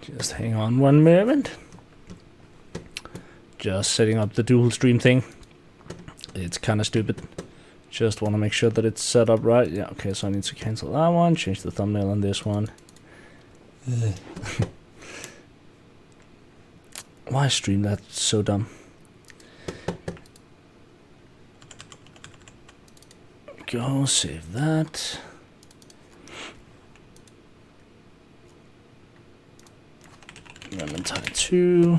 Just hang on one moment. Just setting up the dual stream thing. It's kind of stupid. Just want to make sure that it's set up right. Yeah, okay, so I need to cancel that one. Change the thumbnail on this one. Why stream that? So dumb. Go, save that. Run type 2.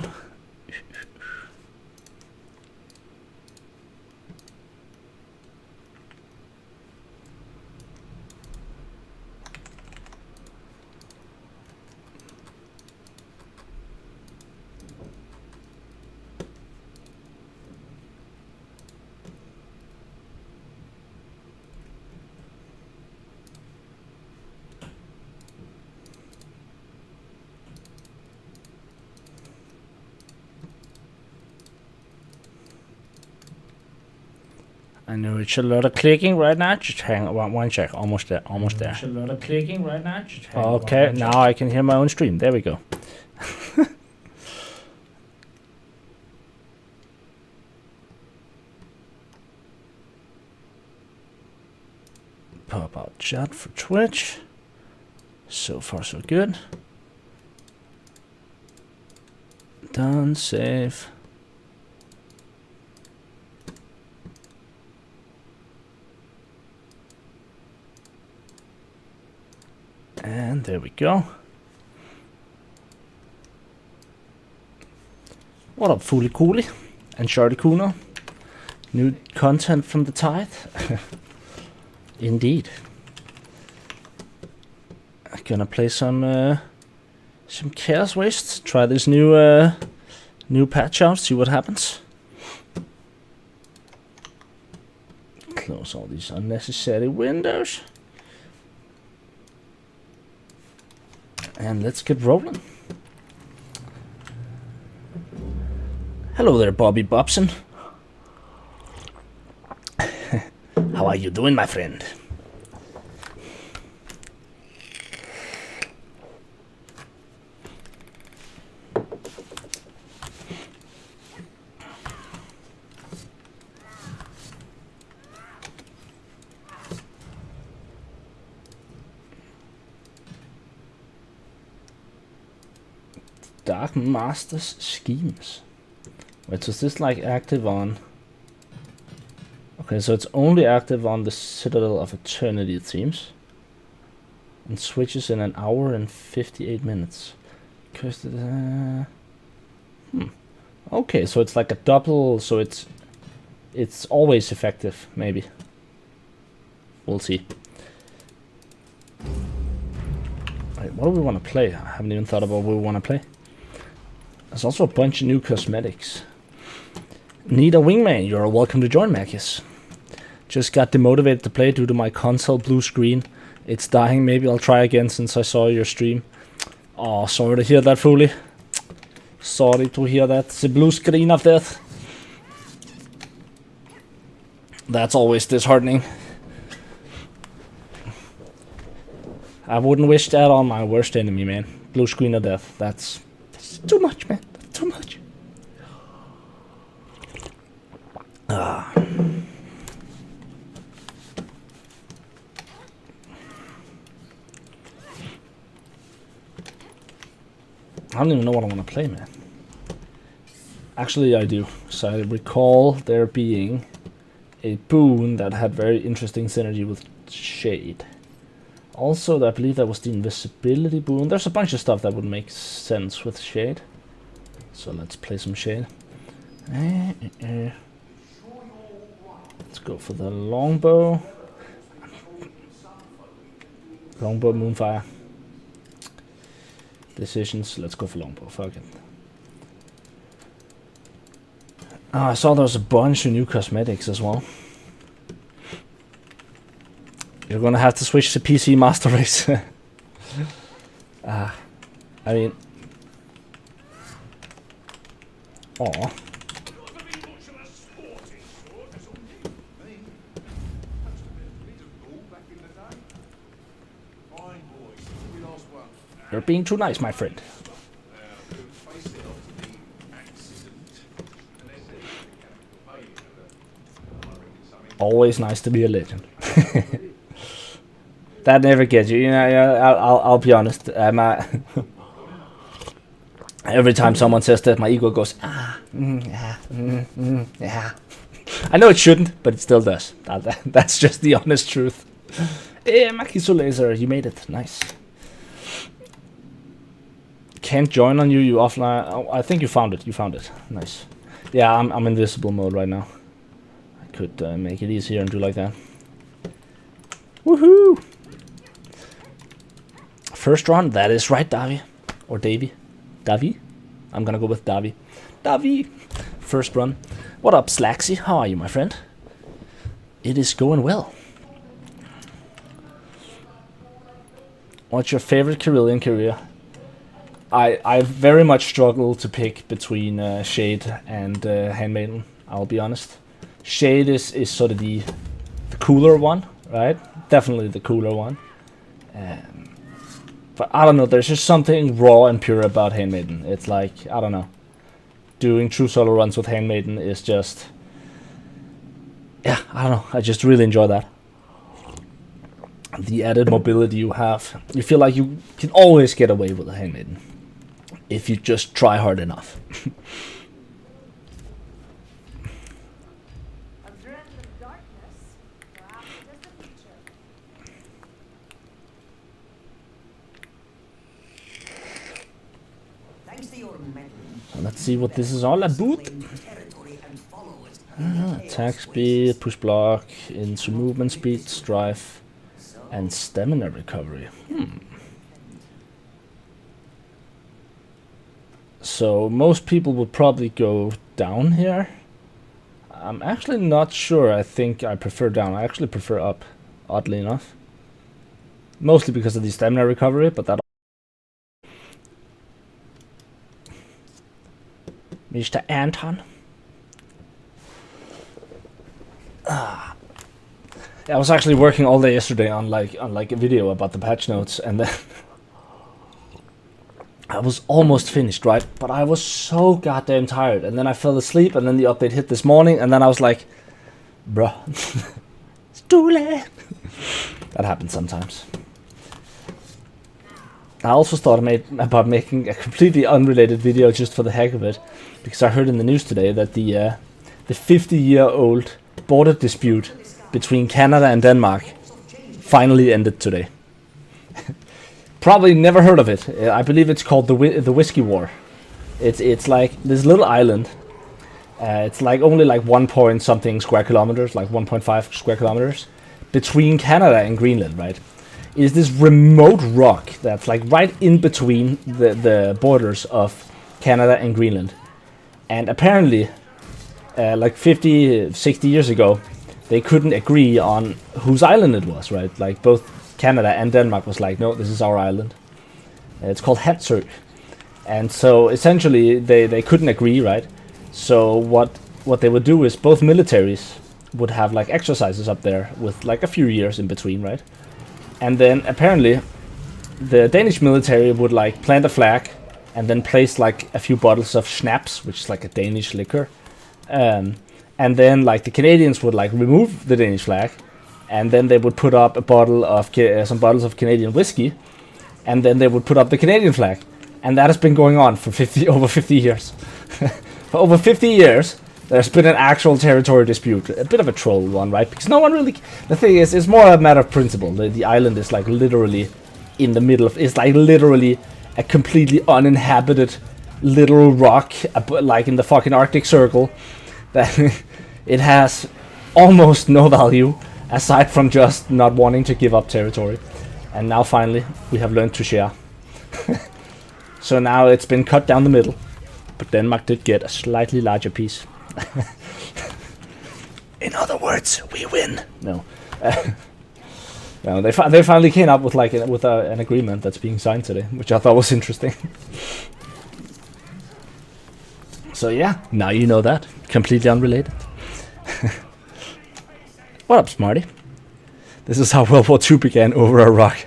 I know it's a lot of clicking right now. Just hang on one check. Almost there. Almost there. It's a lot of clicking right now. Just hang okay, now I can hear my own stream. There we go. Pop out chat for Twitch. So far, so good. Done. Save. And there we go. What up, Fooly Cooly and Shorty Kuno? New content from the tithe. Indeed. I'm gonna play some 𝒮𝔴𝔞𝔤𝔢𝔯𝔮𝔲𝔞𝔡. Try this new patch out. See what happens. Close all these unnecessary windows. And let's get rolling. Hello there, Bobby Bobson. How are you doing, my friend? Dark Master's schemes. Wait, so is this like active on? Okay, so it's only active on the Citadel of Eternity, it seems. And switches in 1 hour and 58 minutes. Okay, so it's like a double, so it's always effective, maybe. We'll see. Wait, what do we want to play? I haven't even thought about what we want to play. There's also a bunch of new cosmetics. Need a wingman? You're welcome to join, Marcus. Just got demotivated to play due to my console blue screen. It's dying. Maybe I'll try again since I saw your stream. Oh, sorry to hear that, Fooly. Sorry to hear that. The blue screen of death. That's always disheartening. I wouldn't wish that on my worst enemy, man. Blue screen of death. That's too much, man. That's too much. Ah. I don't even know what I want to play, man. Actually, I do. So I recall there being a boon that had very interesting synergy with Shade. Also, I believe that was the invisibility boon. There's a bunch of stuff that would make sense with Shade. So let's play some Shade. Let's go for the longbow. Longbow, Moonfire. Decisions. Let's go for longbow. Fuck it. Oh, I saw there was a bunch of new cosmetics as well. You're gonna have to switch to PC Master Race. I mean, oh. You're being too nice, my friend. Always nice to be a legend. That never gets you. You know, I'll be honest. Every time someone says that, my ego goes, yeah. I know it shouldn't, but it still does. That's just the honest truth. Hey, 𝒮𝔴𝔞𝔤𝔢𝔯𝔮𝔲𝔞𝔡, you made it. Nice. Can't join on you. You offline. Oh, I think you found it. You found it. Nice. Yeah, I'm invisible mode right now. I could make it easier and do like that. Woohoo! First run. That is right, Davi. Or Davy. Davi? I'm gonna go with Davi. Davi! First run. What up, Slaxy? How are you, my friend? It is going well. What's your favorite Carillion career? I very much struggle to pick between Shade and Handmaiden, I'll be honest. Shade is sort of the cooler one, right? Definitely the cooler one. But I don't know, there's just something raw and pure about Handmaiden. It's like, I don't know. Doing true solo runs with Handmaiden is just... Yeah, I don't know, I just really enjoy that. The added mobility you have. You feel like you can always get away with a Handmaiden. If you just try hard enough. Let's see what this is all about. Attack speed, push block, into movement speed, strife, and stamina recovery. So most people would probably go down here. I'm actually not sure. I think I prefer down. I actually prefer up, oddly enough. Mostly because of the stamina recovery, but that... Mr. Anton. I was actually working all day yesterday on like a video about the patch notes, and then I was almost finished, right? But I was so goddamn tired, and then I fell asleep, and then the update hit this morning, and then I was like, bruh, it's too late. That happens sometimes. I also thought about making a completely unrelated video just for the heck of it, because I heard in the news today that the 50-year-old border dispute between Canada and Denmark finally ended today. Probably never heard of it. I believe it's called the Whiskey War. It's like this little island. It's like only like 1 point something square kilometers, like 1.5 square kilometers, between Canada and Greenland, right? It is this remote rock that's like right in between the borders of Canada and Greenland. And apparently, like 50, 60 years ago, they couldn't agree on whose island it was, right? Like both Canada and Denmark was like, no, this is our island. It's called Hatsø. And so essentially they couldn't agree, right? So what they would do is both militaries would have like exercises up there with like a few years in between, right? And then apparently the Danish military would like plant a flag and then place like a few bottles of schnapps, which is like a Danish liquor. And then like the Canadians would like remove the Danish flag, and then they would put up a bottle of some bottles of Canadian whiskey, and then they would put up the Canadian flag. And that has been going on for over 50 years. For over 50 years, there's been an actual territory dispute. A bit of a troll one, right? Because no one really... The thing is, it's more a matter of principle. The island is like literally in the middle of... It's like literally a completely uninhabited little rock, like in the fucking Arctic Circle, that it has almost no value aside from just not wanting to give up territory. And now finally, we have learned to share. So now it's been cut down the middle, but Denmark did get a slightly larger piece. In other words, we win. No, no, they finally came up with like an agreement that's being signed today, which I thought was interesting. So yeah, now you know that. Completely unrelated. What up, Smarty? This is how World War II began, over a rock.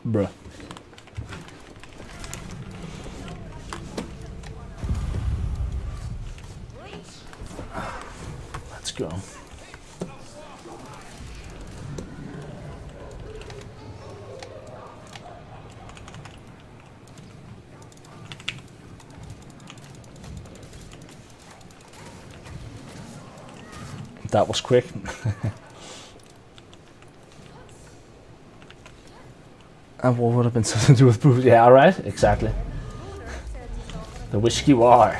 Bruh. Let's go. That was quick. And what would have been something to do with Bruce? Yeah, right, exactly. The whiskey war.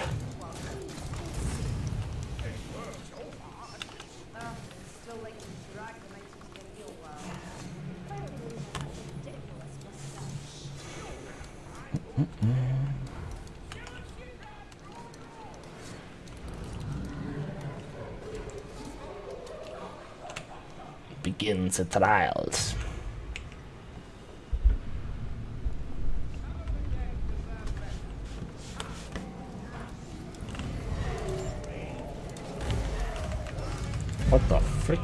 Begins the trials. What the frick?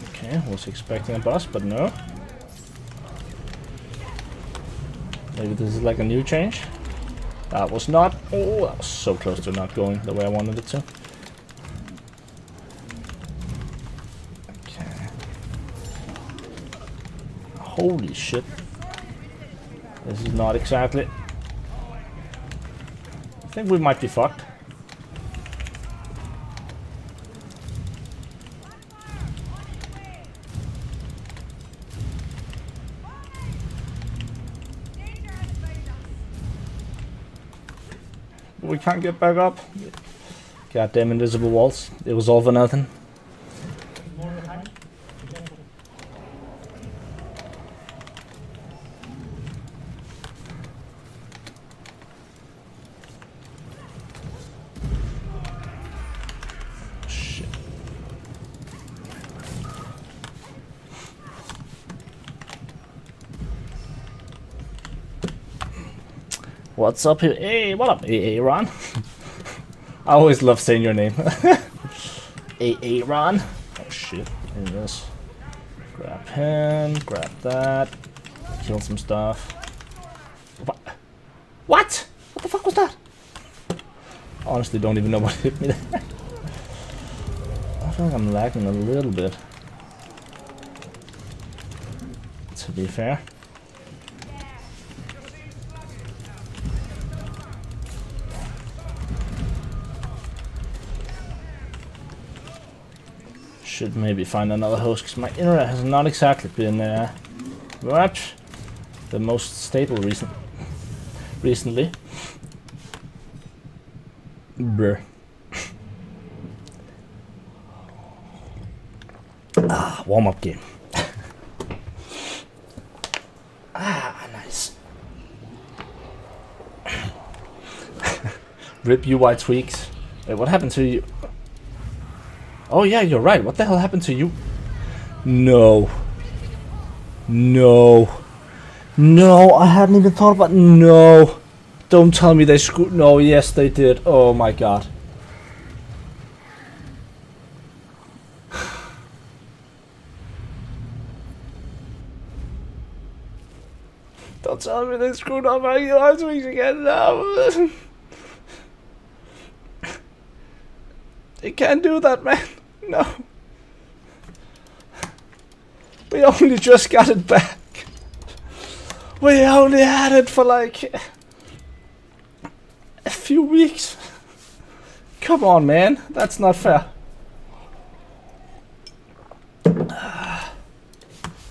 Okay, was expecting a boss, but no. Maybe this is like a new change. That was not. Oh, that was so close to not going the way I wanted it to. Okay. Holy shit. This is not exactly. I think we might be fucked. We can't get back up. Goddamn invisible walls. It was all for nothing. Shit. What's up here? Hey, what up, Aaron? I always love saying your name. Aaron. Oh shit. In this. Grab him. Grab that. Kill some stuff. What? What? What the fuck was that? Honestly, don't even know what hit me there. I feel like I'm lagging a little bit. To be fair. Should maybe find another host because my internet has not exactly been much the most stable recently. Brr. Warm-up game. Nice. Rip UI tweaks. Wait, what happened to you? Oh yeah, you're right. What the hell happened to you? No. No. No, I hadn't even thought about. No. Don't tell me they screwed. No, yes they did. Oh my god. Don't tell me they screwed up my last week again now. They can't do that, man. No. We only just got it back. We only had it for like a few weeks. Come on, man. That's not fair.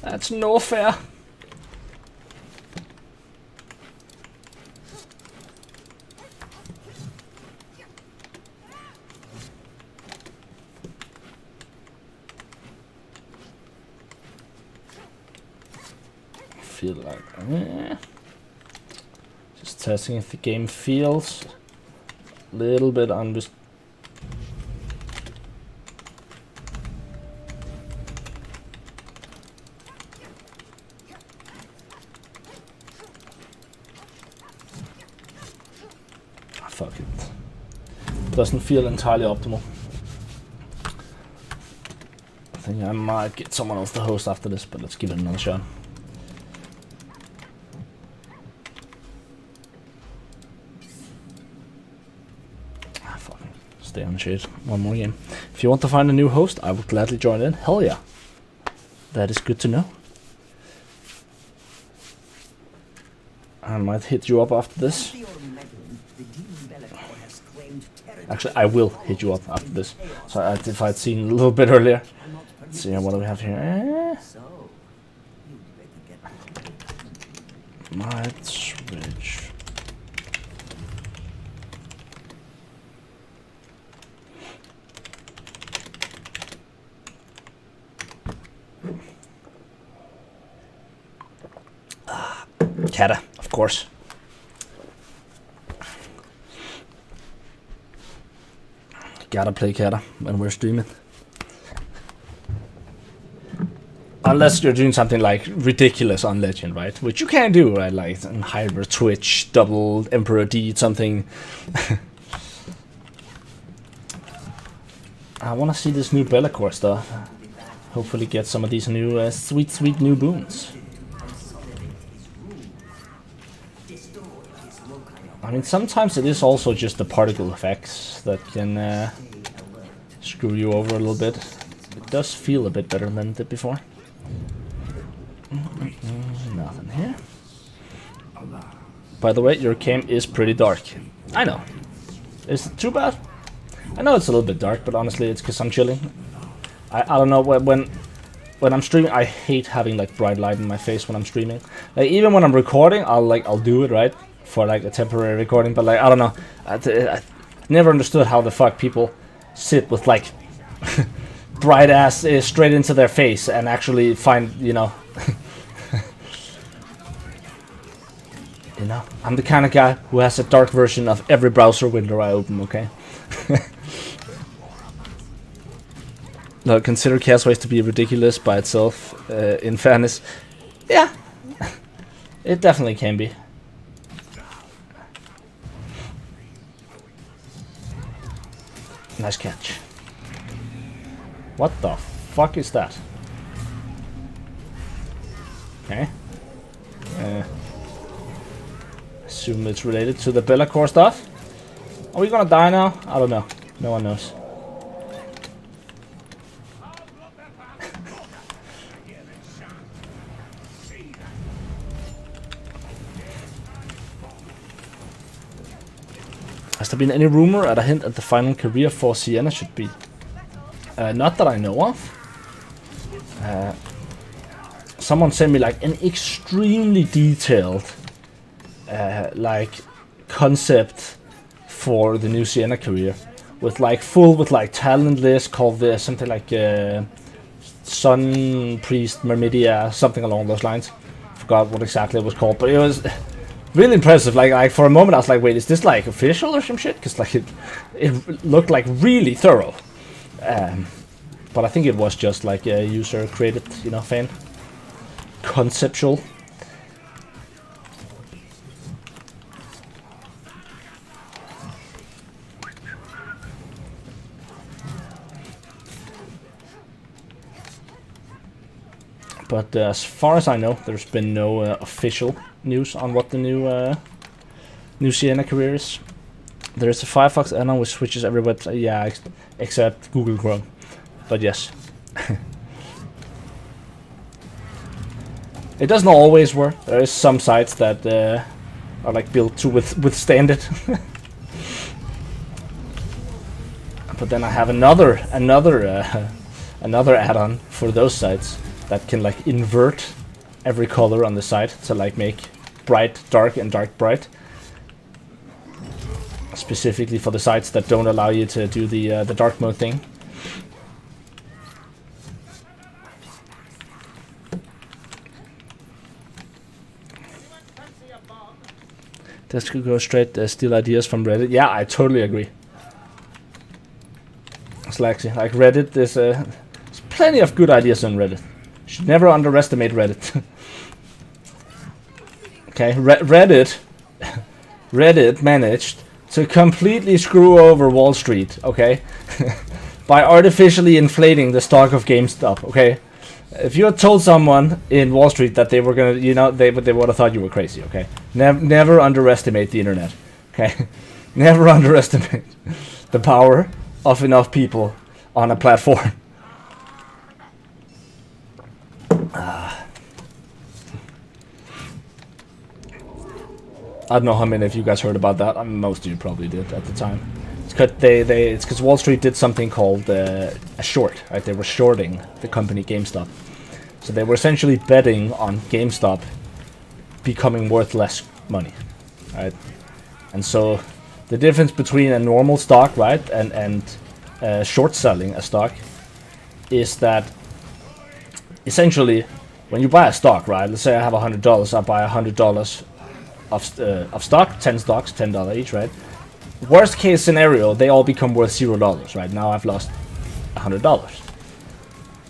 That's no fair. Feel like just testing if the game feels a little bit fuck it. Doesn't feel entirely optimal. I think I might get someone else to host after this, but let's give it another shot. Fucking stay on shade. One more game. If you want to find a new host, I would gladly join in. Hell yeah. That is good to know. I might hit you up after this. Actually, I will hit you up after this. So if I'd seen a little bit earlier. Let's see, what do we have here? Might switch. 𝒮𝔴𝔞𝔤𝔤𝔢𝔯𝒮𝔮𝔲𝔞𝔥, of course. Gotta play 𝒮𝔴𝔞𝔤𝔤𝔢𝔯𝒮𝔮𝔲𝔞𝔥 when we're streaming. Unless you're doing something like ridiculous on Legend, right? Which you can do, right? Like hybrid Twitch, double Emperor D, something. I want to see this new 𝒮𝔴𝔞𝔤𝔢𝔯𝒮𝔮𝔲𝔞𝔥 stuff. Hopefully get some of these new sweet new boons. I mean, sometimes it is also just the particle effects that can screw you over a little bit. It does feel a bit better than it did before. Nothing here. By the way, your cam is pretty dark. I know. Is it too bad? I know it's a little bit dark, but honestly, it's because I'm chilling. I don't know, when I'm streaming, I hate having like bright light in my face when I'm streaming. Like even when I'm recording, I'll do it, right? For like a temporary recording, but like I don't know, I never understood how the fuck people sit with like bright ass straight into their face and actually find, you know, you know, I'm the kind of guy who has a dark version of every browser window I open. Okay. No, consider 𝒮𝔴𝔞𝔥 to be ridiculous by itself. In fairness, yeah, it definitely can be. Nice catch. What the fuck is that? Okay. Assume it's related to the 𝒮𝔴𝔞𝔤𝔢𝔮𝔲𝔞 stuff. Are we gonna die now? I don't know. No one knows. Has there been any rumor at a hint at the final career for 𝒮𝔞𝔤 should be? Not that I know of. Someone sent me like an extremely detailed like concept for the new 𝒮𝔞𝔤 career, with like talent list called something like Sun Priest Myrmidia, something along those lines. Forgot what exactly it was called, but it was really impressive. Like for a moment I was like, wait, is this like official or some shit? Because like it looked like really thorough. But I think it was just like a user created, you know, fan conceptual. But as far as I know, there's been no official news on what the new 𝒮𝔞𝔤 career is. There is a Firefox add-on which switches every website, yeah, except Google Chrome. But yes, it doesn't always work. There is some sites that are like built to withstand it. But then I have another add-on for those sites that can like invert every color on the site to like make bright dark and dark bright, specifically for the sites that don't allow you to do the dark mode thing. This could go straight steal ideas from Reddit. Yeah, I totally agree. It's like Reddit, there's plenty of good ideas on Reddit. Should never underestimate Reddit. Okay, Reddit managed to completely screw over Wall Street, okay? By artificially inflating the stock of GameStop, okay? If you had told someone in Wall Street that they were gonna, you know, they would have thought you were crazy, okay? Never underestimate the internet, okay? Never underestimate the power of enough people on a platform. I don't know how many of you guys heard about that. I mean, most of you probably did at the time. It's because Wall Street did something called a short, right? They were shorting the company GameStop. So they were essentially betting on GameStop becoming worth less money, right? And so the difference between a normal stock, right, and short selling a stock is that essentially when you buy a stock, right? Let's say I have $100, I buy $100 of stock, 10 stocks, $10 each, right? Worst case scenario, they all become worth $0, right? Now I've lost $100.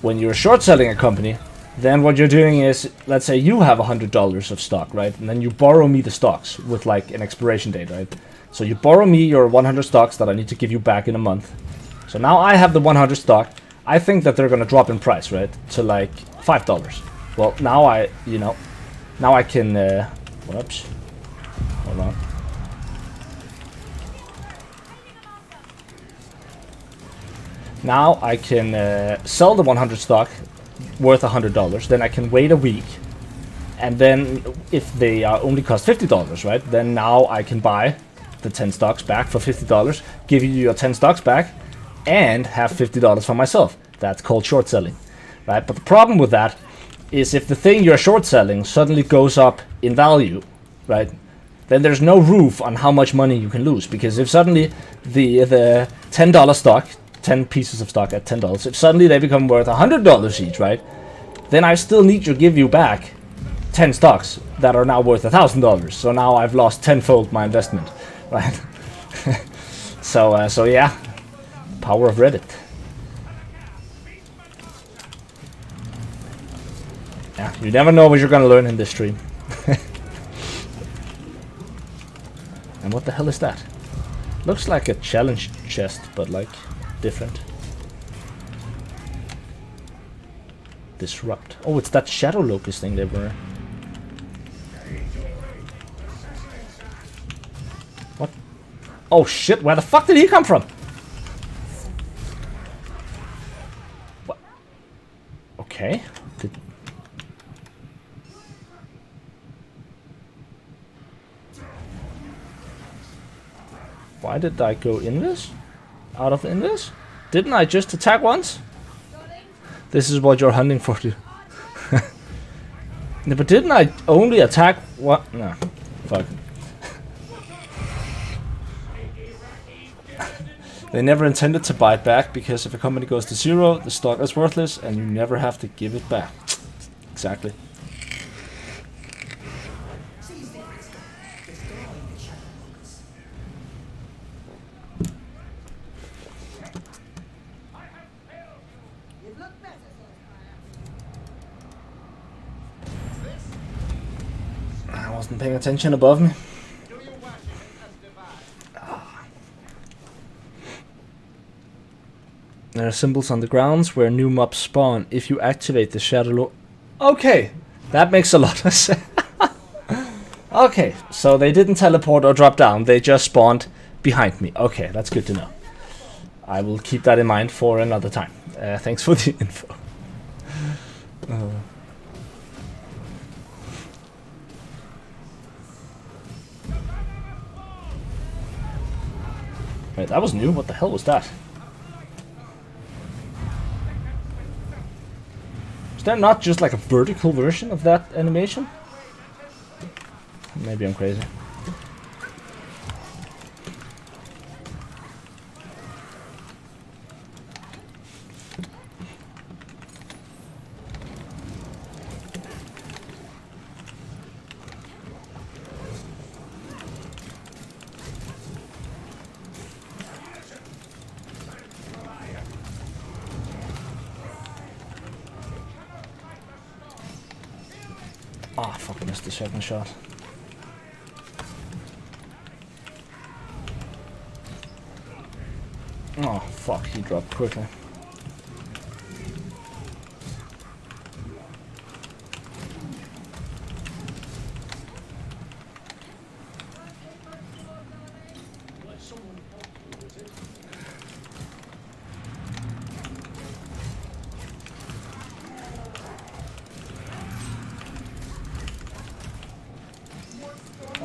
When you're short selling a company, then what you're doing is, let's say you have $100 of stock, right? And then you borrow me the stocks with like an expiration date, right? So you borrow me your 100 stocks that I need to give you back in a month. So now I have the 100 stock. I think that they're gonna drop in price, right? To like $5. Well, now now I can, whoops, hold on. Now I can sell the 100 stock worth $100. Then I can wait a week, and then if they only cost $50, right? Then now I can buy the 10 stocks back for $50, give you your 10 stocks back, and have $50 for myself. That's called short selling, right? But the problem with that is if the thing you're short selling suddenly goes up in value, right? Then there's no roof on how much money you can lose, because if suddenly the $10 stock, 10 pieces of stock at $10, if suddenly they become worth $100 each, right? Then I still need to give you back 10 stocks that are now worth $1,000. So now I've lost tenfold my investment, right? So yeah, power of Reddit. Yeah, you never know what you're gonna learn in this stream. And what the hell is that? Looks like a challenge chest, but like different. Disrupt. Oh, it's that shadow locust thing they were. What? Oh shit, where the fuck did he come from? What? Okay. Why did I go in this? Out of in this? Didn't I just attack once? This is what you're hunting for, dude. No, but didn't I only attack what? No. Fuck. They never intended to buy it back, because if a company goes to zero, the stock is worthless and you never have to give it back. Exactly. I wasn't paying attention above me. There are symbols on the grounds where new mobs spawn if you activate the shadow lord. Okay, that makes a lot of sense. Okay, so they didn't teleport or drop down, they just spawned behind me. Okay, that's good to know. I will keep that in mind for another time. Thanks for the info. Wait, that was new? What the hell was that? Is there not just like a vertical version of that animation? Maybe I'm crazy. Ah, fuck, missed the second shot. Oh, fuck, he dropped quickly.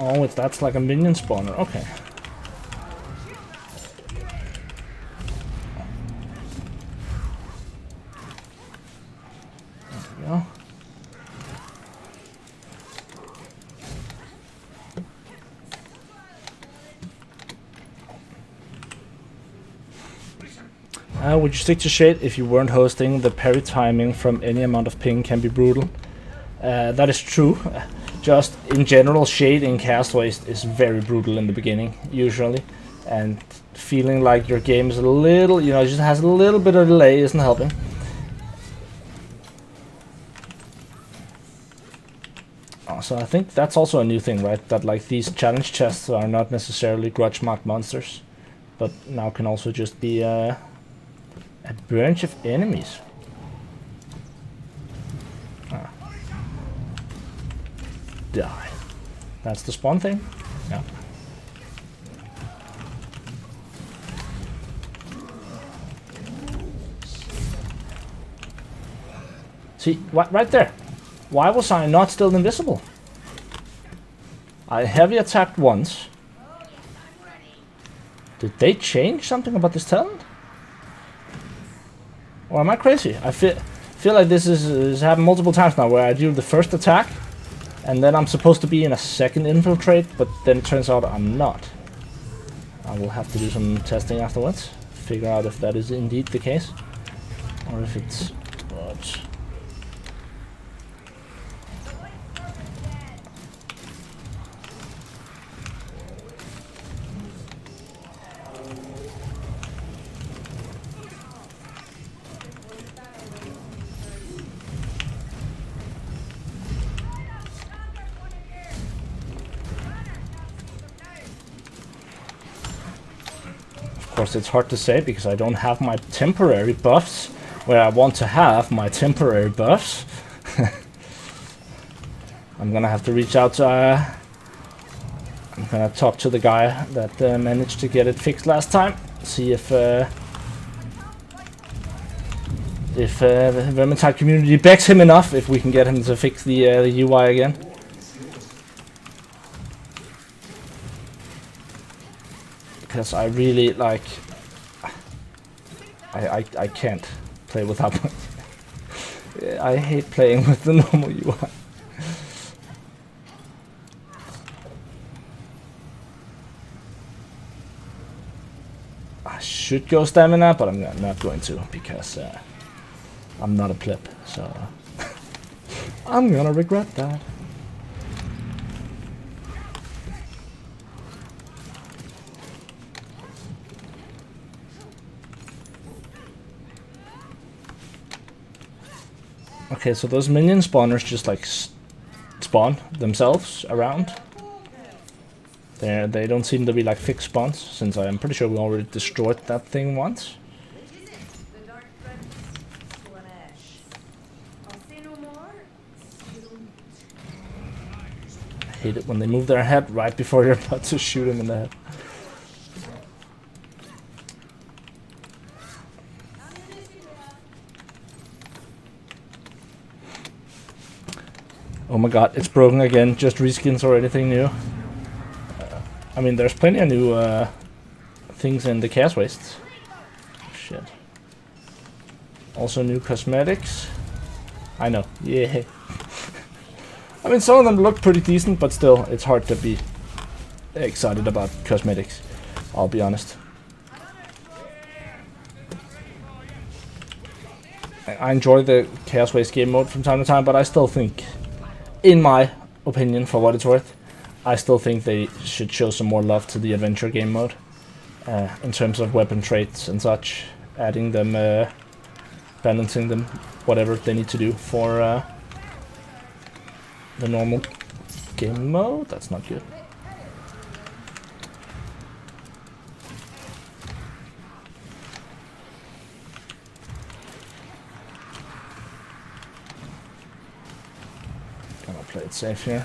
Oh, that's like a minion spawner. Okay. There we go. Would you stick to Shade if you weren't hosting? The parry timing from any amount of ping can be brutal. That is true. Just in general, Shade in Castaways is very brutal in the beginning, usually. And feeling like your game is a little, you know, just has a little bit of delay isn't helping. So I think that's also a new thing, right? That like these challenge chests are not necessarily grudge marked monsters, but now can also just be a bunch of enemies. Die. That's the spawn thing? Yeah. See, right there. Why was I not still invisible? I heavy attacked once. Did they change something about this talent? Or am I crazy? I feel like this is happened multiple times now, where I do the first attack, and then I'm supposed to be in a second infiltrate, but then it turns out I'm not. I will have to do some testing afterwards, figure out if that is indeed the case, or if it's what. Of course, it's hard to say because I don't have my temporary buffs where I want to have my temporary buffs. I'm gonna have to reach out to I'm gonna talk to the guy that managed to get it fixed last time, see if the Vermintide community begs him enough, if we can get him to fix the UI again. Because I really like, I can't play without. I hate playing with the normal UI. I should go stamina, but I'm not going to because I'm not a pleb. So I'm gonna regret that. Okay, so those minion spawners just like spawn themselves around. They don't seem to be like fixed spawns, since I'm pretty sure we already destroyed that thing once. I hate it when they move their head right before you're about to shoot him in the head. Oh my god, it's broken again. Just reskins or anything new. I mean, there's plenty of new things in the Chaos Wastes. Shit. Also new cosmetics. I know, yeah. I mean, some of them look pretty decent, but still, it's hard to be excited about cosmetics. I'll be honest. I enjoy the Chaos Waste game mode from time to time, but I still think, in my opinion, for what it's worth, I still think they should show some more love to the adventure game mode. In terms of weapon traits and such. Adding them, balancing them, whatever they need to do for the normal game mode. That's not good. Play it safe here.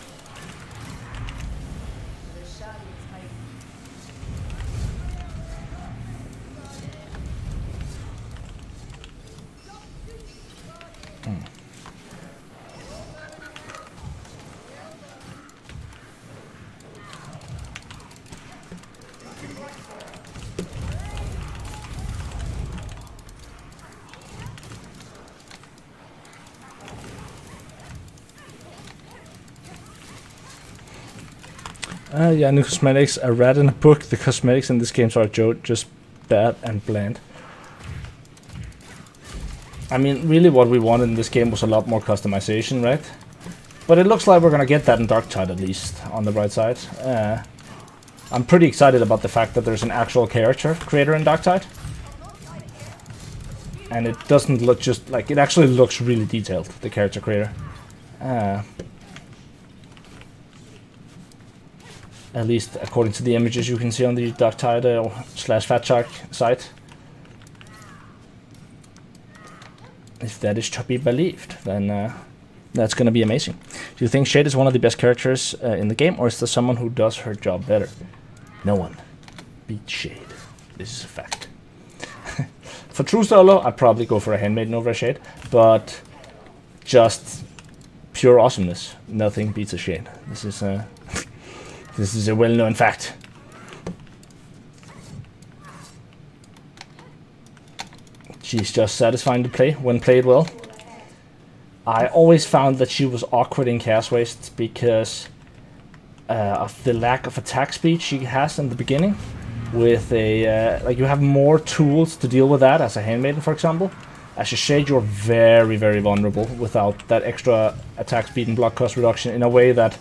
Yeah, new cosmetics. I read in a book the cosmetics in this game are just bad and bland. I mean, really what we wanted in this game was a lot more customization, right? But it looks like we're gonna get that in Darktide, at least, on the bright side. I'm pretty excited about the fact that there's an actual character creator in Darktide. And it doesn't look just like, it actually looks really detailed, the character creator. At least according to the images you can see on the Darktide /𝒮𝔴𝔞𝔤𝔢𝔯𝒮𝔮𝔲𝔞𝔄. If that is to be believed, then that's gonna be amazing. Do you think 𝒮𝔴 is one of the best characters in the game, or is there someone who does her job better? No one beats 𝒮𝔴. This is a fact. For true solo, I'd probably go for a handmaiden over a 𝒮𝔴, but just pure awesomeness, nothing beats a 𝒮𝔴. This is a well-known fact. She's just satisfying to play when played well. I always found that she was awkward in Chaos Waste because of the lack of attack speed she has in the beginning. With a like, you have more tools to deal with that as a handmaiden, for example. As a 𝒮𝔴, you're very, very vulnerable without that extra attack speed and block cost reduction in a way that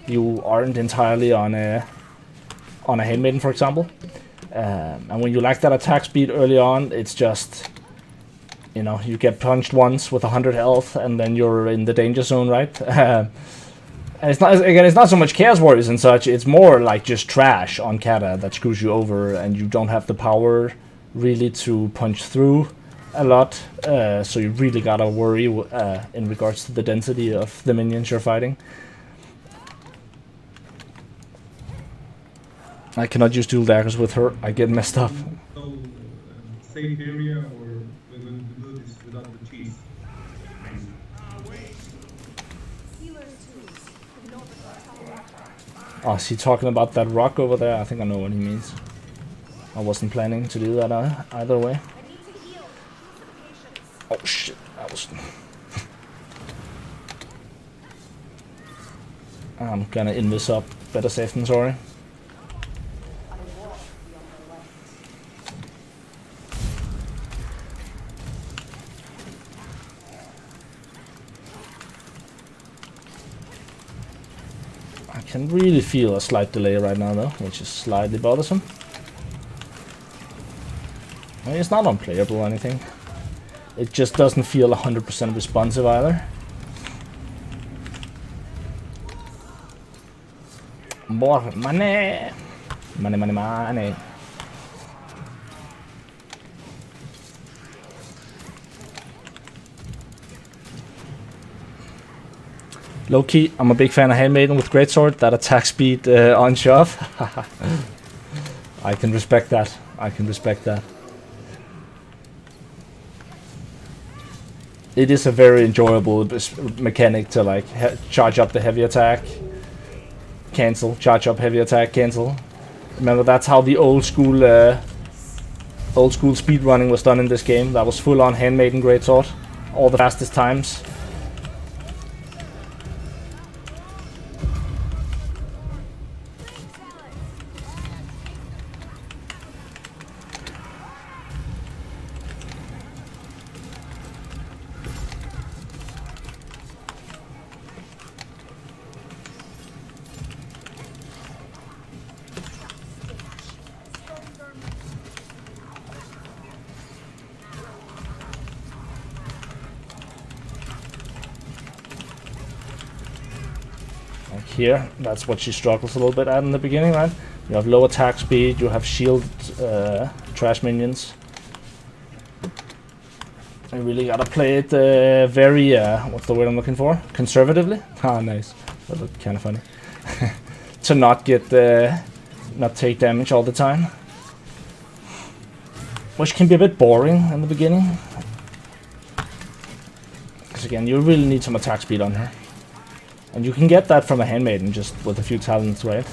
you aren't entirely on a handmaiden, for example. And when you lack that attack speed early on, it's just, you know, you get punched once with 100 health, and then you're in the danger zone, right? And it's not, again, it's not so much Chaos Warriors and such. It's more like just trash on Kata that screws you over, and you don't have the power really to punch through a lot. So you really gotta worry in regards to the density of the minions you're fighting. I cannot use dual daggers with her. I get messed up. So, safe area, or we're going to do this without the cheese? Oh, is he talking about that rock over there? I think I know what he means. I wasn't planning to do that either way. Oh shit, that was... I'm gonna in this up. Better safe than sorry. I can really feel a slight delay right now though, which is slightly bothersome. I mean, it's not unplayable or anything. It just doesn't feel 100% responsive either. More money! Money, money, money. Low key, I'm a big fan of handmaiden with greatsword. That attack speed on shove. I can respect that. I can respect that. It is a very enjoyable mechanic to like charge up the heavy attack, cancel, charge up heavy attack, cancel. Remember, that's how the old school speed running was done in this game. That was full on handmaiden greatsword, all the fastest times. Here, that's what she struggles a little bit at in the beginning, right? You have low attack speed, you have shield trash minions. You really gotta play it very, what's the word I'm looking for? Conservatively? Ah, nice. That looked kind of funny. To not get, not take damage all the time. Which can be a bit boring in the beginning. Because again, you really need some attack speed on her. And you can get that from a handmaiden just with a few talents, right?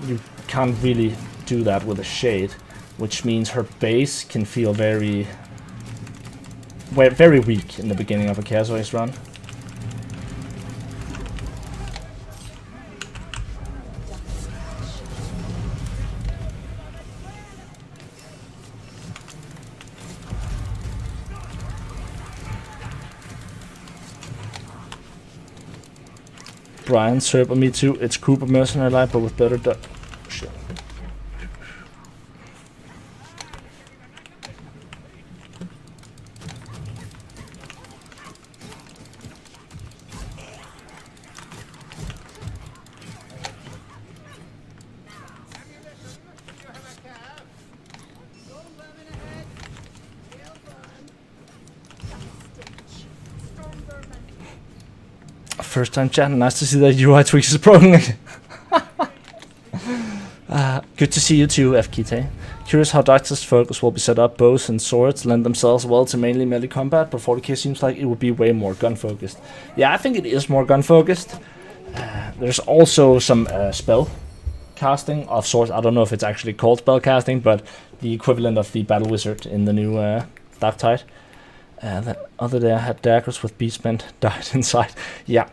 You can't really do that with a shade. Which means her base can feel very weak in the beginning of a Chaos Race run. Brian, Serb, me too. It's Cooper Mercenary Light, but with better shit. First time chat, nice to see that UI tweaks is broken. Good to see you too, 𝒮𝔞𝔤𝔤𝔢𝔯𝒮𝔮𝔲𝔞𝔡. Curious how Doctor's focus will be set up. Bows and swords lend themselves well to mainly melee combat, but 40k seems like it would be way more gun focused. Yeah, I think it is more gun focused. There's also some spell casting of sorts. I don't know if it's actually called spell casting, but the equivalent of the battle wizard in the new Dark Tide. The other day I had daggers with beastmen died inside. Yeah,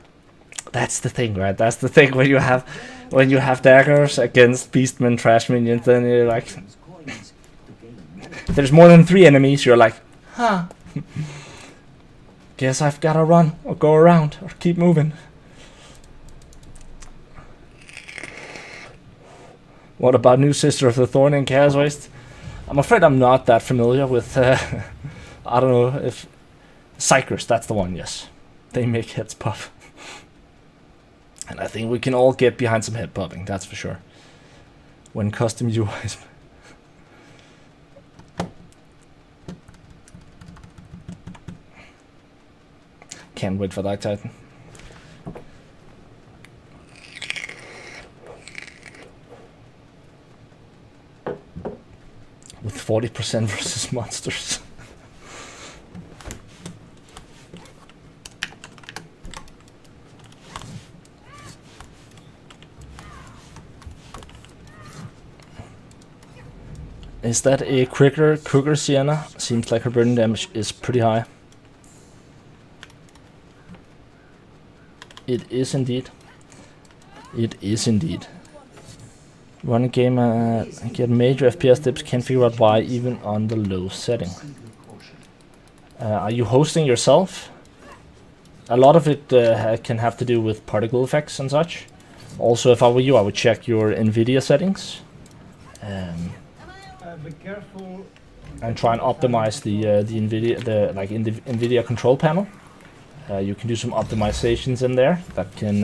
that's the thing, right? That's the thing when you have daggers against beastmen trash minions, then you're like, there's more than 3 enemies, you're like, huh. Guess I've gotta run or go around or keep moving. What about new Sister of the Thorn in Chaos Waste? I'm afraid I'm not that familiar with I don't know if 𝒮𝔞𝔤𝔢𝔯𝔮𝔲𝔞𝔡, that's the one, yes. They make heads pop. And I think we can all get behind some head popping, that's for sure. When custom UIs. Can't wait for Dark Titan. With 40% versus monsters. Is that a quicker Sienna? Seems like her burn damage is pretty high. It is indeed. It is indeed. Run a game get major FPS dips, can't figure out why even on the low setting. Are you hosting yourself? A lot of it can have to do with particle effects and such. Also, if I were you, I would check your NVIDIA settings. Be careful. And try and optimize the NVIDIA control panel. You can do some optimizations in there that can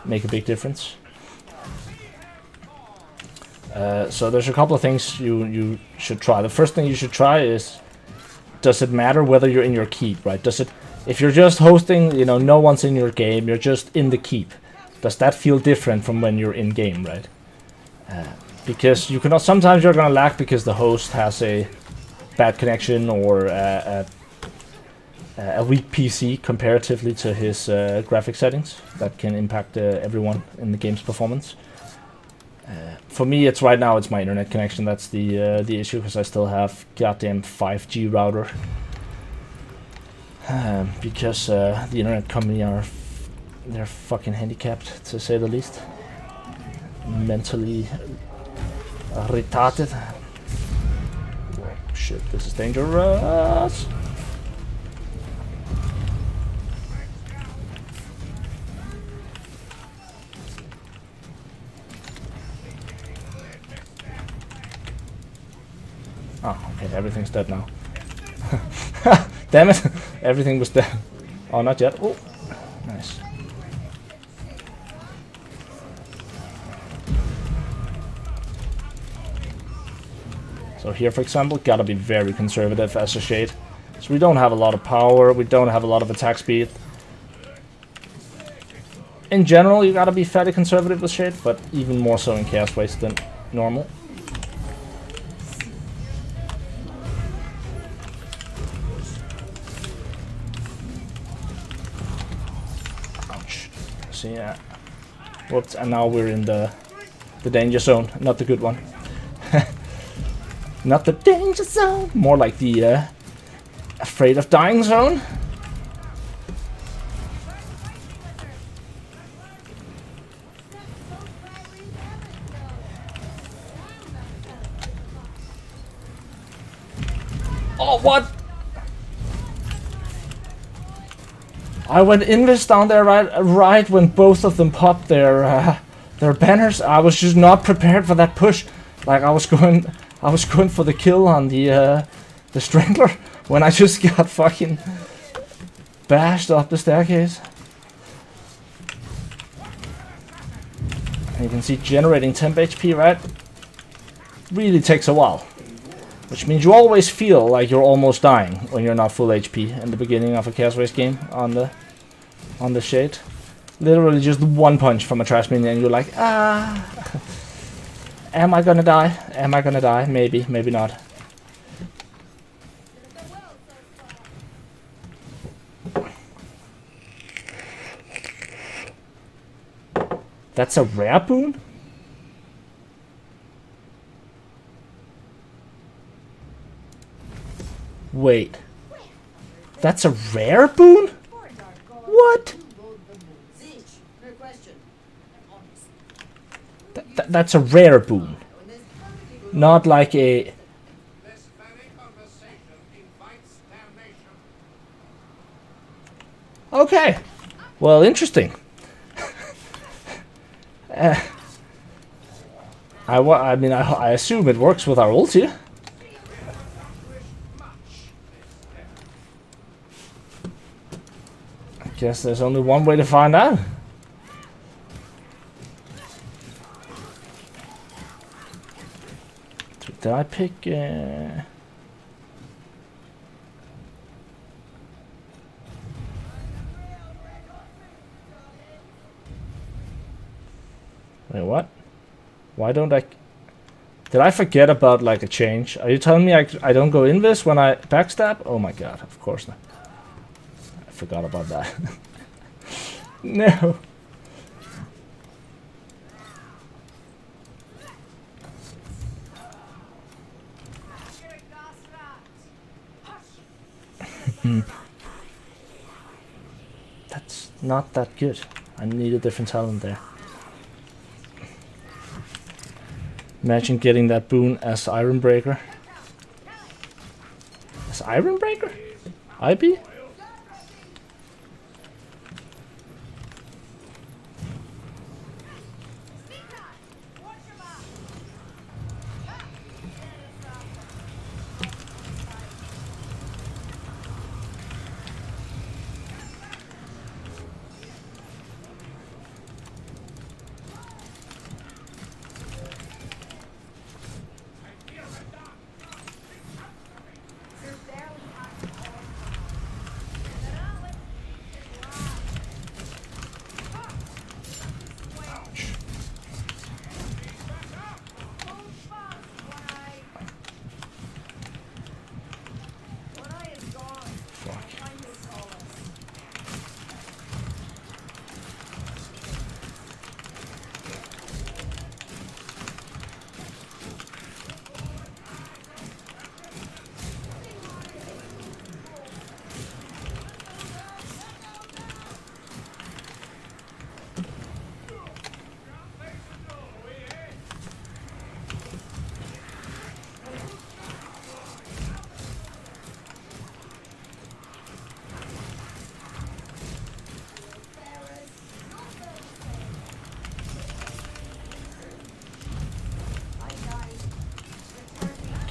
make a big difference. So there's a couple of things you should try. The first thing you should try is, does it matter whether you're in your keep, right? Does it, if you're just hosting, you know, no one's in your game, you're just in the keep, does that feel different from when you're in game, right? Because you cannot, sometimes you're gonna lag because the host has a bad connection or a weak PC comparatively to his graphic settings. That can impact everyone in the game's performance. For me, it's right now it's my internet connection that's the issue, because I still have goddamn 5G router. Because the internet company they're fucking handicapped, to say the least. Mentally retarded. Whoa, shit, this is dangerous. Oh, okay, everything's dead now. Damn it, everything was dead. Oh, not yet. Oh, nice. So here, for example, gotta be very conservative as a shade. So we don't have a lot of power, we don't have a lot of attack speed. In general, you gotta be fairly conservative with shade, but even more so in Chaos Waste than normal. Ouch. So yeah. Whoops, and now we're in the danger zone, not the good one. Not the danger zone, more like the afraid of dying zone. Oh, what? I went invis down there right when both of them popped their banners. I was just not prepared for that push. Like I was going for the kill on the Strangler when I just got fucking bashed up the staircase. And you can see generating temp HP, right? Really takes a while. Which means you always feel like you're almost dying when you're not full HP in the beginning of a Chaos Waste game on the shade. Literally just one punch from a trash minion and you're like, ah. Am I gonna die? Am I gonna die? Maybe, maybe not. That's a rare boon? Wait. That's a rare boon? What? That's a rare boon. Not like a... Okay. Well, interesting. I mean, I assume it works with our ulti. I guess there's only one way to find out. Did I pick... Wait, what? Why don't I... Did I forget about, like, a change? Are you telling me I don't go invis when I backstab? Oh my god, of course not. I forgot about that. No. That's not that good. I need a different talent there. Imagine getting that boon as Iron Breaker. As Iron Breaker? IB?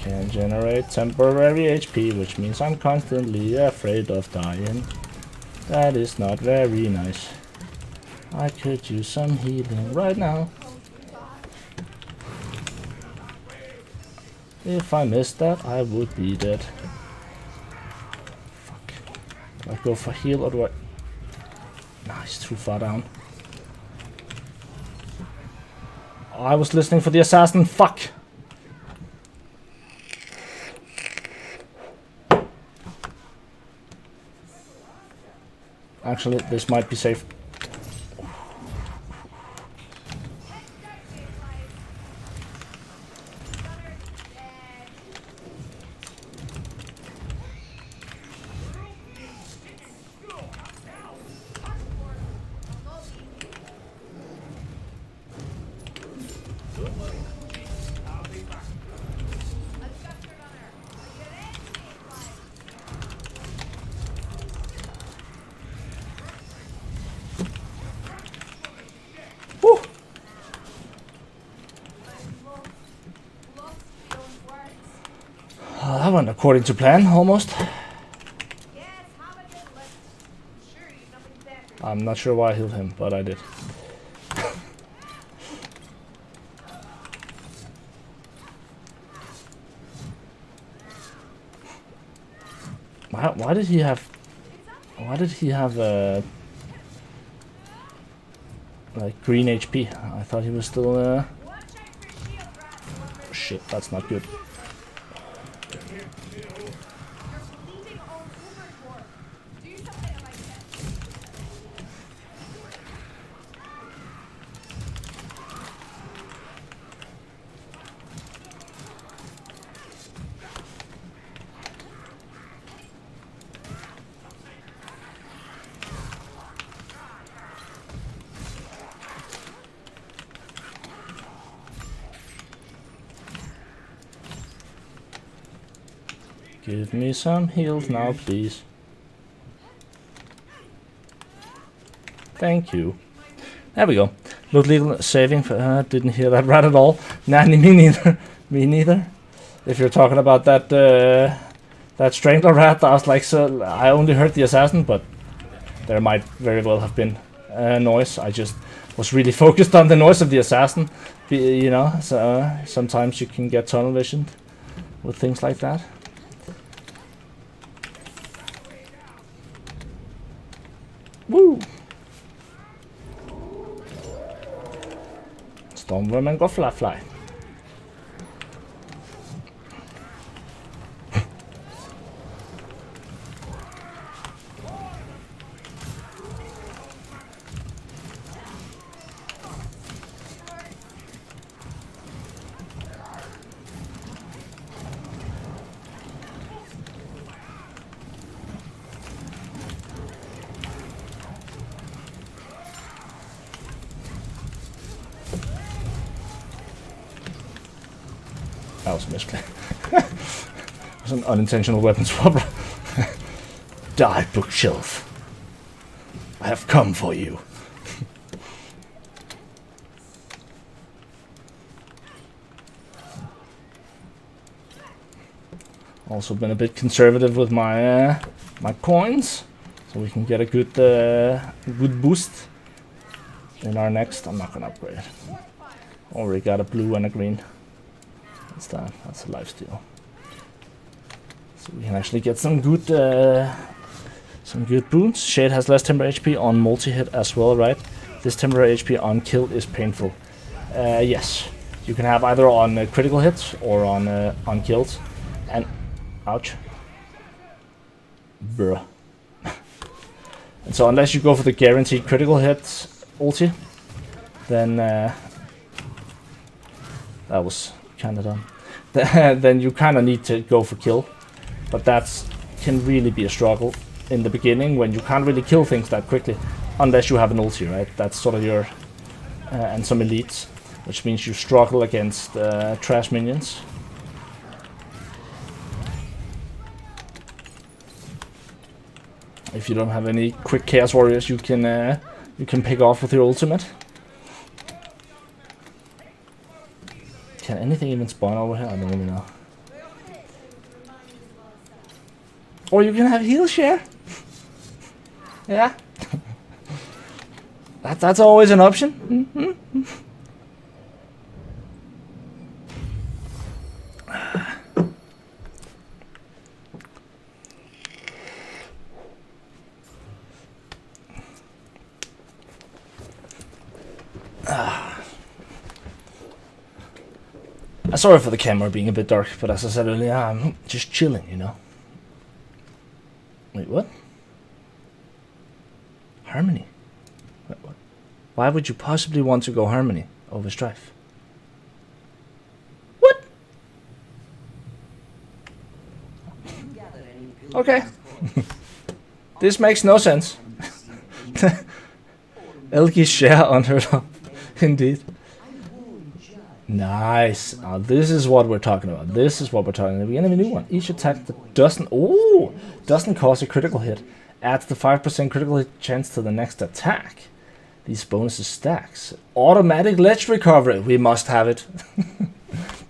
Can generate temporary HP, which means I'm constantly afraid of dying. That is not very nice. I could use some healing right now. If I missed that, I would be dead. Do I go for heal or do I... Nah, he's too far down. Oh, I was listening for the assassin, fuck! Actually, this might be safe. Woo! That went according to plan, almost. I'm not sure why I healed him, but I did. Why did he have... Why did he have like green HP? I thought he was still shit, that's not good. Give me some heals now, please. Thank you. There we go. Look, legal saving. Didn't hear that rat at all. Nah, me neither. Me neither. If you're talking about that that strangler rat, I was like, so I only heard the assassin, but there might very well have been noise. I just was really focused on the noise of the assassin. You know, so sometimes you can get tunnel visioned with things like that. Woo! Stormworm and 𝒮𝔴𝔞𝔤𝔢𝔯𝔮𝔲𝔞𝔡. That was a misplay. It was an unintentional weapon swap. Die, bookshelf. I have come for you. Also been a bit conservative with my my coins, so we can get a good good boost in our next. I'm not gonna upgrade. Already got a blue and a green. What's that? That's a lifesteal. So we can actually get some good boons. Shade has less temporary HP on multi-hit as well, right? This temporary HP on kill is painful. Yes, you can have either on critical hits or on kills. And ouch, bruh. And so unless you go for the guaranteed critical hits ulti, then that was kind of dumb. Then you kind of need to go for kill, but that's can really be a struggle in the beginning when you can't really kill things that quickly unless you have an ulti, right? That's sort of your and some elites, which means you struggle against trash minions. If you don't have any quick chaos warriors, you can pick off with your ultimate. Can anything even spawn over here? I don't really know. Or you can have heal share. Yeah. That's always an option. Mm-hmm. Sorry for the camera being a bit dark, but as I said earlier, I'm just chilling, you know. Wait, what? Harmony? What? Why would you possibly want to go Harmony over Strife? What? Okay. This makes no sense. 𝒮𝔶𝔢𝔯𝔮𝔲𝔞𝔡 unheard of. Indeed. Nice. Now this is what we're talking about. This is what we're talking about. We get a new one. Each attack that doesn't cause a critical hit adds the 5% critical hit chance to the next attack. These bonuses stacks. Automatic ledge recovery. We must have it.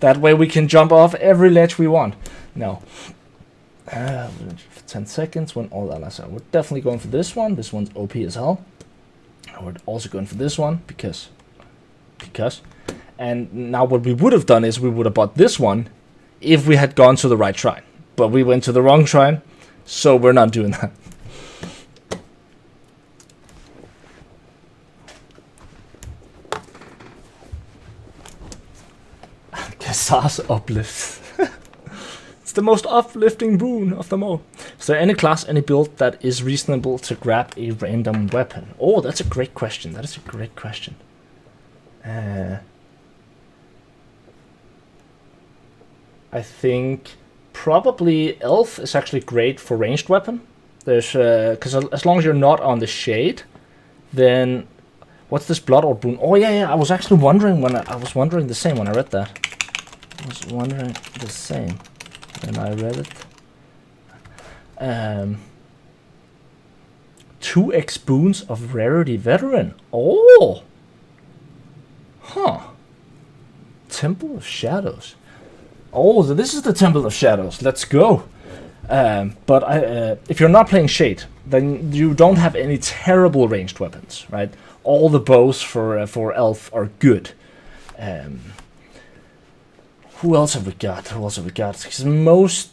That way we can jump off every ledge we want. No. 10 seconds when all allies are. We're definitely going for this one. This one's OP as hell. We're also going for this one because. And now what we would have done is we would have bought this one if we had gone to the right shrine. But we went to the wrong shrine, so we're not doing that. 𝒮𝔴𝔞𝔤𝔢𝔯𝔮𝔲𝔞𝔡 uplift. It's the most uplifting boon of them all. Is there any class, any build that is reasonable to grab a random weapon? Oh, that's a great question. That is a great question. I think probably Elf is actually great for ranged weapon. There's because as long as you're not on the shade, then what's this Blood Orb boon? Oh yeah, I was actually wondering when I was wondering the same when I read that. I was wondering the same when I read it. 2x boons of Rarity Veteran. Oh, huh. Temple of Shadows. Oh, so this is the Temple of Shadows. Let's go. But if you're not playing Shade, then you don't have any terrible ranged weapons, right? All the bows for Elf are good. Who else have we got? Because most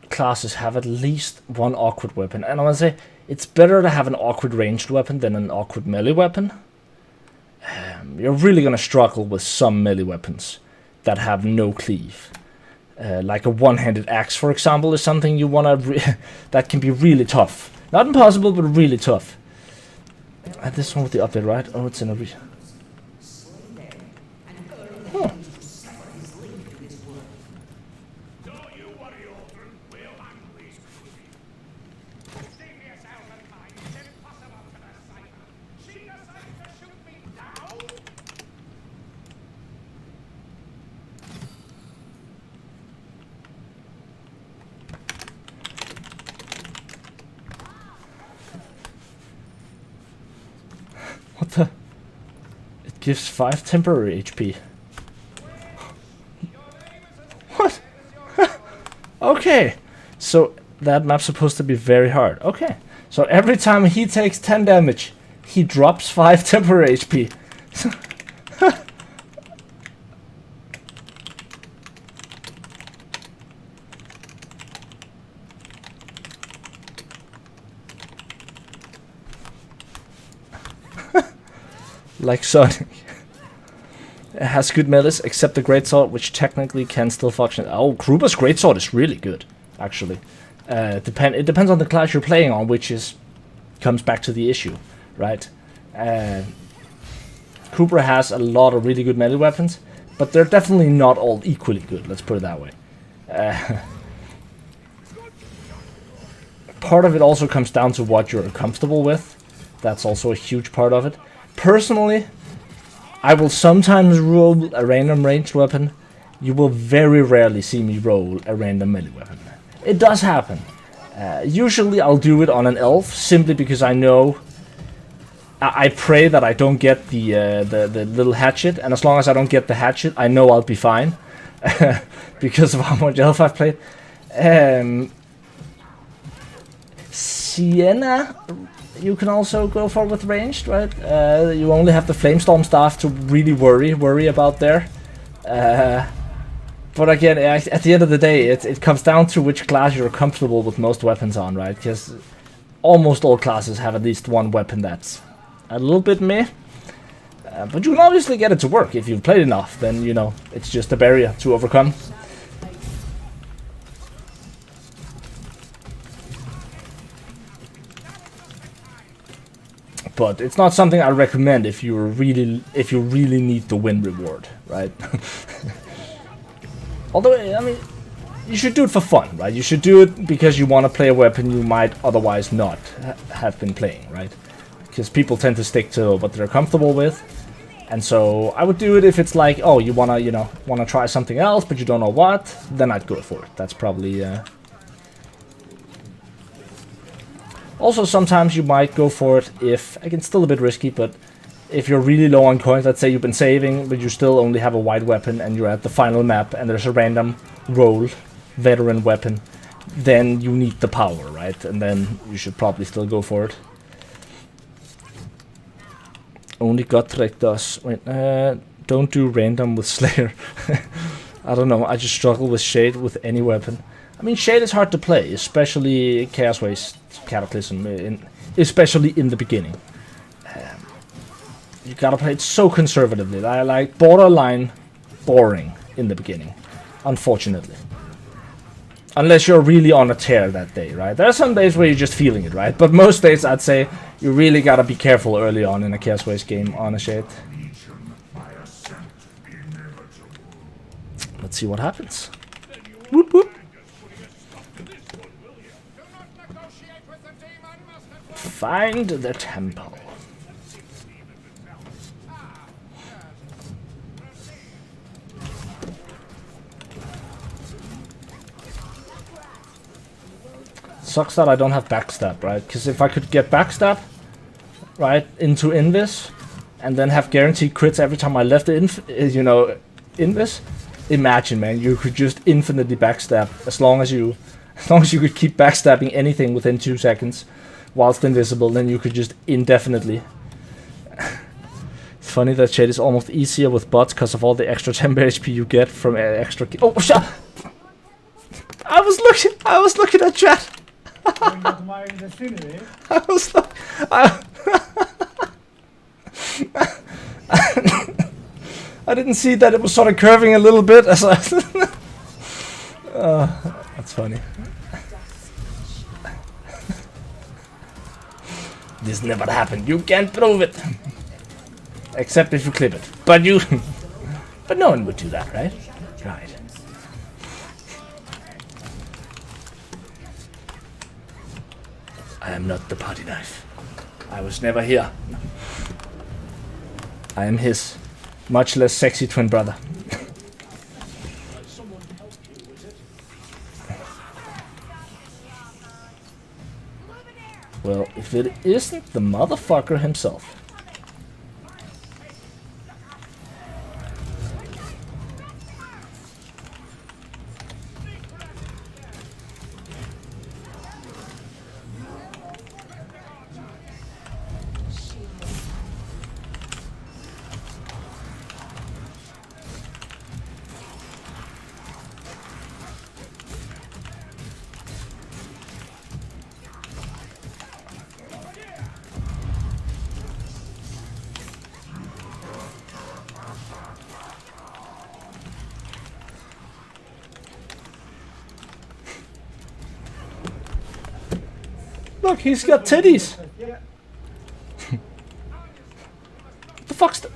classes have at least one awkward weapon. And I want to say, it's better to have an awkward ranged weapon than an awkward melee weapon. You're really going to struggle with some melee weapons that have no cleave. Like a one-handed axe, for example, is something you want to that can be really tough. Not impossible, but really tough. This one with the update, right? Oh, it's in a... Huh. What the? It gives 5 temporary HP. What? Okay. So that map's supposed to be very hard. Okay. So every time he takes 10 damage, he drops 5 temporary HP. Like Sonic. It has good melees, except the Greatsword, which technically can still function. Oh, Kruber's Greatsword is really good, actually. It depends on the class you're playing on, which comes back to the issue, right? Kruber has a lot of really good melee weapons, but they're definitely not all equally good, let's put it that way. Part of it also comes down to what you're comfortable with. That's also a huge part of it. Personally, I will sometimes roll a random ranged weapon. You will very rarely see me roll a random melee weapon. It does happen. Usually I'll do it on an elf, simply because I know... I pray that I don't get the little hatchet, and as long as I don't get the hatchet, I know I'll be fine. Because of how much elf I've played. Sienna... You can also go for with ranged, right? You only have the Flamestorm staff to really worry about there. But again, at the end of the day, it comes down to which class you're comfortable with most weapons on, right? Because almost all classes have at least one weapon that's a little bit meh. But you can obviously get it to work if you've played enough. Then, you know, it's just a barrier to overcome. But it's not something I recommend if you really need the win reward, right? Although, I mean, you should do it for fun, right? You should do it because you want to play a weapon you might otherwise not have been playing, right? Because people tend to stick to what they're comfortable with. And so I would do it if it's like, oh, you wanna, you know, wanna try something else, but you don't know what, then I'd go for it. That's probably. Also, sometimes you might go for it if, again, still a bit risky, but if you're really low on coins, let's say you've been saving, but you still only have a wide weapon, and you're at the final map, and there's a random roll, veteran weapon, then you need the power, right? And then you should probably still go for it. Only 𝒮𝔞𝔤𝔢𝔯𝒮𝔮𝔲𝔞𝔡 does. Wait, don't do random with Slayer. I don't know, I just struggle with Shade with any weapon. I mean, Shade is hard to play, especially 𝒮𝔴𝔞𝔤𝔢𝔯𝒮𝔮𝔲𝔞𝔡, especially in the beginning. You gotta play it so conservatively. I like borderline boring in the beginning, unfortunately. Unless you're really on a tear that day, right? There are some days where you're just feeling it, right? But most days, I'd say, you really gotta be careful early on in a 𝒮𝔴𝔞𝔤𝔢𝔯𝒮𝔮𝔲𝔞𝔡 game on a Shade. Let's see what happens. Whoop whoop. Find the temple. Sucks that I don't have backstab, right? Because if I could get backstab, right, into Invis, and then have guaranteed crits every time I left you know, Invis, imagine, man, you could just infinitely backstab as long as you could keep backstabbing anything within 2 seconds whilst invisible, then you could just indefinitely. It's funny that Shade is almost easier with bots because of all the extra 10 HP you get from extra. Oh, shut! I was looking at chat. I was look. I didn't see that it was sort of curving a little bit as I. That's funny. This never happened. You can't prove it. Except if you clip it. But but no one would do that, right? Right. I am not the party knife. I was never here. I am his much less sexy twin brother. Well, if it isn't the motherfucker himself. Look, he's got titties. The fuck's that?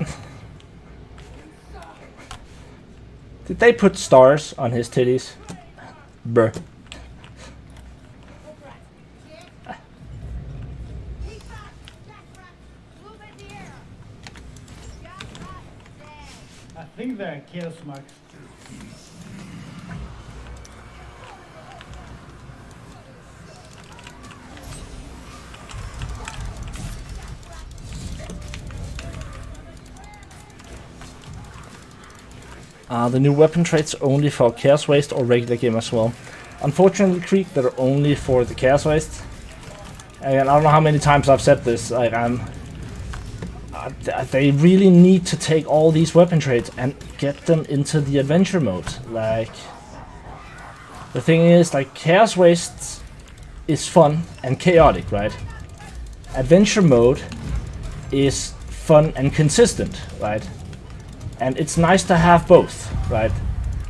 Did they put stars on his titties? Bruh. I think they're 𝒮𝔴𝔞𝔤𝔤𝔢𝔯𝒮𝔮𝔲𝔞𝔡. The new weapon traits only for 𝒮𝔴𝔞𝔤𝔢𝔯𝒮 or regular game as well. Unfortunately, Creek, they're only for the 𝒮𝔴𝔞𝔤𝔯𝒮. And I don't know how many times I've said this. Like, they really need to take all these weapon traits and get them into the adventure mode. Like, the thing is, like, 𝒮𝔴𝔞𝔤𝔢𝔯𝒮 is fun and chaotic, right? Adventure mode is fun and consistent, right? And it's nice to have both, right?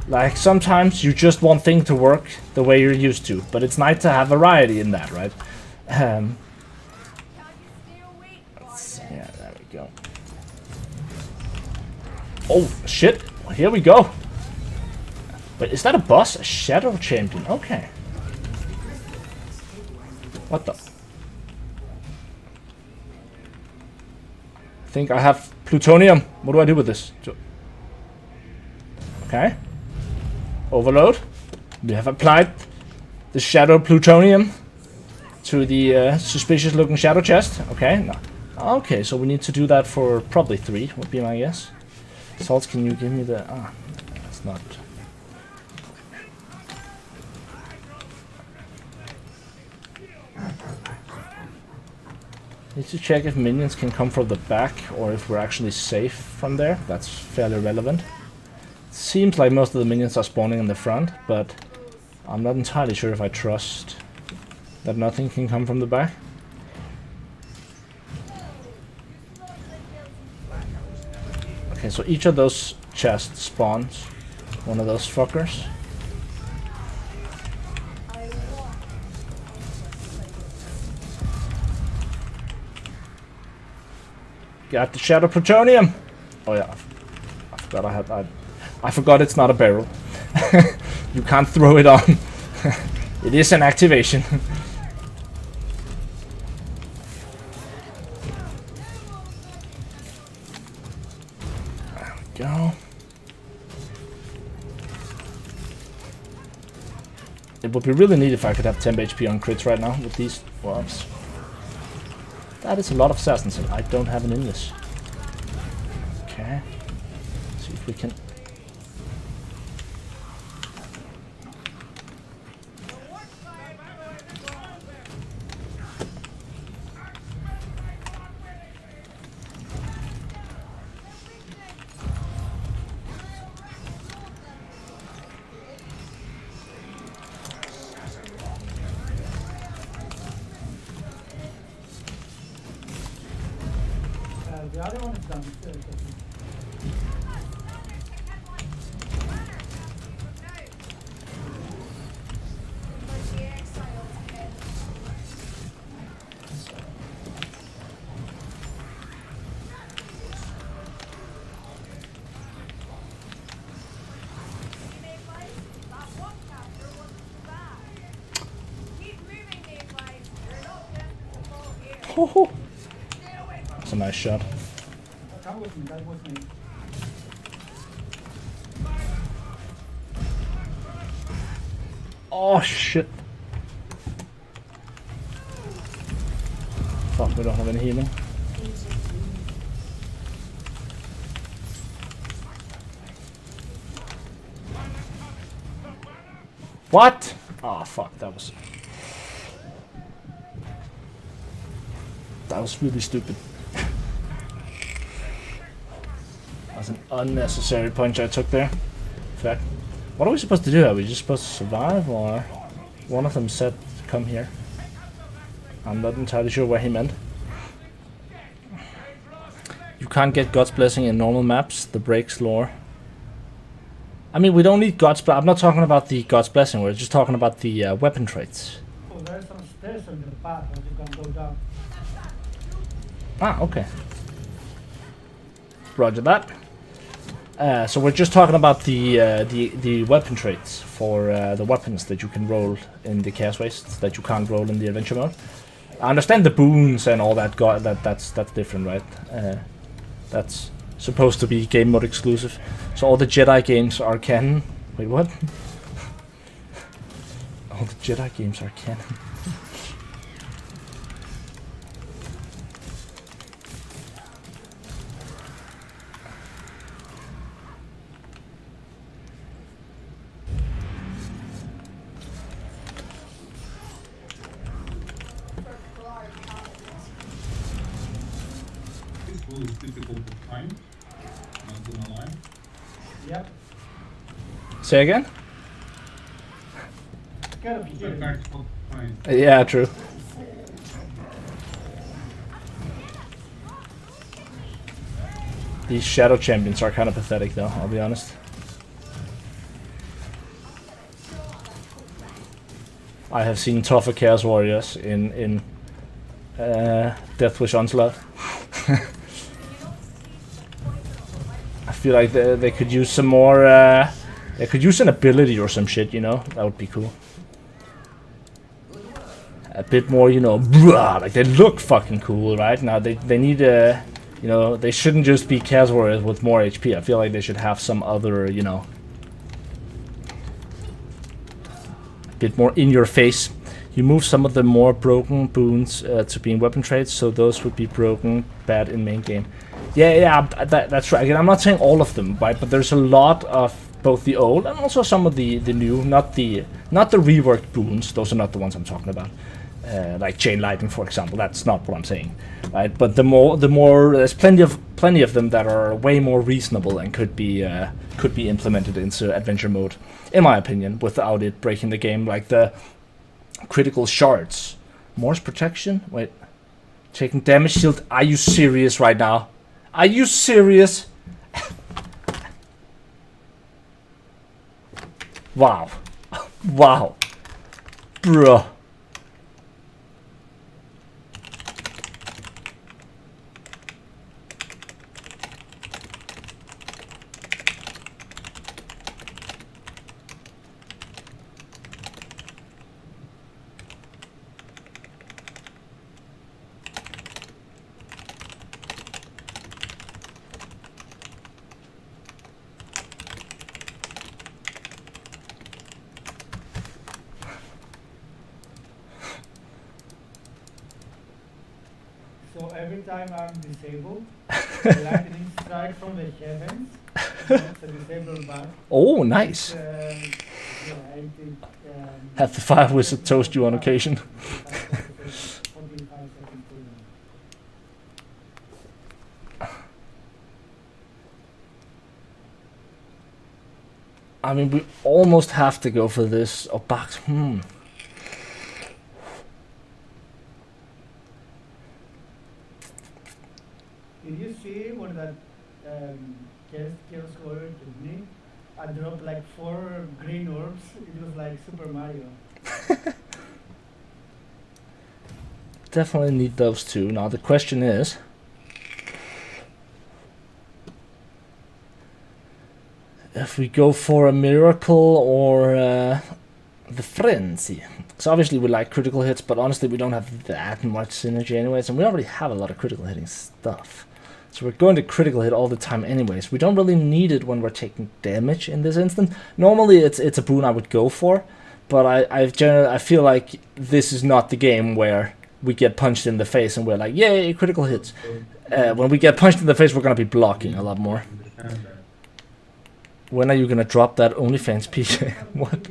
Like sometimes you just want things to work the way you're used to, but it's nice to have variety in that, right? Yeah, there we go. Oh shit! Well, here we go. Wait, is that a boss? A shadow champion? Okay. What the? I think I have plutonium. What do I do with this? Okay. Overload. We have applied the shadow plutonium to the suspicious looking shadow chest. Okay. No. Okay, so we need to do that for probably 3, would be my guess. Salts, can you give me the... Ah, that's not... Need to check if minions can come from the back or if we're actually safe from there. That's fairly relevant. Seems like most of the minions are spawning in the front, but I'm not entirely sure if I trust that nothing can come from the back. Okay, so each of those chests spawns one of those fuckers. Got the shadow plutonium. Oh yeah, I forgot I had. I forgot it's not a barrel. You can't throw it on. It is an activation. There we go. It would be really neat if I could have 10 HP on crits right now with these worms. That is a lot of assassins, and I don't have an English. Okay. See if we can. The other one is done. Oh, that's a nice shot. Come with me, that was me. Oh shit. Fuck, we don't have any healing. What? Oh fuck, that was really stupid. That was an unnecessary punch I took there. In fact, what are we supposed to do? Are we just supposed to survive, or one of them said come here? I'm not entirely sure what he meant. You can't get God's Blessing in normal maps, the breaks lore. I mean, we don't need God's Blessing. I'm not talking about the God's Blessing, we're just talking about the weapon traits. Oh, there's some stairs in the path that you can go down. Ah, okay. Roger that. So we're just talking about the weapon traits for the weapons that you can roll in the Chaos Wastes that you can't roll in the adventure mode. I understand the boons and all that. That's different, right? That's supposed to be game mode exclusive. So all the Jedi games are canon. Wait, what? All the Jedi games are canon. It's difficult to find, not gonna lie. Yep. Say again? It's gotta be It's here. a fact to find. Yeah, true. These shadow champions are kind of pathetic, though. I'll be honest. I have seen tougher Chaos Warriors in 𝒮𝔴𝔞𝔤𝔢𝔯𝔮𝔲𝔞𝔡. I feel like they could use some more. They could use an ability or some shit, you know. That would be cool. A bit more, you know, like they look fucking cool, right? Now they need a, you know, they shouldn't just be Chaos Warriors with more HP. I feel like they should have some other, you know, bit more in your face. You move some of the more broken boons to being weapon trades, so those would be broken bad in main game. Yeah, that's right. Again, I'm not saying all of them, right? But there's a lot of both the old and also some of the new, not the reworked boons. Those are not the ones I'm talking about. Like chain lightning, for example. That's not what I'm saying, right? But the more there's plenty of them that are way more reasonable and could be implemented into adventure mode, in my opinion, without it breaking the game. Like the critical shards, Morse protection. Wait, taking damage shield. Are you serious right now? Are you serious? Wow, wow, bruh. So every time I'm disabled, the lightning strike from the heavens. It's a disabled bar. Oh, nice. Yeah, I think, Have the fire wizard toast you on occasion. 45 seconds cooldown. I mean, we almost have to go for this. Oh, box. Did you see when that Chaos Warrior to me? I dropped like 4 green orbs. It was like Super Mario. Definitely need those two. Now the question is, if we go for a miracle or the frenzy. So obviously we like critical hits, but honestly we don't have that much synergy anyways, and we already have a lot of critical hitting stuff. So we're going to critical hit all the time anyways. We don't really need it when we're taking damage in this instant. Normally it's a boon I would go for, but I feel like this is not the game where we get punched in the face and we're like, yay, critical hits. When we get punched in the face, we're going to be blocking a lot more. When are you going to drop that OnlyFans PJ? What?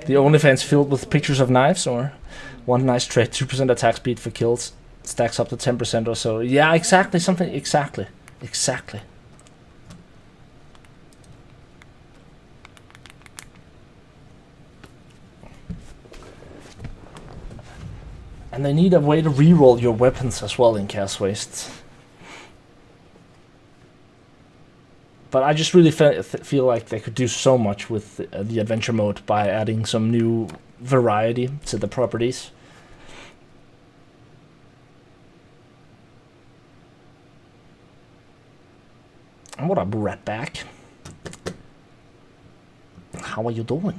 The OnlyFans filled with pictures of knives, or one nice trait, 2% attack speed for kills, stacks up to 10% or so. Yeah, exactly, something, exactly. And they need a way to reroll your weapons as well in Chaos Waste. But I just really feel like they could do so much with the adventure mode by adding some new variety to the properties. And what up, Ratback? How are you doing?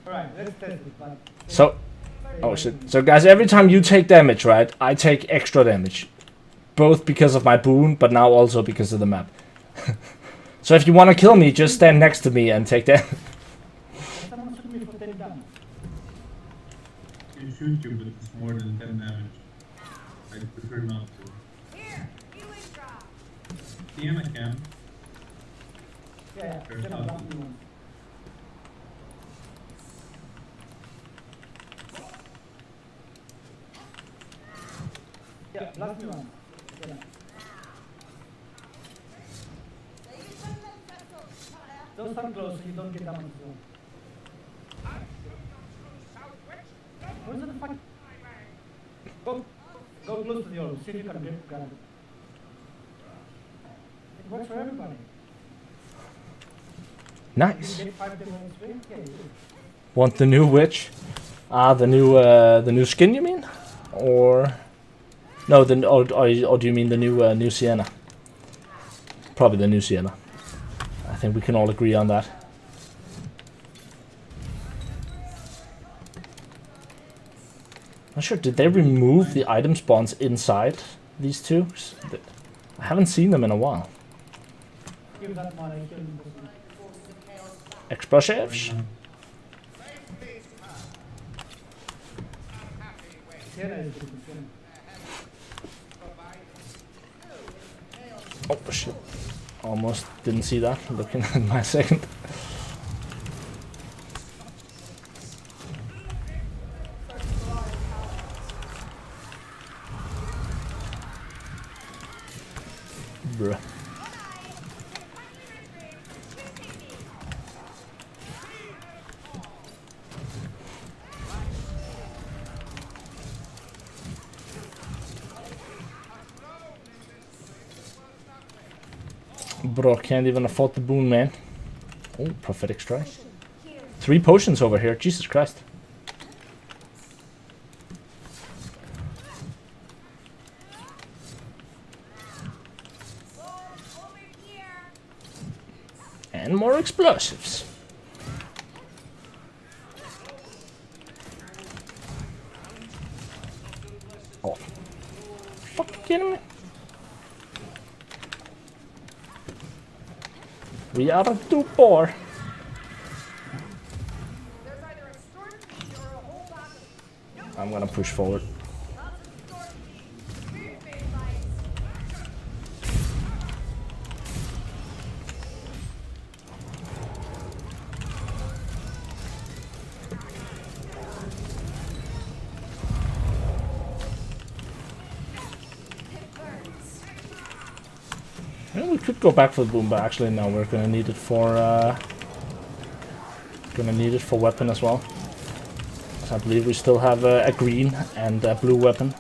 Alright, let's test it. But So, oh shit. So guys, every time you take damage, right, I take extra damage. Both because of my boon, but now also because of the map. So if you want to kill me, just stand next to me and take damage. someone shoot me for 10 damage. You shoot you, but it's more than 10 damage. I prefer not to. Here, healing drop. DM I can. Yeah, Sure, yeah, I'll blast do me once. Yeah, blast me once. Yeah. Don't stand close so you don't get damaged. Where's the fuck? Go close to the orb. See if you can grab it. It works for everybody. Nice. You get 5 different spin? Yeah, you do. Want the new witch? Ah, the new skin, you mean? Or no? Or do you mean the new 𝒮𝔞𝔤𝔢𝔯𝔞𝔤𝔤𝔢𝔯𝒮𝔮𝔲𝔞𝔞? Probably the new 𝒮𝔞𝔤𝔤𝔢𝔯𝒮𝔮𝔲. I think we can all agree on that. Not sure. Did they remove the item spawns inside these two? I haven't seen them in a while. Give that money. Explosives. Oh shit. Almost didn't see that looking at my second. Bruh. Bro, can't even afford the boon, man. Oh, prophetic strike. 3 potions over here, Jesus Christ. And more explosives. Oh. Fucking kidding me? We are too poor. I'm gonna push forward. Well, we could go back for the boom, but actually no, we're gonna need it for weapon as well. So I believe we still have a green and a blue weapon.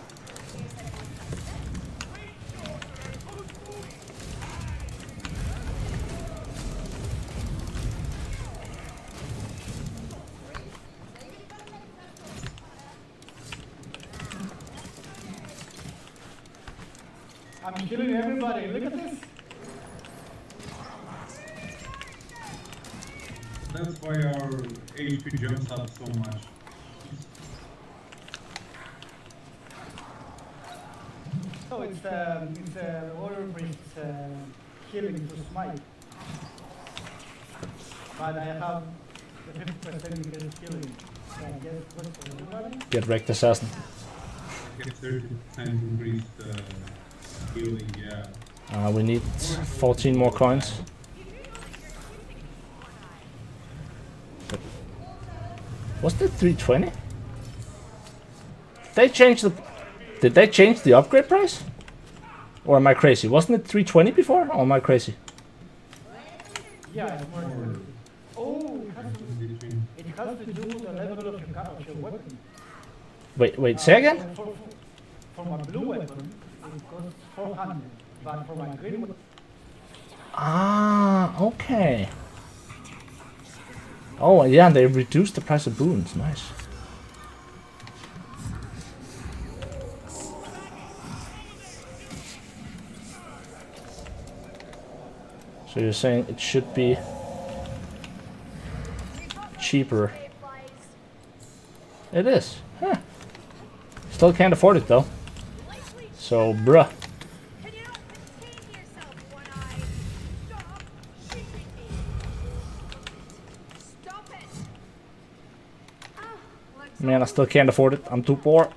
I'm killing everybody. Look at this. That's why our HP jumps up so much. So it's order priest healing to smite. But I have the 50% increased healing. So I guess good for everybody. Get wrecked, assassin. Get 30% increased healing, yeah. We need 14 more coins. Was it 320? They changed the. Did they change the upgrade price? Or am I crazy? Wasn't it 320 before? Or am I crazy? Yeah, it's more expensive. Oh, it has to do with the level of your weapon. Wait, say again? For my blue weapon, it costs 400, but for my green weapon... Ah, okay. Oh, yeah, they reduced the price of boons. Nice. So you're saying it should be cheaper. It is. Huh. Still can't afford it though. So, bruh. Man, I still can't afford it. I'm too poor.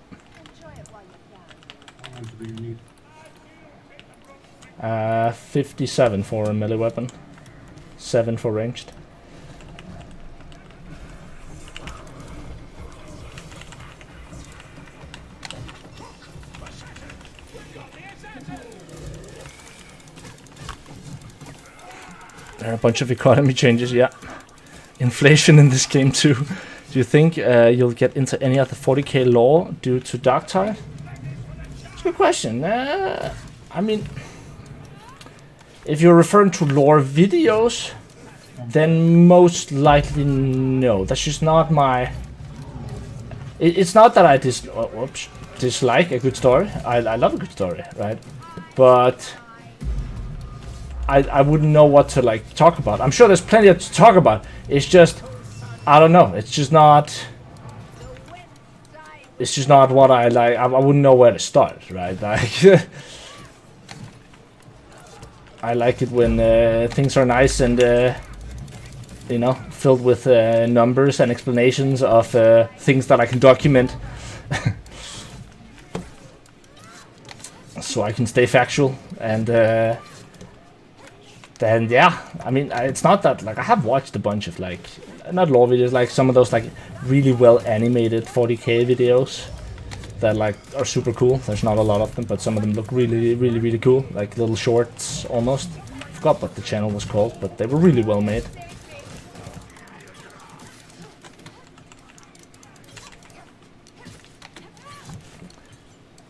How much do you need? 57 for a melee weapon. 7 for ranged. There are a bunch of economy changes, yeah. Inflation in this game too. Do you think you'll get into any of the 40k lore due to Darktide? It's a good question. I mean, if you're referring to lore videos, then most likely no. That's just not my... It's not that I dislike a good story. I love a good story, right? But I wouldn't know what to like talk about. I'm sure there's plenty to talk about. It's just, I don't know. It's just not what I like. I wouldn't know where to start, right? Like, I like it when things are nice and you know, filled with numbers and explanations of things that I can document, so I can stay factual. And then yeah, I mean, it's not that like I have watched a bunch of like not lore videos, like some of those like really well animated 40k videos that like are super cool. There's not a lot of them, but some of them look really cool, like little shorts almost. I forgot what the channel was called, but they were really well made.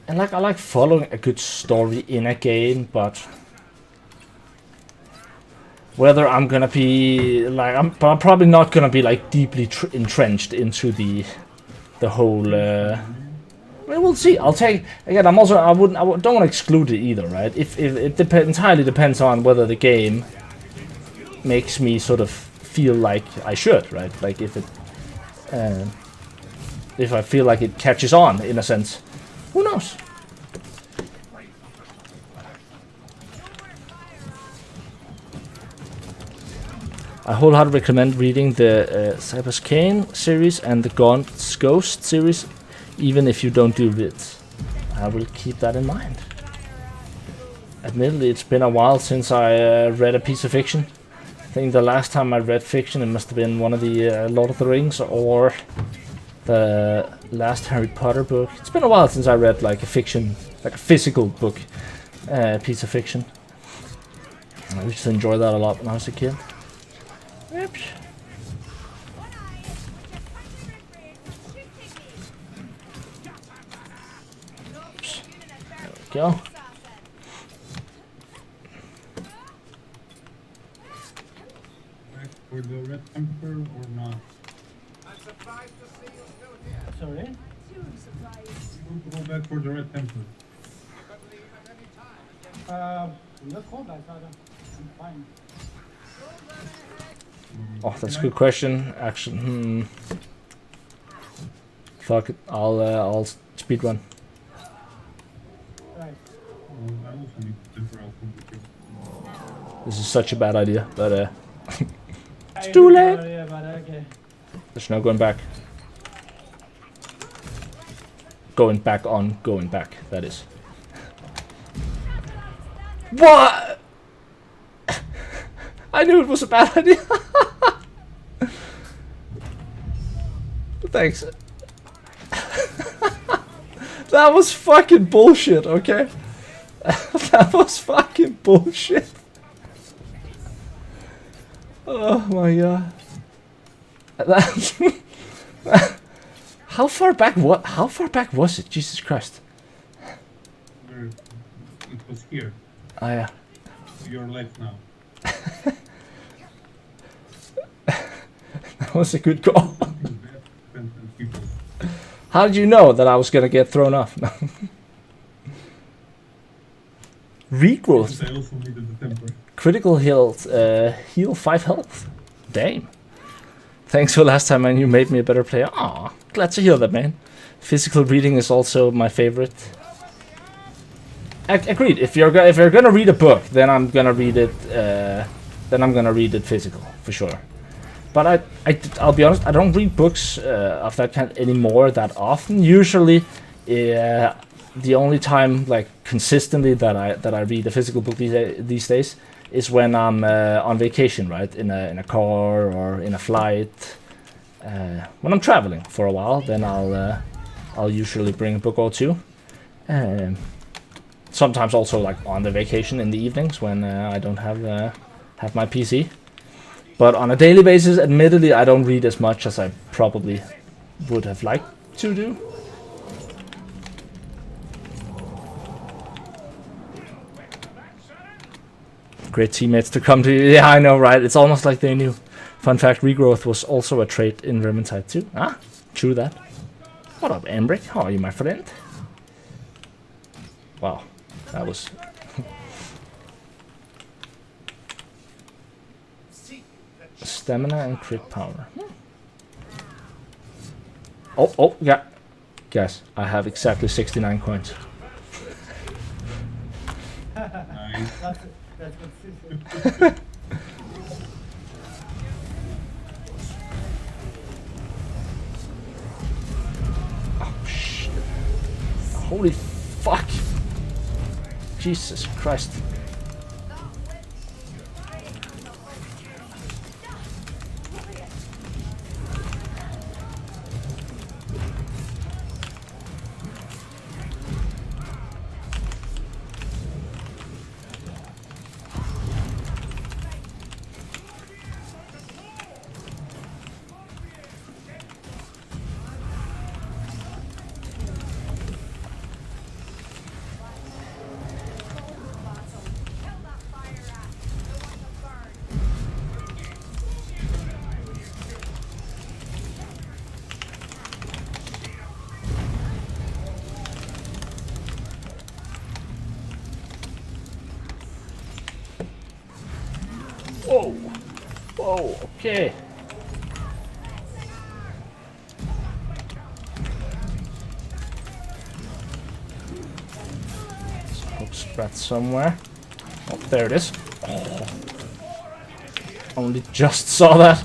And like I like following a good story in a game, but whether I'm gonna be like I'm probably not gonna be like deeply entrenched into the whole. I mean, we'll see. I'll take again. I don't want to exclude it either, right? If it entirely depends on whether the game makes me sort of feel like I should, right? Like if I feel like it catches on in a sense. Who knows? I wholeheartedly recommend reading the 𝒮𝔴𝔞𝔤𝔤𝔢𝔯𝒮𝔮𝔲𝔞𝔡 series and the 𝒮𝔞𝔤𝔄𝔄𝔄 series, even if you don't do vids. I will keep that in mind. Admittedly, it's been a while since I read a piece of fiction. I think the last time I read fiction, it must have been one of the Lord of the Rings or the last Harry Potter book. It's been a while since I read like a fiction, like a physical book, piece of fiction. I used to enjoy that a lot when I was a kid. Oops. Oops. There we go. Back for the red temper or not? Sorry? Go back for the red temper. Not cold, I thought I'm fine. Oh, that's a good question. Actually, fuck it. I'll speedrun. Right. I also need temper alcohol. This is such a bad idea, but It's too late. Yeah, but okay. There's no going back. Going back, that is. What? I knew it was a bad idea. Thanks. That was fucking bullshit, okay? That was fucking bullshit. Oh my god. How far back was it? Jesus Christ. It was here. Oh yeah. To your left now. That was a good call. How did you know that I was gonna get thrown off? Regrowth. I also needed the temper. Critical health. Heal 5 health. Damn. Thanks for last time, man. You made me a better player. Aw, glad to hear that, man. Physical reading is also my favorite. Agreed. If you're gonna read a book, then I'm gonna read it. Then I'm gonna read it physical for sure. But I'll be honest. I don't read books of that kind anymore that often. Usually, the only time like consistently that I read a physical book these days is when I'm on vacation, right? In a car or in a flight. When I'm traveling for a while, then I'll usually bring a book or two. Sometimes also like on the vacation in the evenings when I don't have my PC. But on a daily basis, admittedly, I don't read as much as I probably would have liked to do. Great teammates to come to you. Yeah, I know, right? It's almost like they knew. Fun fact, regrowth was also a trait in Vermintide too. Ah, true that. What up, Ambrick? How are you, my friend? Wow, that was... Stamina and crit power. Oh, yeah. Guys, I have exactly 69 coins. Nice. That's consistent. Oh, shit. Holy fuck. Jesus Christ. Whoa. Whoa, okay. Hook spread somewhere. Oh, there it is. Oh. Only just saw that.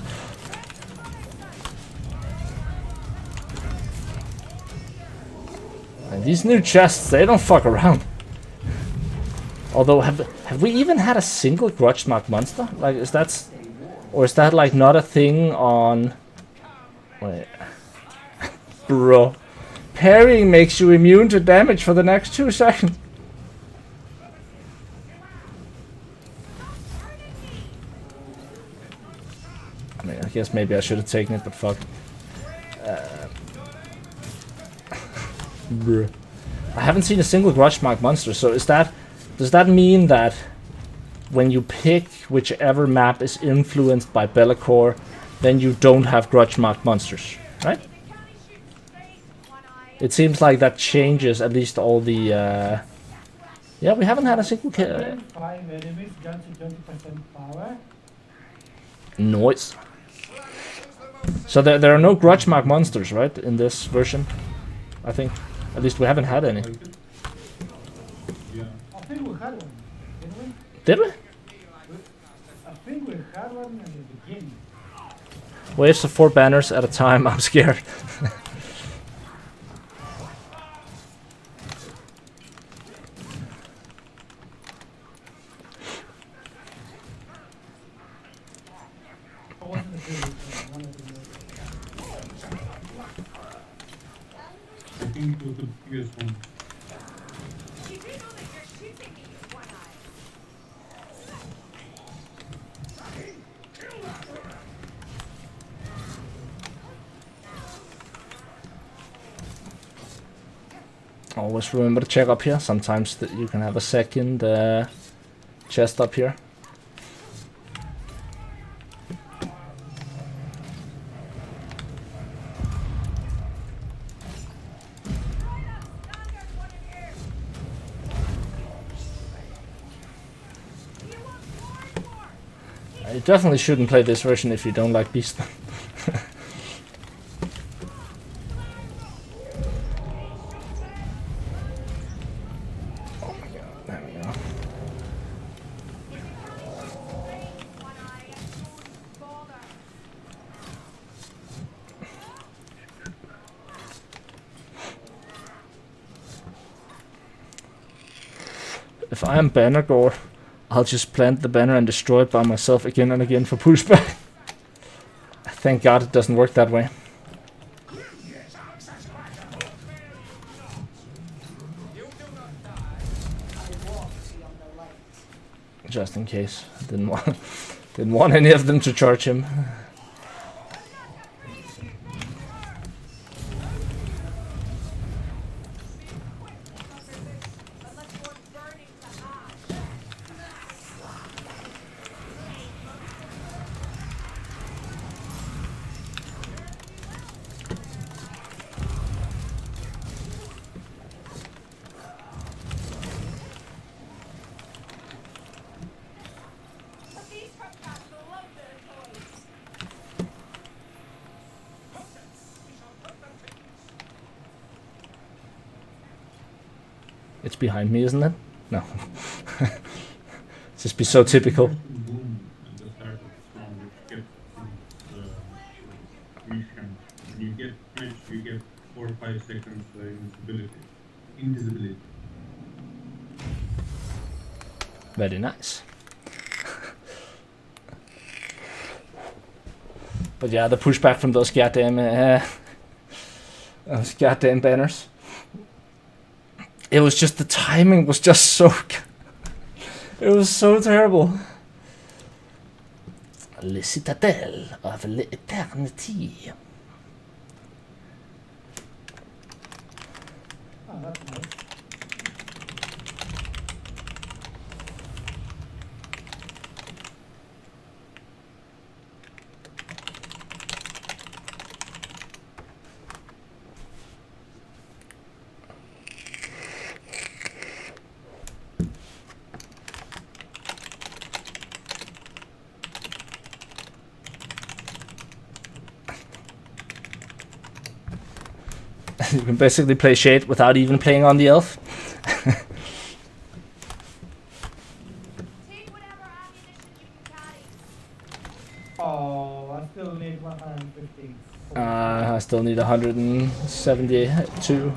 And these new chests, they don't fuck around. Although, have we even had a single grudge mark monster? Like, is that... Or is that, like, not a thing on... Wait. Bro. Parrying makes you immune to damage for the next 2 seconds. I mean, I guess maybe I should have taken it, but fuck. Bruh. I haven't seen a single grudge mark monster, so is that... Does that mean that when you pick whichever map is influenced by Be'lakor, then you don't have grudge mark monsters, right? It seems like that changes at least all the... Yeah, we haven't had a single... 5 enemies got to 20% power. Noise. So there are no grudge mark monsters, right, in this version? I think. At least we haven't had any. Yeah. I think we had one, didn't we? Did we? I think we had one in the beginning. Waves of 4 banners at a time. I'm scared. I wasn't the previous one of the I think it was the previous one. Always remember to check up here. Sometimes you can have a second chest up here. You definitely shouldn't play this version if you don't like Beast. Oh my god, there we go. If I am Bannergore, I'll just plant the banner and destroy it by myself again and again for pushback. Thank God it doesn't work that way. Just in case. I didn't want Didn't want any of them to charge him. It's behind me, isn't it? No. Just be so typical. Boom at the start of the storm, which gets mission. When you get finished, you get 4 or 5 seconds invisibility. Very nice. But yeah, the pushback from those goddamn banners. It was just the timing was just so. It was so terrible. 𝒮𝔴𝔞𝔤𝔤𝔢𝔯𝒮𝔮𝔲𝔞𝔡. Oh, that's nice. You can basically play Shade without even playing on the elf. Oh, I still need 150. I still need 172.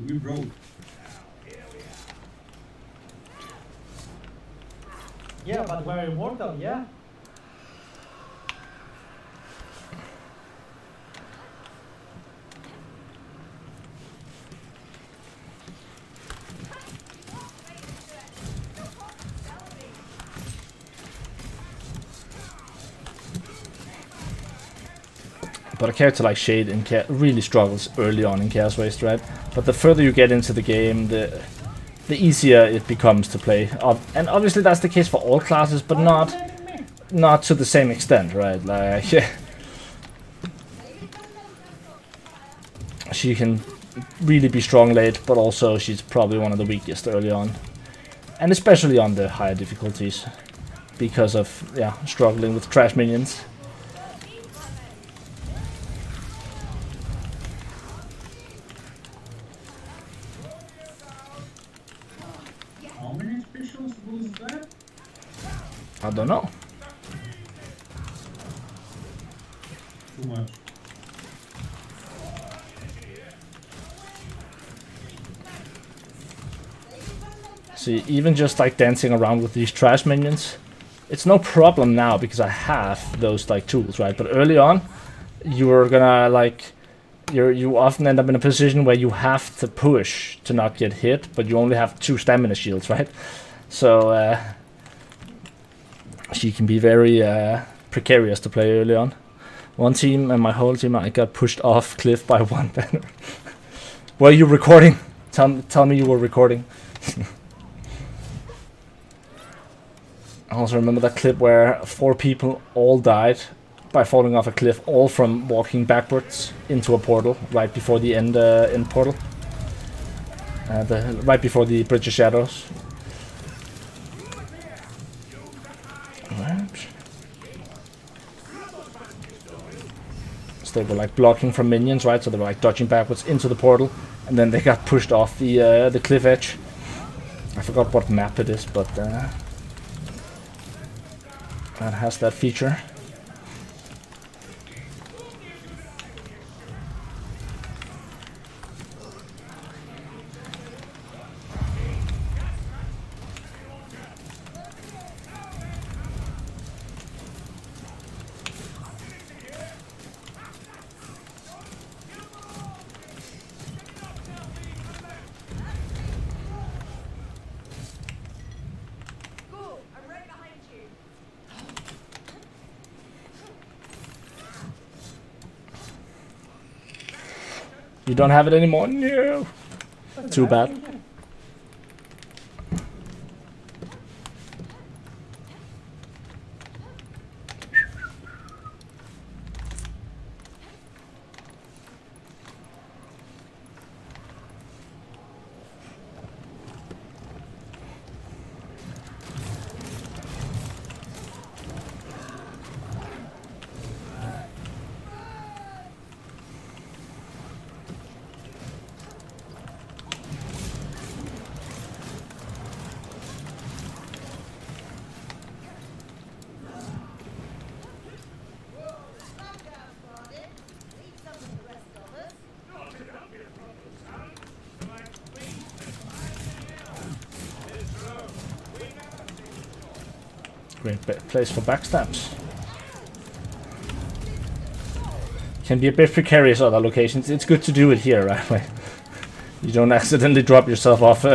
We broke. Yeah, but we're immortal, yeah? But a character like Shade in really struggles early on in Chaos Waste, right? But the further you get into the game, the easier it becomes to play. And obviously that's the case for all classes, but not to the same extent, right? Like, she can really be strong late, but also she's probably one of the weakest early on. And especially on the higher difficulties, because of, struggling with trash minions. How many specials was that? I don't know. Too much. See, even just like dancing around with these trash minions, it's no problem now because I have those like tools, right? But early on, you're gonna like, you often end up in a position where you have to push to not get hit, but you only have 2 stamina shields, right? So she can be very precarious to play early on. One team and my whole team, I got pushed off cliff by 1 banner. Were you recording? Tell me you were recording. I also remember that clip where 4 people all died by falling off a cliff, all from walking backwards into a portal right before the end portal. Right before the Bridge of Shadows. Right. So they were like blocking from minions, right? So they were like dodging backwards into the portal, and then they got pushed off the cliff edge. I forgot what map it is, but that has that feature. You don't have it anymore? No. Too bad. Great place for backstabs. Can be a bit precarious other locations. It's good to do it here, right? Like, you don't accidentally drop yourself off.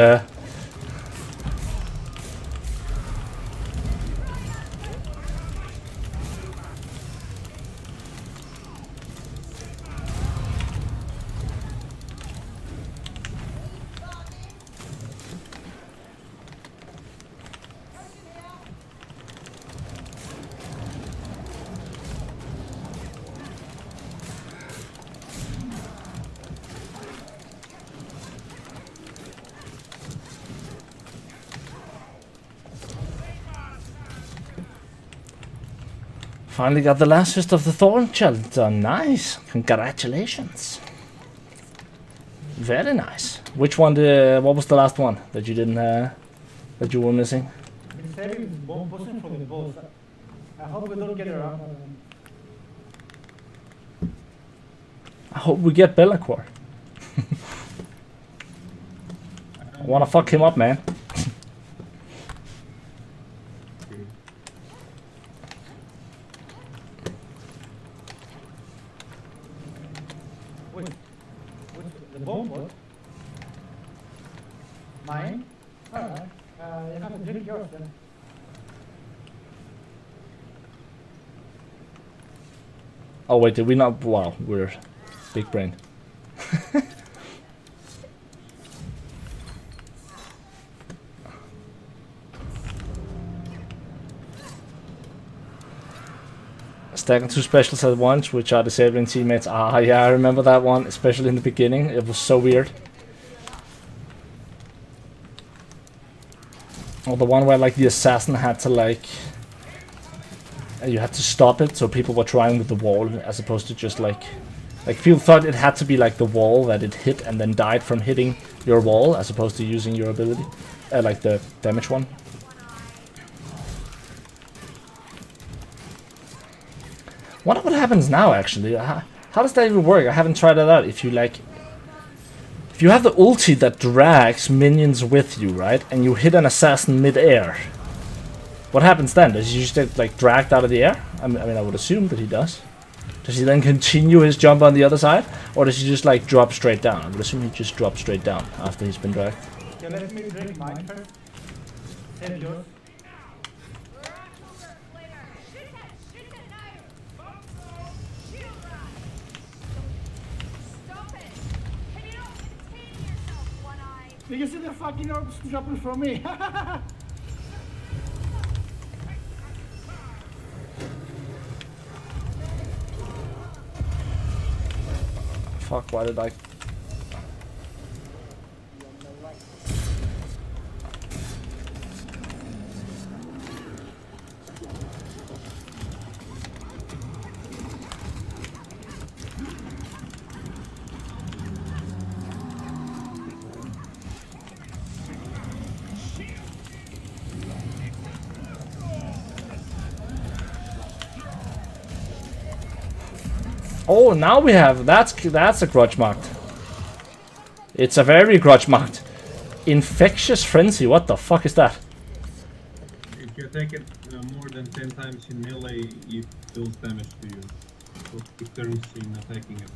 Finally got the last fist of the thorn challenge done. Nice. Congratulations. Very nice. Which one? What was the last one that you didn't? That you were missing? It's saving bomb position for the boss. I hope we don't get around. I hope we get 𝒮𝔴𝔞𝔤𝔤𝔢𝔯𝒮𝔮𝔲𝔞𝔡. I wanna fuck him up, man. Wait, the bomb what? Mine? Alright. You have to drink yours then. Oh wait, did we not? Wow, we're big brain. Stacking 2 specials at once, which are disabling teammates. Ah, yeah, I remember that one, especially in the beginning. It was so weird. Or the one where like the assassin had to like, you had to stop it, so people were trying with the wall as opposed to just like people thought it had to be like the wall that it hit and then died from hitting your wall, as opposed to using your ability, like the damage one. Wonder what happens now, actually. How does that even work? I haven't tried it out. If you like, if you have the ulti that drags minions with you, right, and you hit an assassin mid-air, what happens then? Does he just get like dragged out of the air? I mean, I would assume that he does. Does he then continue his jump on the other side, or does he just like drop straight down? I would assume he just drops straight down after he's been dragged. Okay, let me drink mine first. Save yours. Did you see the fucking orbs dropping from me? Fuck, why did I... Oh, now we have, that's a 𝒮𝔴𝔞𝔤𝔢𝔞𝔤. It's a very 𝒮𝔴𝔞𝔤𝔤. Infectious Frenzy, what the fuck is that? If you attack it more than 10 times in melee, it deals damage to you. So it turns in attacking it.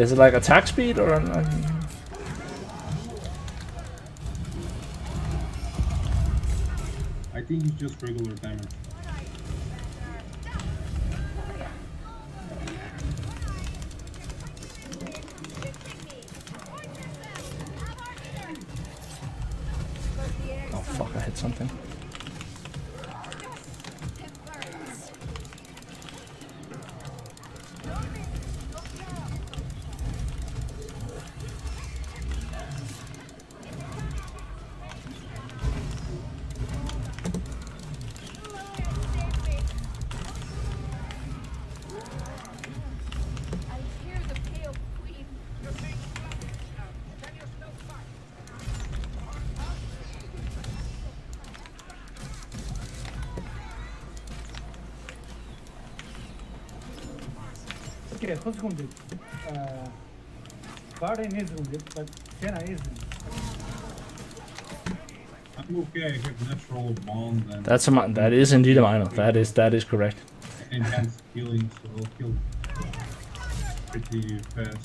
Is it like attack speed or... I think it's just regular damage. fuck, I hit something. Okay, who's wounded? Barden is wounded, but Senna isn't. I'm okay, I have natural bond and That is indeed a minor. That is correct. enhanced healing, so I'll kill pretty fast.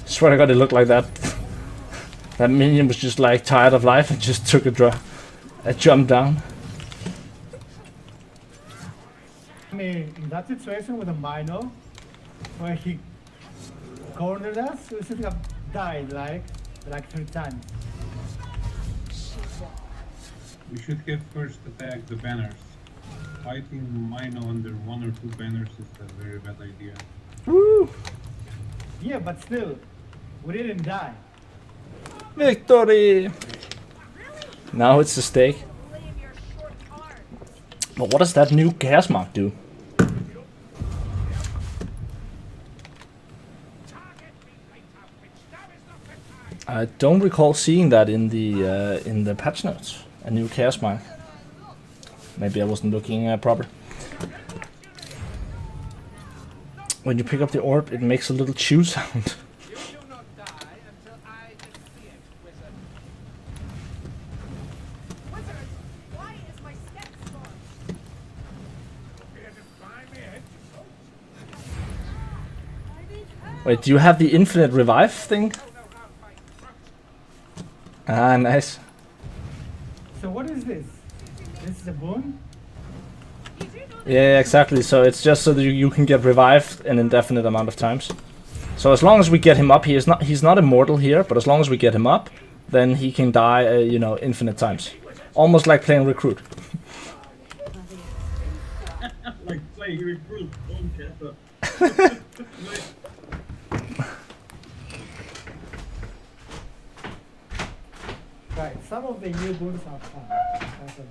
Swear to God, it looked like that. That minion was just like tired of life and just took a jump down. I mean, in that situation with a minor, where he cornered us, we should have died like 3 times. We should have first attacked the banners. Fighting Mino under 1 or 2 banners is a very bad idea. Woo! Yeah, but still, we didn't die. Victory! Now it's a stake. But what does that new gas mark do? I don't recall seeing that in the patch notes. A new chaos mark. Maybe I wasn't looking proper. When you pick up the orb, it makes a little chew sound. Wait, do you have the infinite revive thing? Ah, nice. So what is this? This is a boon? Yeah, exactly. So it's just so that you can get revived an indefinite amount of times. So as long as we get him up, he's not immortal here, but as long as we get him up, then he can die, you know, infinite times. Almost like playing recruit. Like playing recruit, don't get up. Right, some of the new boons are fun. That's a-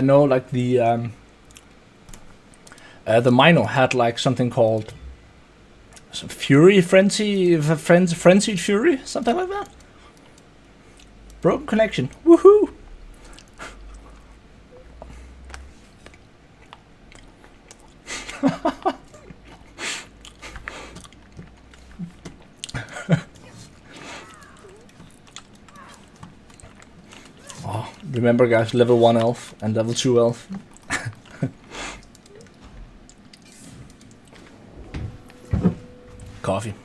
No, like the Mino had like something called Fury Frenzy, Frenzied Fury, something like that. Broken connection. Woohoo! Oh, remember guys, level 1 elf and level 2 elf. Coffee.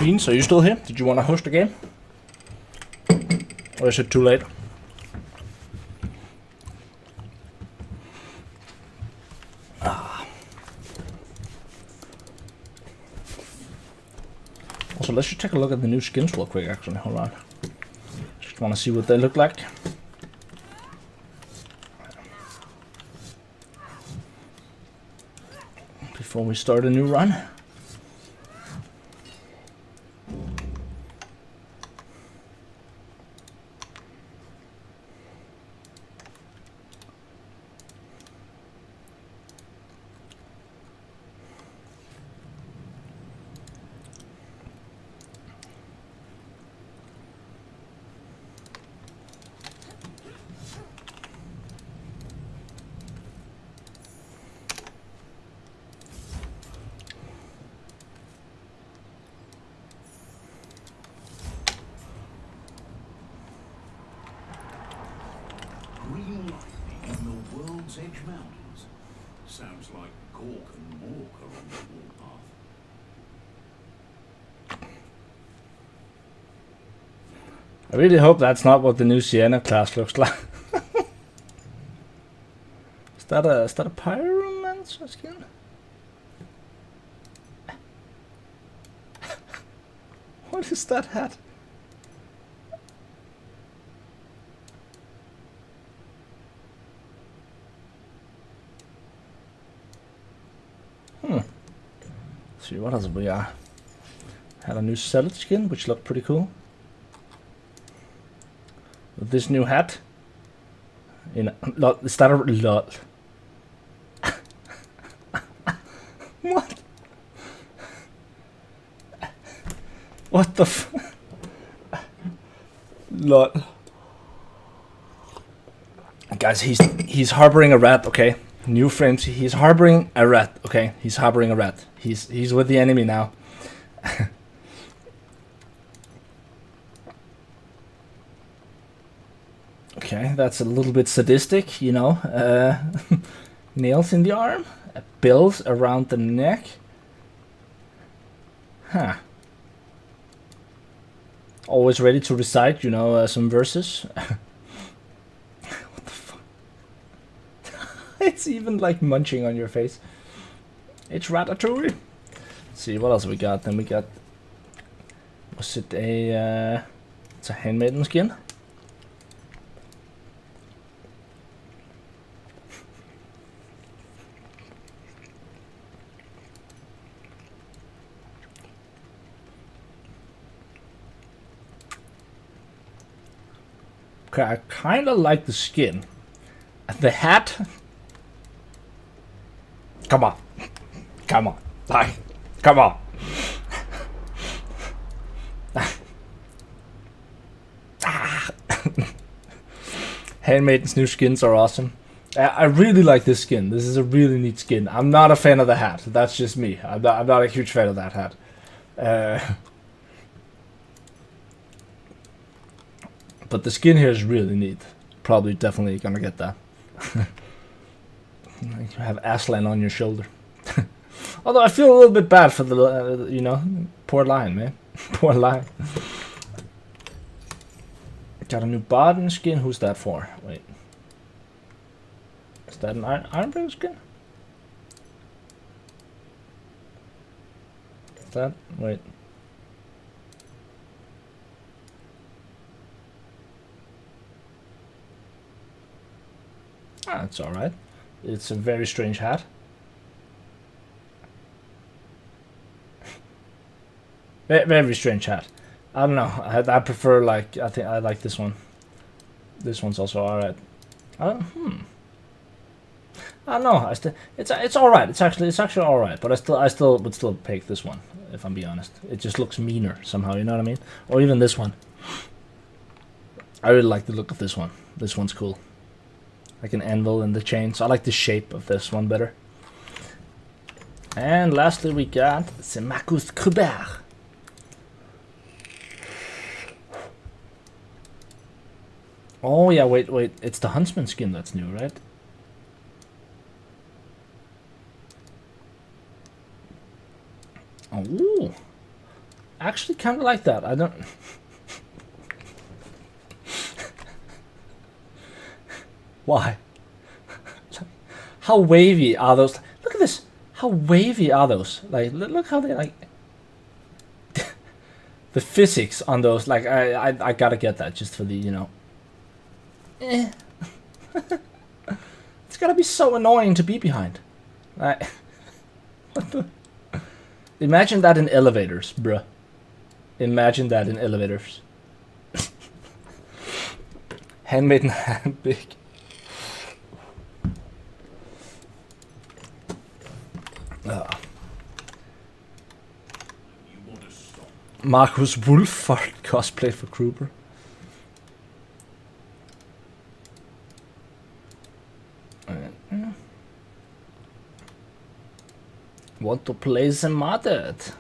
Beans, are you still here? Did you want to host the game? Or is it too late? Also, let's just take a look at the new skins real quick, actually. Hold on. Just want to see what they look like. Before we start a new run. Green lightning in the World's Edge Mountains. Sounds like Gork and Mork are on the warpath. I really hope that's not what the new Sienna class looks like. Is that a pyromancer skin? What is that hat? Let's see what else we are. Had a new 𝒮𝔞𝔤𝔢𝔯𝔞𝔤𝔞 skin, which looked pretty cool. With this new hat. Is that a lot? What? What the f? Lot. Guys, he's harboring a rat, okay? New friends, he's harboring a rat, okay? He's harboring a rat. He's with the enemy now. Okay, that's a little bit sadistic, you know. Nails in the arm, bills around the neck. Huh. Always ready to recite, you know, some verses. What the fuck? It's even like munching on your face. It's ratatouille. Let's see, what else we got? Then we got... Was it a... it's a handmaiden skin. Okay, I kind of like the skin. The hat... Come on. Come on. Like, come on. Handmaiden's new skins are awesome. I really like this skin. This is a really neat skin. I'm not a fan of the hat. That's just me. I'm not a huge fan of that hat. But the skin here is really neat. Probably definitely gonna get that. You have Aslan on your shoulder. Although I feel a little bit bad for the, you know, poor lion, man. Poor lion. Got a new Barden skin. Who's that for? Wait. Is that an Ironbreaker skin? Is that? Wait. Ah, it's alright. It's a very strange hat. Very strange hat. I don't know. I prefer, like, I think I like this one. This one's also alright. I don't know. It's alright. It's actually alright. But I still would still pick this one, if I'm being honest. It just looks meaner somehow. You know what I mean? Or even this one. I really like the look of this one. This one's cool. Like an anvil and the chains. I like the shape of this one better. And lastly, we got 𝒮𝔞𝔤𝔤𝔢𝔯𝔞𝔤𝔞. Oh yeah, wait. It's the huntsman skin that's new, right? Oh. actually kind of like that. I don't... Why? How wavy are those? Look at this. How wavy are those? Like, look how they like... the physics on those, like, I gotta get that just for the, you know... It's gotta be so annoying to be behind. Like... Imagine that in elevators, bruh. Imagine that in elevators. Handmade and hand big. Marcus Wolford cosplay for Kruber. Want to play the modded?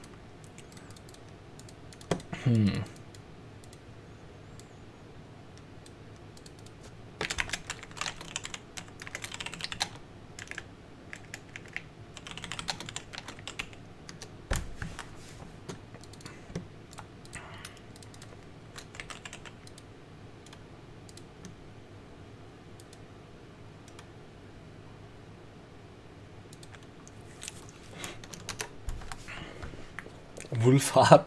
Wolfhard.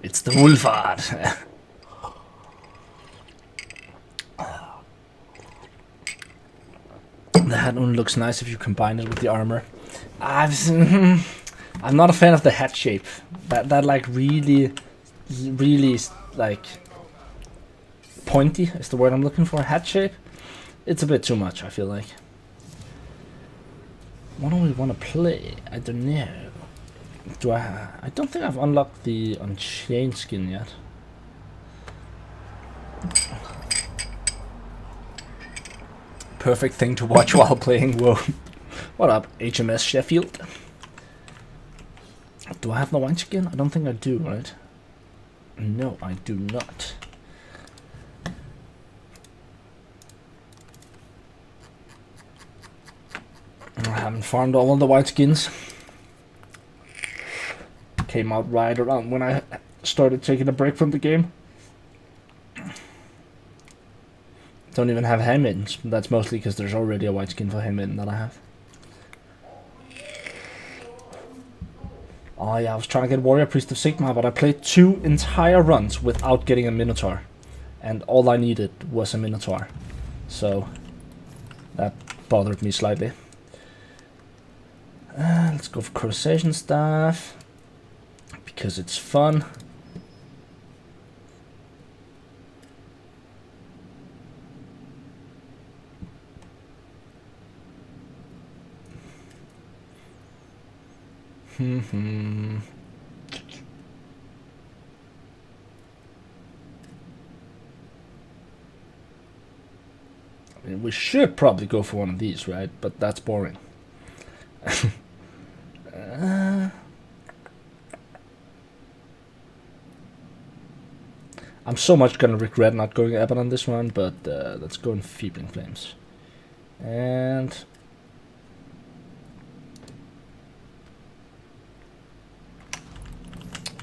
It's the Wolfhard. The hat only looks nice if you combine it with the armor. I'm not a fan of the hat shape. That like really like pointy is the word I'm looking for. Hat shape. It's a bit too much, I feel like. What do we want to play? I don't know. Do I don't think I've unlocked the Unchained skin yet. Perfect thing to watch while playing WoW. What up, HMS Sheffield? Do I have the wine skin? I don't think I do, right? No, I do not. I haven't farmed all of the white skins. Came out right around when I started taking a break from the game. Don't even have handmaidens. That's mostly because there's already a white skin for handmaiden that I have. Oh yeah, I was trying to get Warrior Priest of Sigmar, but I played 2 entire runs without getting a Minotaur. And all I needed was a Minotaur. So that bothered me slightly. Let's go for Crusader Staff. Because it's fun. I mean, we should probably go for one of these, right? But that's boring. I'm so much gonna regret not going Abbot on this one, but let's go in Feebling Flames. And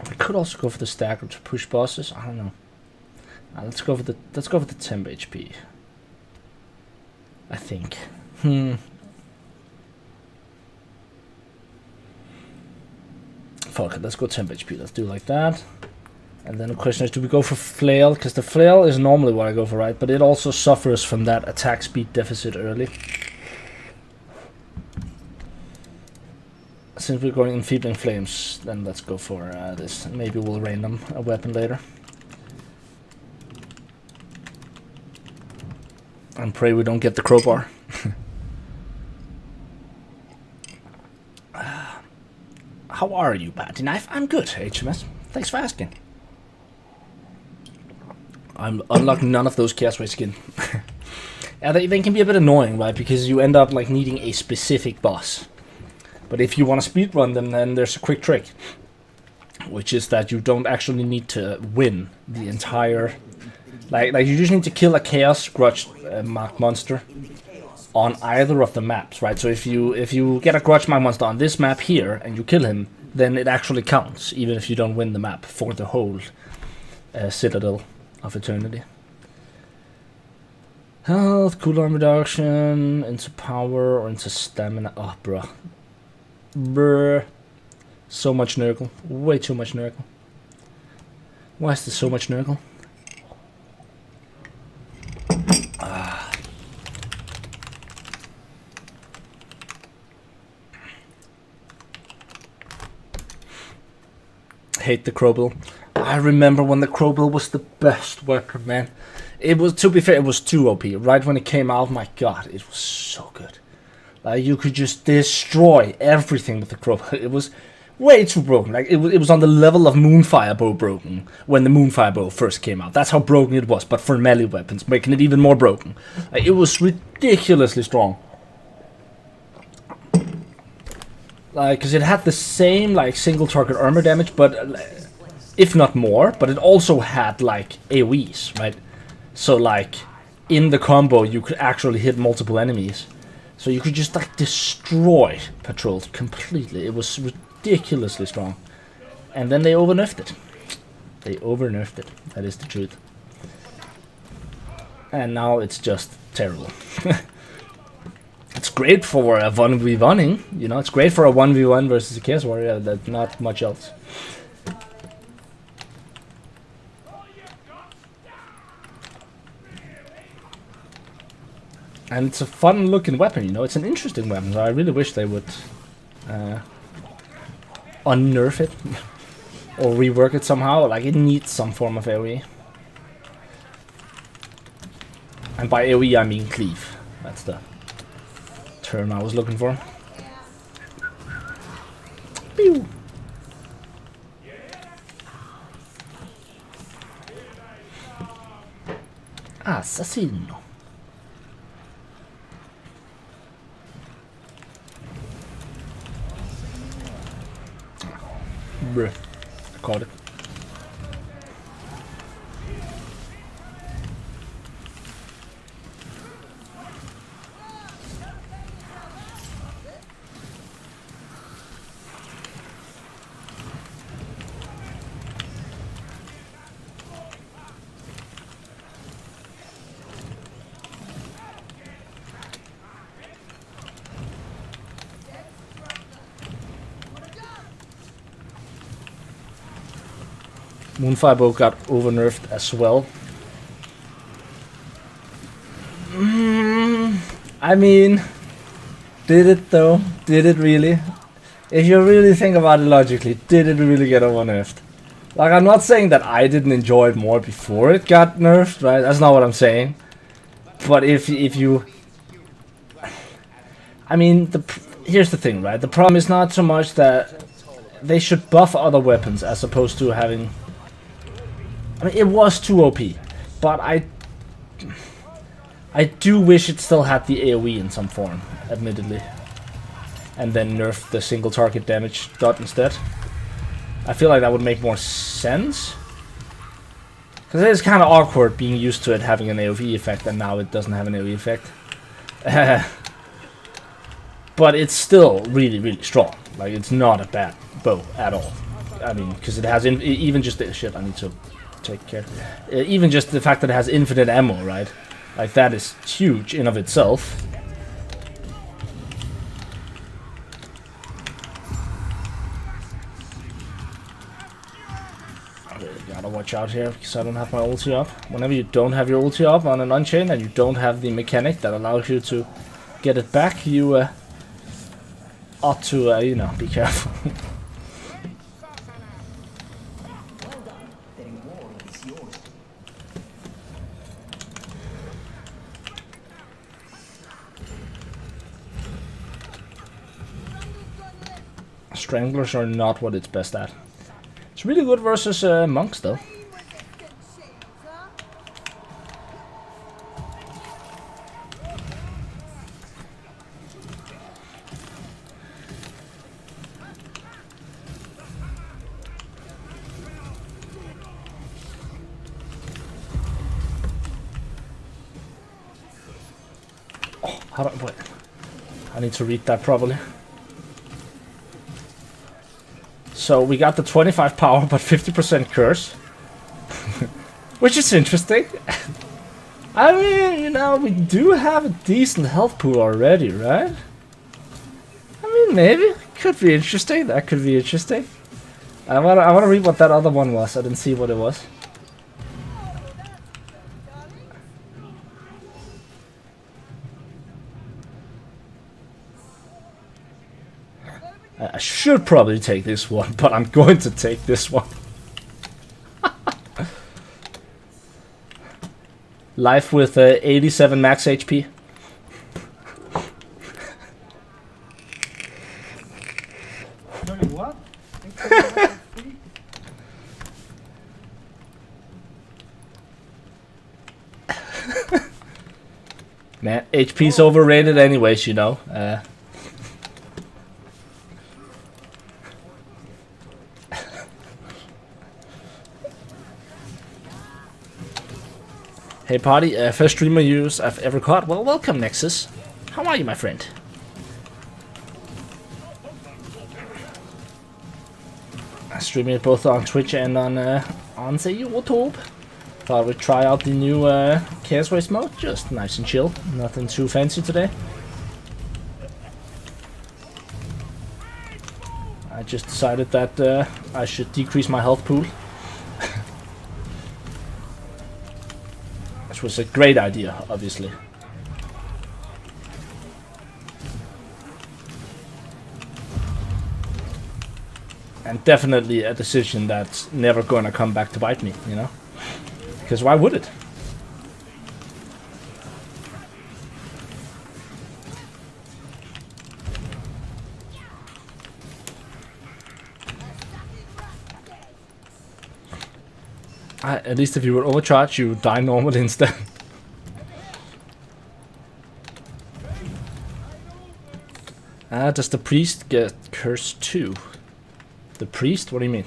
we could also go for the stagger to push bosses. I don't know. Let's go for the temp HP. I think. Fuck it, let's go temp HP. Let's do like that. And then the question is, do we go for Flail? Because the Flail is normally what I go for, right? But it also suffers from that attack speed deficit early. Since we're going in Feebling Flames, then let's go for this. Maybe we'll random a weapon later. And pray we don't get the crowbar. How are you, Batty Knife? I'm good, HMS. Thanks for asking. I'm unlocking none of those Chaosway skin. Yeah, they can be a bit annoying, right? Because you end up like needing a specific boss. But if you want to speedrun them, then there's a quick trick. Which is that you don't actually need to win the entire... Like you just need to kill a Chaos Grudge marked monster on either of the maps, right? So if you get a Grudge marked monster on this map here, and you kill him, then it actually counts, even if you don't win the map for the whole Citadel of Eternity. Health, cooldown reduction, into power or into stamina. Oh, bruh. Bruh. So much Nurgle. Way too much Nurgle. Why is there so much Nurgle? Hate the Crowbill. I remember when the Crowbill was the best weapon, man. It was, to be fair, it was too OP. Right when it came out, my god, it was so good. Like, you could just destroy everything with the Crowbill. It was way too broken. Like, it was on the level of Moonfire Bow broken when the Moonfire Bow first came out. That's how broken it was, but for melee weapons, making it even more broken. Like, it was ridiculously strong. Like, because it had the same, like, single target armor damage, but if not more, but it also had, like, AoEs, right? So, like, in the combo, you could actually hit multiple enemies. So you could just, like, destroy patrols completely. It was ridiculously strong. And then they over-nerfed it. They over-nerfed it. That is the truth. And now it's just terrible. It's great for a 1v1ing, you know, it's great for a 1v1 versus a Chaos Warrior, that's not much else. And it's a fun looking weapon, you know, it's an interesting weapon, so I really wish they would unnerf it or rework it somehow. Like, it needs some form of AoE. And by AoE I mean cleave, that's the term I was looking for. Pew. Assassino. Bruh, I caught it. Moonfire Bow got over-nerfed as well. I mean, did it though? Did it really? If you really think about it logically, did it really get over-nerfed? Like, I'm not saying that I didn't enjoy it more before it got nerfed, right? That's not what I'm saying. But if you... I mean, here's the thing, right? The problem is not so much that they should buff other weapons as opposed to having... I mean, it was too OP, but I do wish it still had the AoE in some form, admittedly. And then nerf the single target damage dot instead. I feel like that would make more sense. Because it is kind of awkward being used to it having an AoE effect and now it doesn't have an AoE effect. But it's still really, really strong. Like, it's not a bad bow at all. I mean, because it has even just the shit I need to take care. Even just the fact that it has infinite ammo, right? Like, that is huge in of itself. Gotta watch out here because I don't have my ulti up. Whenever you don't have your ulti up on an Unchained and you don't have the mechanic that allows you to get it back, you ought to, you know, be careful. Stranglers are not what it's best at. It's really good versus monks, though. Oh, how do I... Wait. I need to read that properly. So we got the 25 power, but 50% curse. Which is interesting. I mean, you know, we do have a decent health pool already, right? I mean, maybe. Could be interesting. That could be interesting. I wanna read what that other one was. I didn't see what it was. I should probably take this one, but I'm going to take this one. Life with 87 max HP. Sorry, what? Man, HP's overrated anyways, you know. Hey party, first streamer use I've ever caught. Well, welcome Nexus. How are you, my friend? I stream it both on Twitch and on YouTube. Thought we'd try out the new Chaos Race mode. Just nice and chill. Nothing too fancy today. I just decided that I should decrease my health pool. Which was a great idea, obviously. And definitely a decision that's never gonna come back to bite me, you know? Because why would it? At least if you would overcharge, you die normally instead. Does the priest get cursed too? The priest? What do you mean?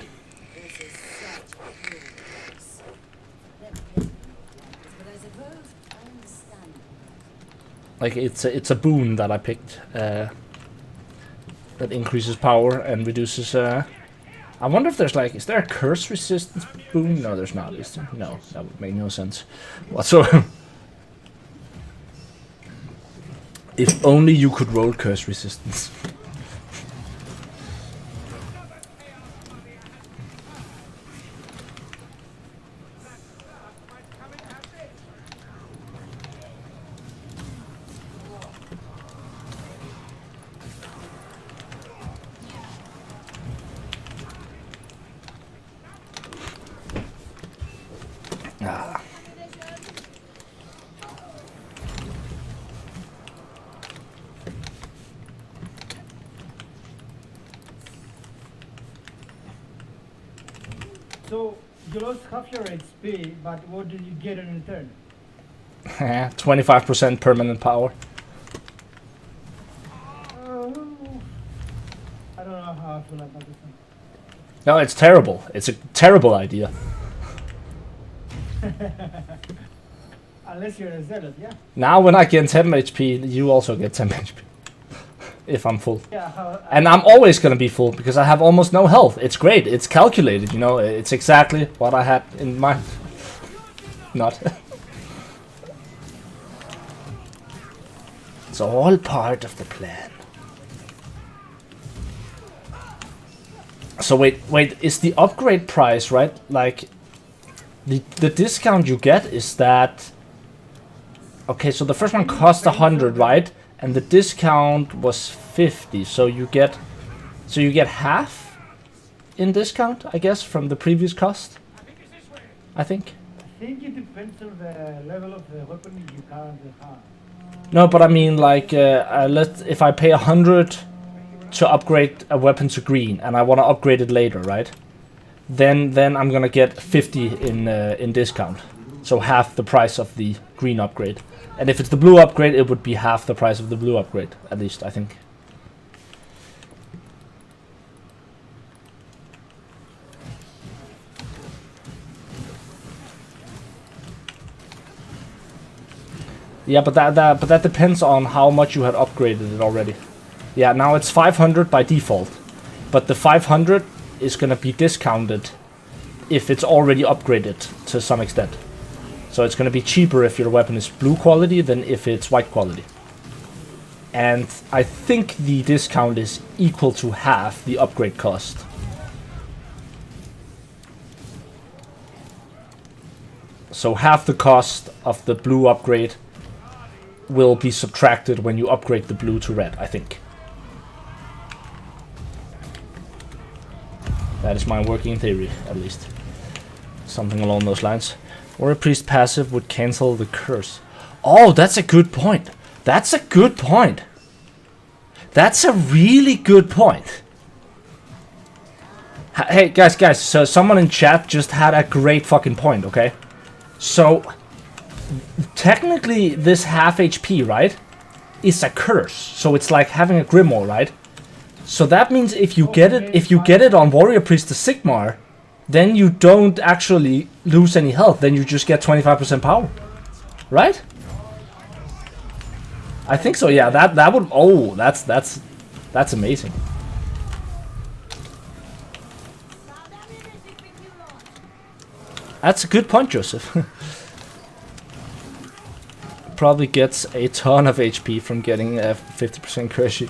Like it's a boon that I picked that increases power and reduces. I wonder if there's like, is there a curse resistance boon? No, there's not. Is there? No, that would make no sense whatsoever. If only you could roll curse resistance. So you lost half your HP, but what did you get in return? 25% permanent power. I don't know how I feel about this one. No, it's terrible. It's a terrible idea. Unless you're a zealot, yeah. Now when I get 10 HP, you also get 10 HP. If I'm full. Yeah. And I'm always gonna be full because I have almost no health. It's great. It's calculated, you know. It's exactly what I had in mind. Not. It's all part of the plan. So wait, is the upgrade price, right? Like the discount you get, is that okay? So the first one cost 100, right? And the discount was 50, so you get half in discount, I guess, from the previous cost. I think. I think it depends on the level of the weapon you currently have. No, but I mean, like, if I pay 100 to upgrade a weapon to green, and I want to upgrade it later, right? Then I'm gonna get 50 in discount, so half the price of the green upgrade. And if it's the blue upgrade, it would be half the price of the blue upgrade, at least, I think. Yeah, but that depends on how much you had upgraded it already. Yeah, now it's 500 by default. But the 500 is going to be discounted if it's already upgraded to some extent. So it's going to be cheaper if your weapon is blue quality than if it's white quality. And I think the discount is equal to half the upgrade cost. So half the cost of the blue upgrade will be subtracted when you upgrade the blue to red, I think. That is my working theory, at least. Something along those lines. Or a priest passive would cancel the curse. Oh, that's a good point. That's a good point. That's a really good point. Hey, guys, so someone in chat just had a great fucking point, okay? So, technically, this half HP, right, is a curse. So it's like having a grimoire, right? So that means if you get it on Warrior Priest to Sigmar, then you don't actually lose any health. Then you just get 25% power, right? I think so. Yeah, that would. Oh, that's amazing. That's a good point, Joseph. Probably gets a ton of HP from getting a 50% curse.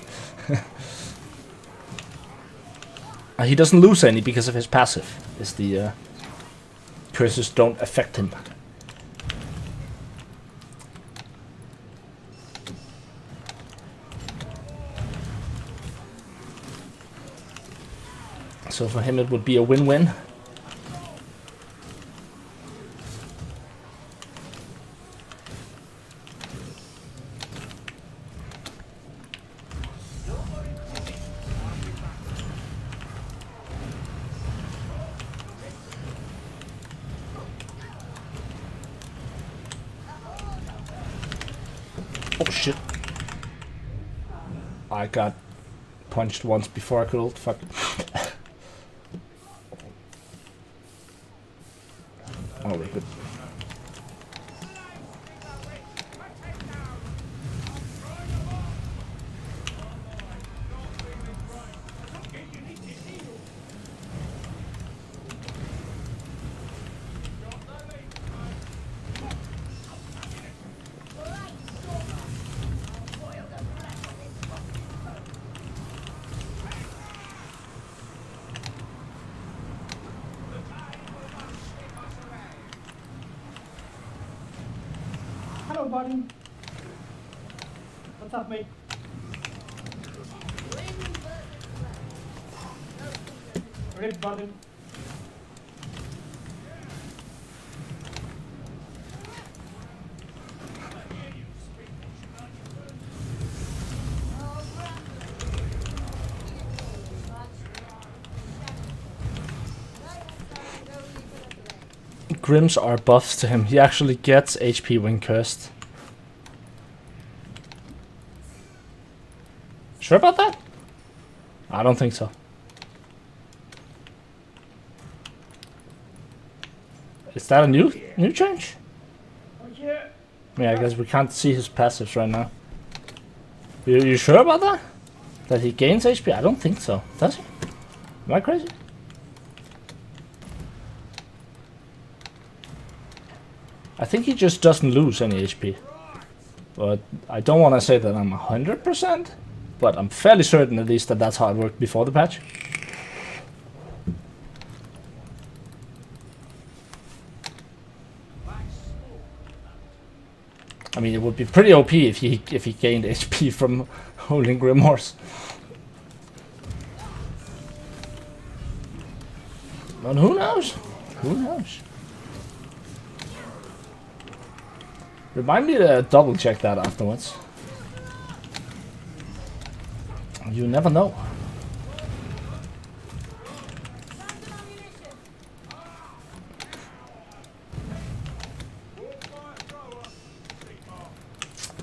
He doesn't lose any because of his passive. Is the curses don't affect him. So for him it would be a win-win. Oh shit. I got punched once before I could ult. Fuck. Oh, we're good. Hello, buddy. What's up, mate? Rip, buddy. Grims are buffs to him. He actually gets HP when cursed. Sure about that? I don't think so. Is that a new change? Oh, yeah. Yeah, I guess we can't see his passives right now. You sure about that? That he gains HP? I don't think so. Does he? Am I crazy? I think he just doesn't lose any HP. But I don't want to say that I'm 100%, but I'm fairly certain at least that that's how it worked before the patch. I mean, it would be pretty OP if he gained HP from holding Grimoires. But who knows? Who knows? Remind me to double check that afterwards. You never know.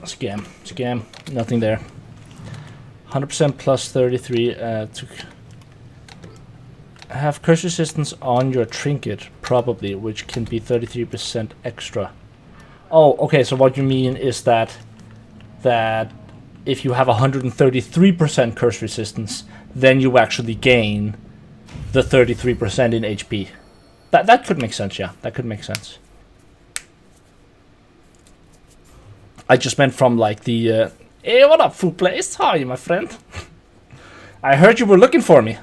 Scam, nothing there. 100% plus 33 to have curse resistance on your trinket, probably, which can be 33% extra. Oh, okay, so what you mean is that if you have 133% curse resistance, then you actually gain the 33% in HP. That could make sense, yeah. That could make sense. I just meant from like the hey, what up, food place? How are you, my friend? I heard you were looking for me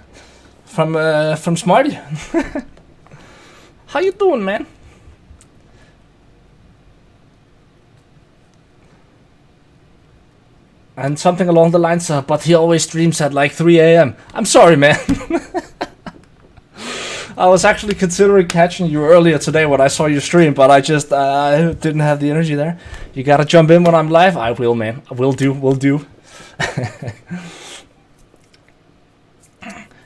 from 𝒮𝔞𝔤𝔢𝔯𝔞𝔤𝔞. How you doing, man? And something along the lines of, but he always streams at like 3 a.m. I'm sorry, man. I was actually considering catching you earlier today when I saw you stream, but I just didn't have the energy there. You gotta jump in when I'm live. I will, man. I will do.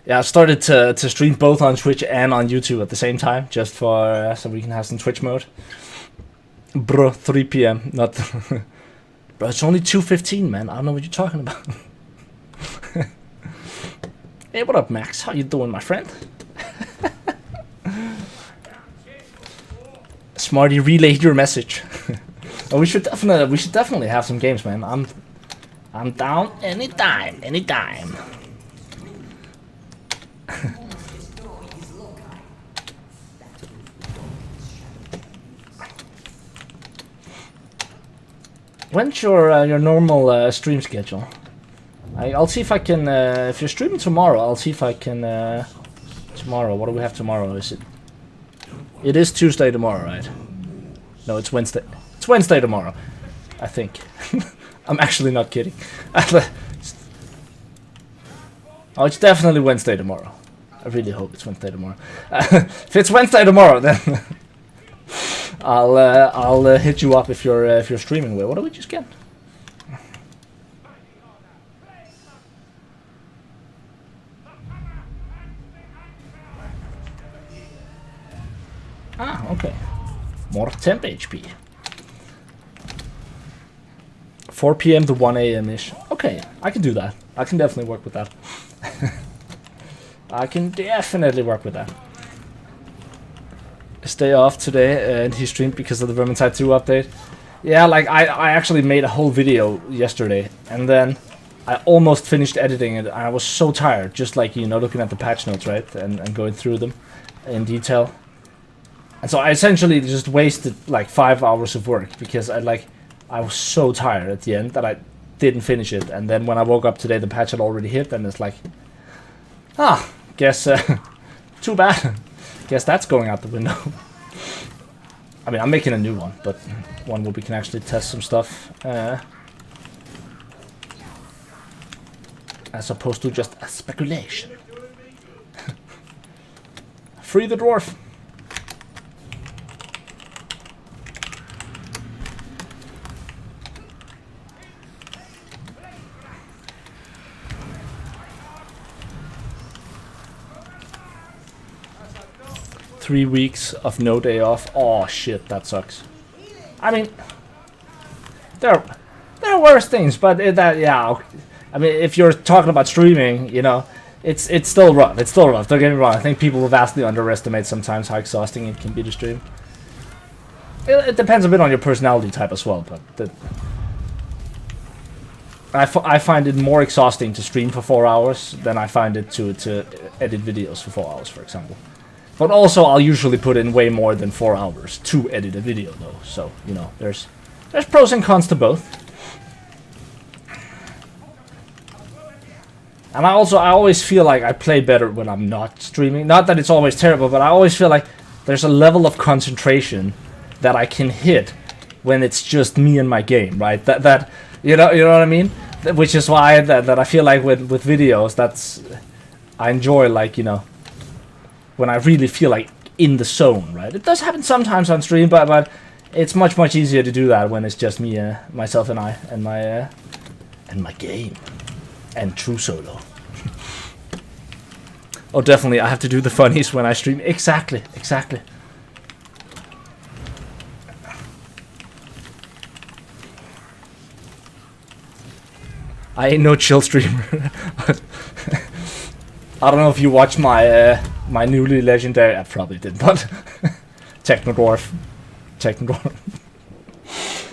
Yeah, I started to stream both on Twitch and on YouTube at the same time, just for so we can have some Twitch mode. Bro, 3 p.m. Not. Bro, it's only 2:15, man. I don't know what you're talking about. Hey, what up, Max? How you doing, my friend? Smarty, relayed your message. Oh, we should definitely have some games, man. I'm down anytime. When's your normal stream schedule? I'll see if I can. If you're streaming tomorrow, I'll see if I can. Tomorrow, what do we have tomorrow? Is it? It is Tuesday tomorrow, right? No, it's Wednesday. It's Wednesday tomorrow, I think. I'm actually not kidding. Oh, it's definitely Wednesday tomorrow. I really hope it's Wednesday tomorrow. If it's Wednesday tomorrow, then I'll hit you up if you're streaming. Wait, what do we just get? Ah, okay. More temp HP. 4 p.m. to 1 a.m.-ish. Okay, I can do that. I can definitely work with that. I can definitely work with that. Stay off today and he streamed because of the Vermintide 2 update. Yeah, like I actually made a whole video yesterday and then I almost finished editing it. I was so tired, just like, you know, looking at the patch notes, right? And going through them in detail. And so I essentially just wasted like 5 hours of work because I was so tired at the end that I didn't finish it. And then when I woke up today, the patch had already hit, and it's like, guess too bad. Guess that's going out the window. I mean, I'm making a new one, but one where we can actually test some stuff, as opposed to just a speculation. Free the dwarf. Three weeks of no day off. Oh shit, that sucks. I mean, there are worse things, but yeah. I mean, if you're talking about streaming, you know, it's still rough. It's still rough. Don't get me wrong. I think people vastly underestimate sometimes how exhausting it can be to stream. It depends a bit on your personality type as well, but I find it more exhausting to stream for 4 hours than I find it to edit videos for 4 hours, for example. But also, I'll usually put in way more than 4 hours to edit a video, though. So, you know, there's pros and cons to both. And I always feel like I play better when I'm not streaming. Not that it's always terrible, but I always feel like there's a level of concentration that I can hit when it's just me and my game, right? That you know what I mean? Which is why that I feel like with videos, I enjoy, like, you know, when I really feel like in the zone, right? It does happen sometimes on stream, but it's much easier to do that when it's just me, myself and I, and my game, and true solo. Oh, definitely, I have to do the funnies when I stream. Exactly. I ain't no chill streamer. I don't know if you watched my my newly legendary. I probably did, but 𝒮𝔞𝔤𝔢𝔯𝔞𝔤𝔞𝔤.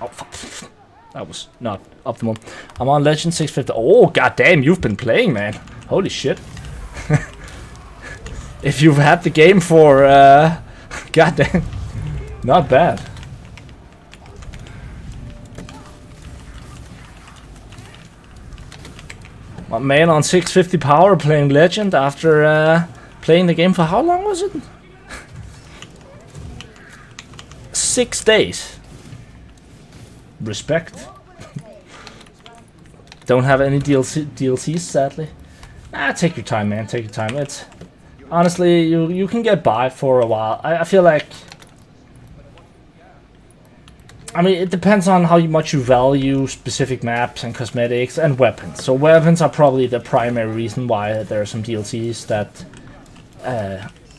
Oh, fuck. That was not optimal. I'm on Legend 650. Oh, goddamn, you've been playing, man. Holy shit. If you've had the game for, goddamn, not bad. My man on 650 power playing Legend after playing the game for how long was it? 6 days. Respect. Don't have any DLCs, sadly. Take your time, man. Take your time. It's honestly, you can get by for a while. I feel like. I mean, it depends on how much you value specific maps and cosmetics and weapons. So weapons are probably the primary reason why there are some DLCs that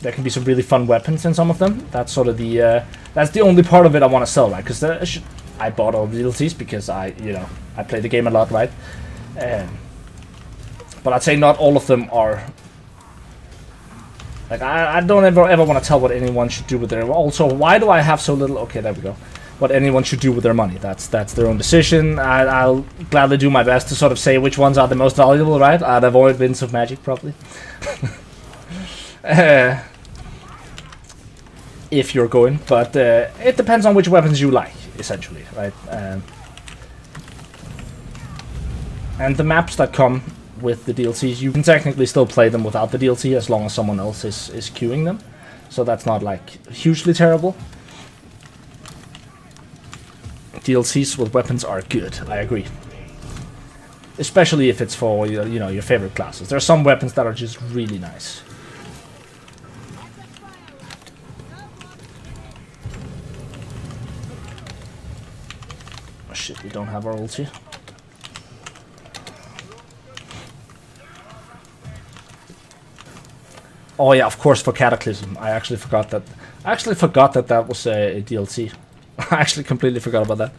there can be some really fun weapons in some of them. That's sort of the that's the only part of it I want to sell, right? Because I bought all the DLCs because I play the game a lot, right? But I'd say not all of them are. Like I don't ever want to tell what anyone should do with their. Also, why do I have so little? Okay, there we go. What anyone should do with their money. That's their own decision. I'll gladly do my best to sort of say which ones are the most valuable, right? I'd avoid Winds of Magic, probably. If you're going. But it depends on which weapons you like, essentially, right? And the maps that come with the DLCs, you can technically still play them without the DLC as long as someone else is queuing them. So that's not, like, hugely terrible. DLCs with weapons are good, I agree. Especially if it's for your favorite classes. There are some weapons that are just really nice. Oh shit, we don't have our ulti. Oh yeah, of course for Cataclysm. I actually forgot that. That was a DLC. I actually completely forgot about that.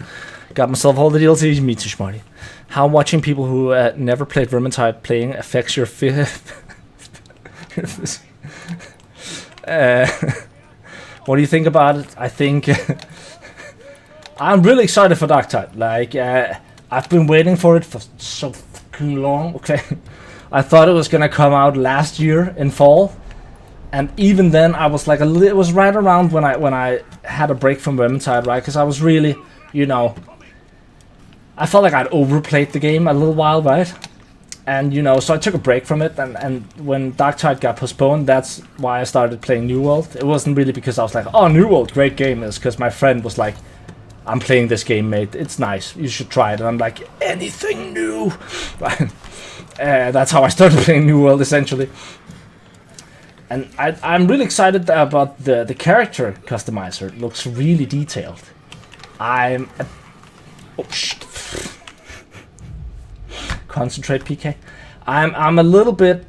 Got myself all the DLCs, me too, smarty. How watching people who never played Vermintide playing affects your what do you think about it? I think I'm really excited for Darktide. Like I've been waiting for it for so fucking long. Okay, I thought it was gonna come out last year in fall. And even then, I was like it was right around when I had a break from Vermintide, right? Because I was really, I felt like I'd overplayed the game a little while, right? And so I took a break from it. And when Darktide got postponed, that's why I started playing New World. It wasn't really because I was like, oh, New World, great game. It's because my friend was like, I'm playing this game, mate. It's nice. You should try it. And I'm like, anything new? That's how I started playing New World, essentially. And I'm really excited about the character customizer. It looks really detailed. Oh shit. Concentrate, PK. I'm a little bit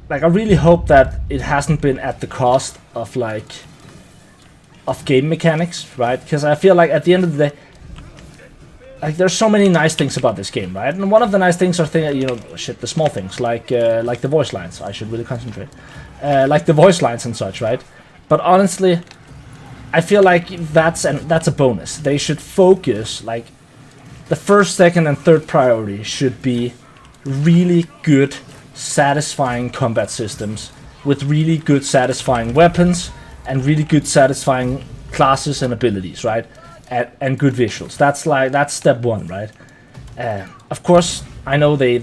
like, I really hope that it hasn't been at the cost of like of game mechanics, right? Because I feel like at the end of the day, like there's so many nice things about this game, right? And one of the nice things are the small things like the voice lines. I should really concentrate, like the voice lines and such, right? But honestly, I feel like that's a bonus. They should focus, like the first, second, and third priority should be really good, satisfying combat systems with really good, satisfying weapons and really good, satisfying classes and abilities, right? And good visuals. That's step one, right? Of course, I know they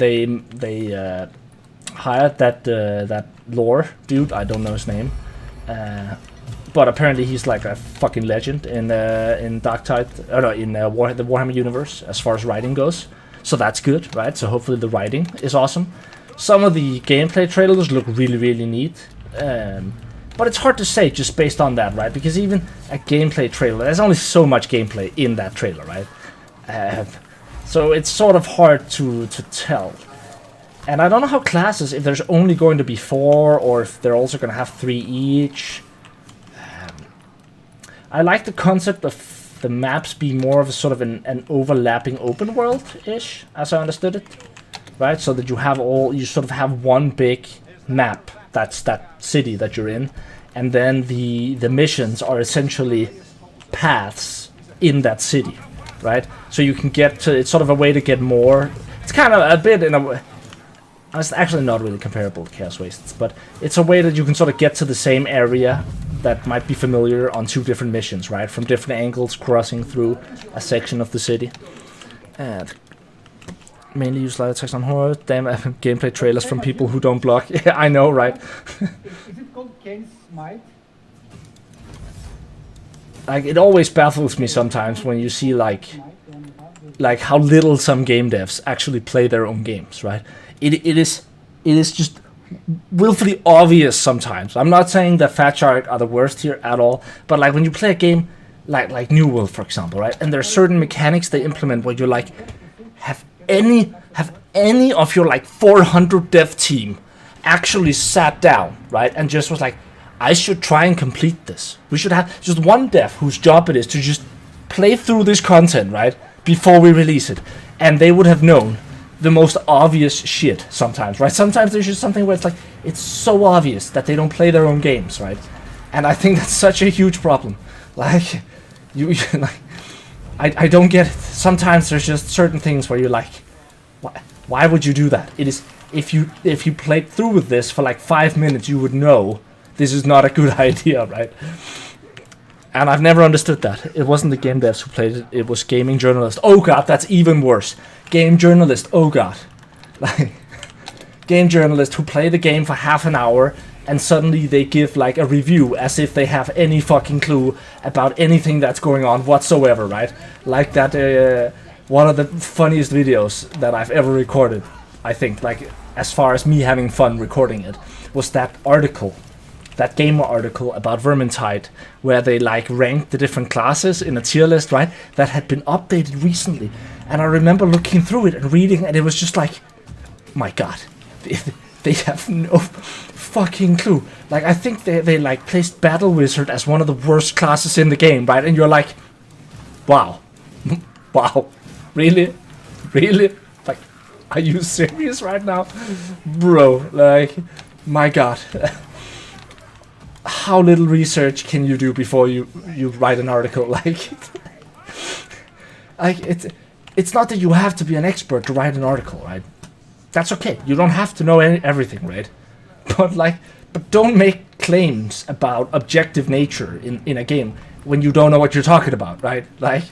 hired that lore dude. I don't know his name, but apparently he's like a fucking legend in the Warhammer universe as far as writing goes. So that's good, right? So hopefully the writing is awesome. Some of the gameplay trailers look really, really neat. But it's hard to say just based on that, right? Because even a gameplay trailer, there's only so much gameplay in that trailer, right? So it's sort of hard to tell. And I don't know how classes, if there's only going to be 4 or if they're also going to have 3 each. I like the concept of the maps being more of a sort of an overlapping open world-ish, as I understood it. Right? So that you sort of have one big map. That's that city that you're in, and then the missions are essentially paths in that city, right? So you can get to, it's sort of a way to get more. It's kind of a bit in a way. It's actually not really comparable to Chaos Wastes, but it's a way that you can sort of get to the same area that might be familiar on 2 different missions, right? From different angles, crossing through a section of the city. And mainly use light text on horror. Damn gameplay trailers from people who don't block. Yeah, I know, right? Is it called 𝒮𝔞𝔤𝔢𝔯𝒮𝔮𝔲𝔞𝔞? Like, it always baffles me sometimes when you see like how little some game devs actually play their own games, right? It is just willfully obvious sometimes. I'm not saying that Fat Shark are the worst here at all, but like when you play a game like New World, for example, right? And there are certain mechanics they implement where you're like, have any of your like 400 dev team actually sat down, right, and just was like, I should try and complete this. We should have just one dev whose job it is to just play through this content, right, before we release it, and they would have known the most obvious shit sometimes, right? Sometimes there's just something where it's like, it's so obvious that they don't play their own games, right? And I think that's such a huge problem. Like, like, I don't get it. Sometimes there's just certain things where you're like, why would you do that? It is, if you played through with this for like 5 minutes, you would know this is not a good idea, right? And I've never understood that. It wasn't the game devs who played it, it was gaming journalists. Oh god, that's even worse. Game journalist, oh god. Like, game journalists who play the game for half an hour and suddenly they give like a review as if they have any fucking clue about anything that's going on whatsoever, right? Like that, one of the funniest videos that I've ever recorded, I think, like as far as me having fun recording it, was that article, that gamer article about Vermintide, where they like ranked the different classes in a tier list, right? That had been updated recently. And I remember looking through it and reading, and it was just like, my god, they have no fucking clue. Like, I think they like placed Battle Wizard as one of the worst classes in the game, right? And you're like, wow, wow, really? Like, are you serious right now? Bro, like, my god. How little research can you do before you write an article? Like, it's not that you have to be an expert to write an article, right? That's okay. You don't have to know everything, right? But don't make claims about objective nature in a game when you don't know what you're talking about, right? Like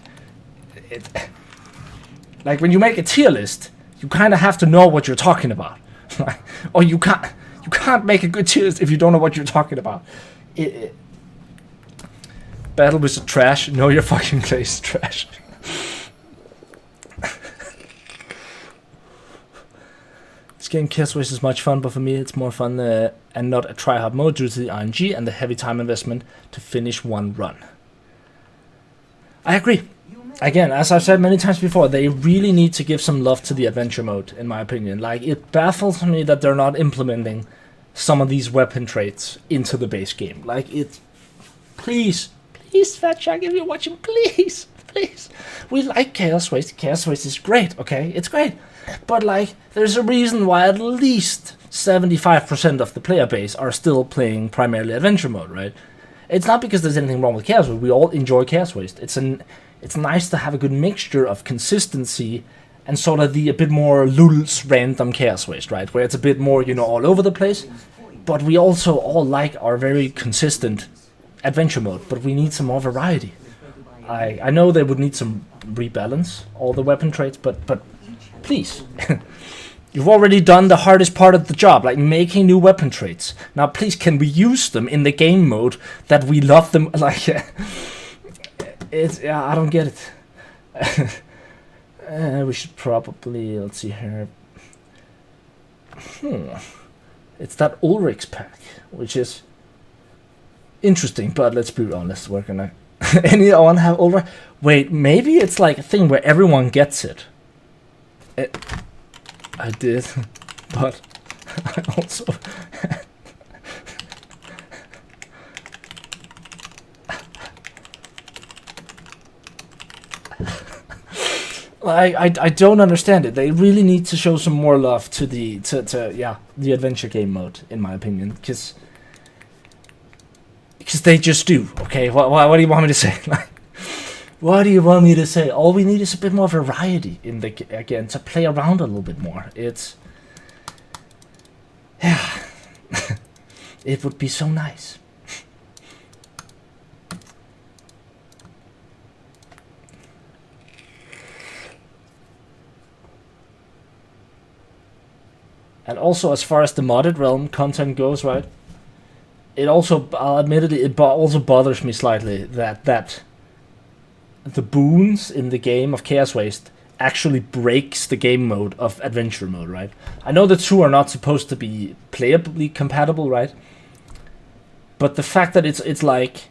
when you make a tier list, you kind of have to know what you're talking about, right? Or you can't make a good tier list if you don't know what you're talking about. Battle Wizard trash. Know your fucking place, trash. This game Chaos Wastes is much fun, but for me it's more fun and not a try-hard mode due to the RNG and the heavy time investment to finish one run. I agree. again, as I've said many times before, they really need to give some love to the adventure mode, in my opinion. Like, it baffles me that they're not implementing some of these weapon traits into the base game. Like, it... Please, Fat Shark, if you're watching, please. We like Chaos Waste. Chaos Waste is great, okay? It's great. But, like, there's a reason why at least 75% of the player base are still playing primarily adventure mode, right? It's not because there's anything wrong with Chaos Waste. We all enjoy Chaos Waste. It's nice to have a good mixture of consistency and sort of a bit more lulz random Chaos Waste, right? Where it's a bit more, all over the place. But we also all like our very consistent adventure mode, but we need some more variety. I know they would need some rebalance, all the weapon traits, but please. You've already done the hardest part of the job, like making new weapon traits. Now, please, can we use them in the game mode that we love them? Like, I don't get it. We should probably, let's see here. It's that Ulrich's pack, which is interesting, but let's be honest, we're gonna... Anyone have Ulrich? Wait, maybe it's like a thing where everyone gets it. I did, but I also... I don't understand it. They really need to show some more love to the adventure game mode, in my opinion, because they just do. Okay, what do you want me to say? Like, what do you want me to say? All we need is a bit more variety in the again to play around a little bit more. It's it would be so nice. And also, as far as the modded realm content goes, right? It also, I'll admit it also bothers me slightly that the boons in the game of Chaos Waste actually breaks the game mode of adventure mode, right? I know the two are not supposed to be playably compatible, right? But the fact that it's like,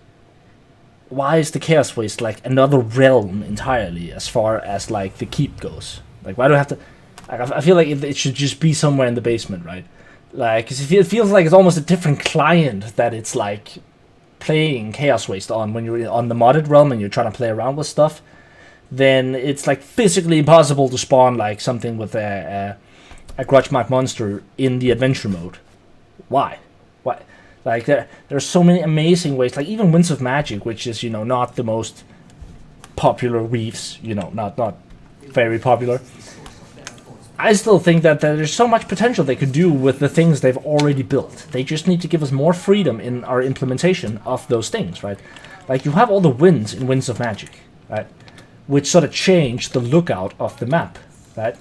why is the Chaos Waste like another realm entirely as far as like the keep goes? Like, why do I have to? I feel like it should just be somewhere in the basement, right? Like, 'cause it feels like it's almost a different client that it's like playing Chaos Waste on when you're on the modded realm and you're trying to play around with stuff. Then it's like physically impossible to spawn like something with a grudge mark monster in the adventure mode. Why? Like there's so many amazing ways. Like even Winds of Magic, which is not the most popular weaves, not very popular. I still think that there's so much potential they could do with the things they've already built. They just need to give us more freedom in our implementation of those things, right? Like you have all the winds in Winds of Magic, right? Which sort of change the lookout of the map, right?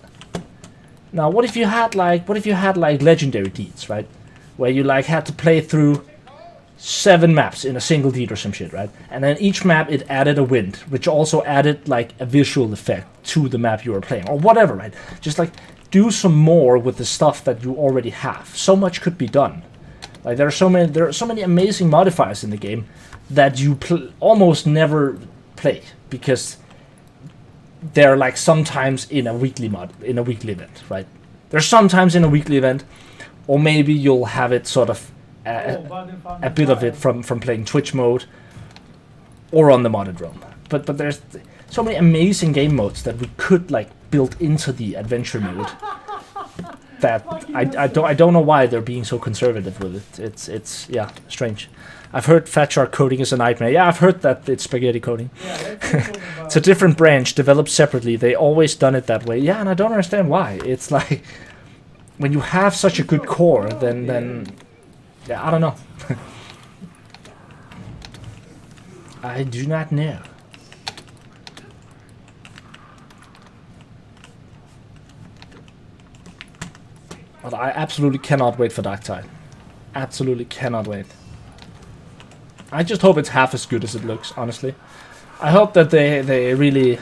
Now, what if you had like legendary deeds, right? Where you like had to play through 7 maps in a single deed or some shit, right? And then each map it added a wind, which also added like a visual effect to the map you were playing, or whatever, right? Just like do some more with the stuff that you already have. So much could be done. Like there are so many amazing modifiers in the game that you almost never play because they're like sometimes in a weekly event, right? They're sometimes in a weekly event, or maybe you'll have it sort of a bit of it from playing Twitch mode or on the modded realm. But there's so many amazing game modes that we could like build into the adventure mode that I don't know why they're being so conservative with it. It's strange. I've heard Fat Shark coding is a nightmare. Yeah, I've heard that it's spaghetti coding. Yeah, it's a different branch developed separately. They always done it that way. Yeah, and I don't understand why. It's like when you have such a good core, then yeah, I don't know. I do not know. But I absolutely cannot wait for Dark Tide. Absolutely cannot wait. I just hope it's half as good as it looks, honestly. I hope that they really,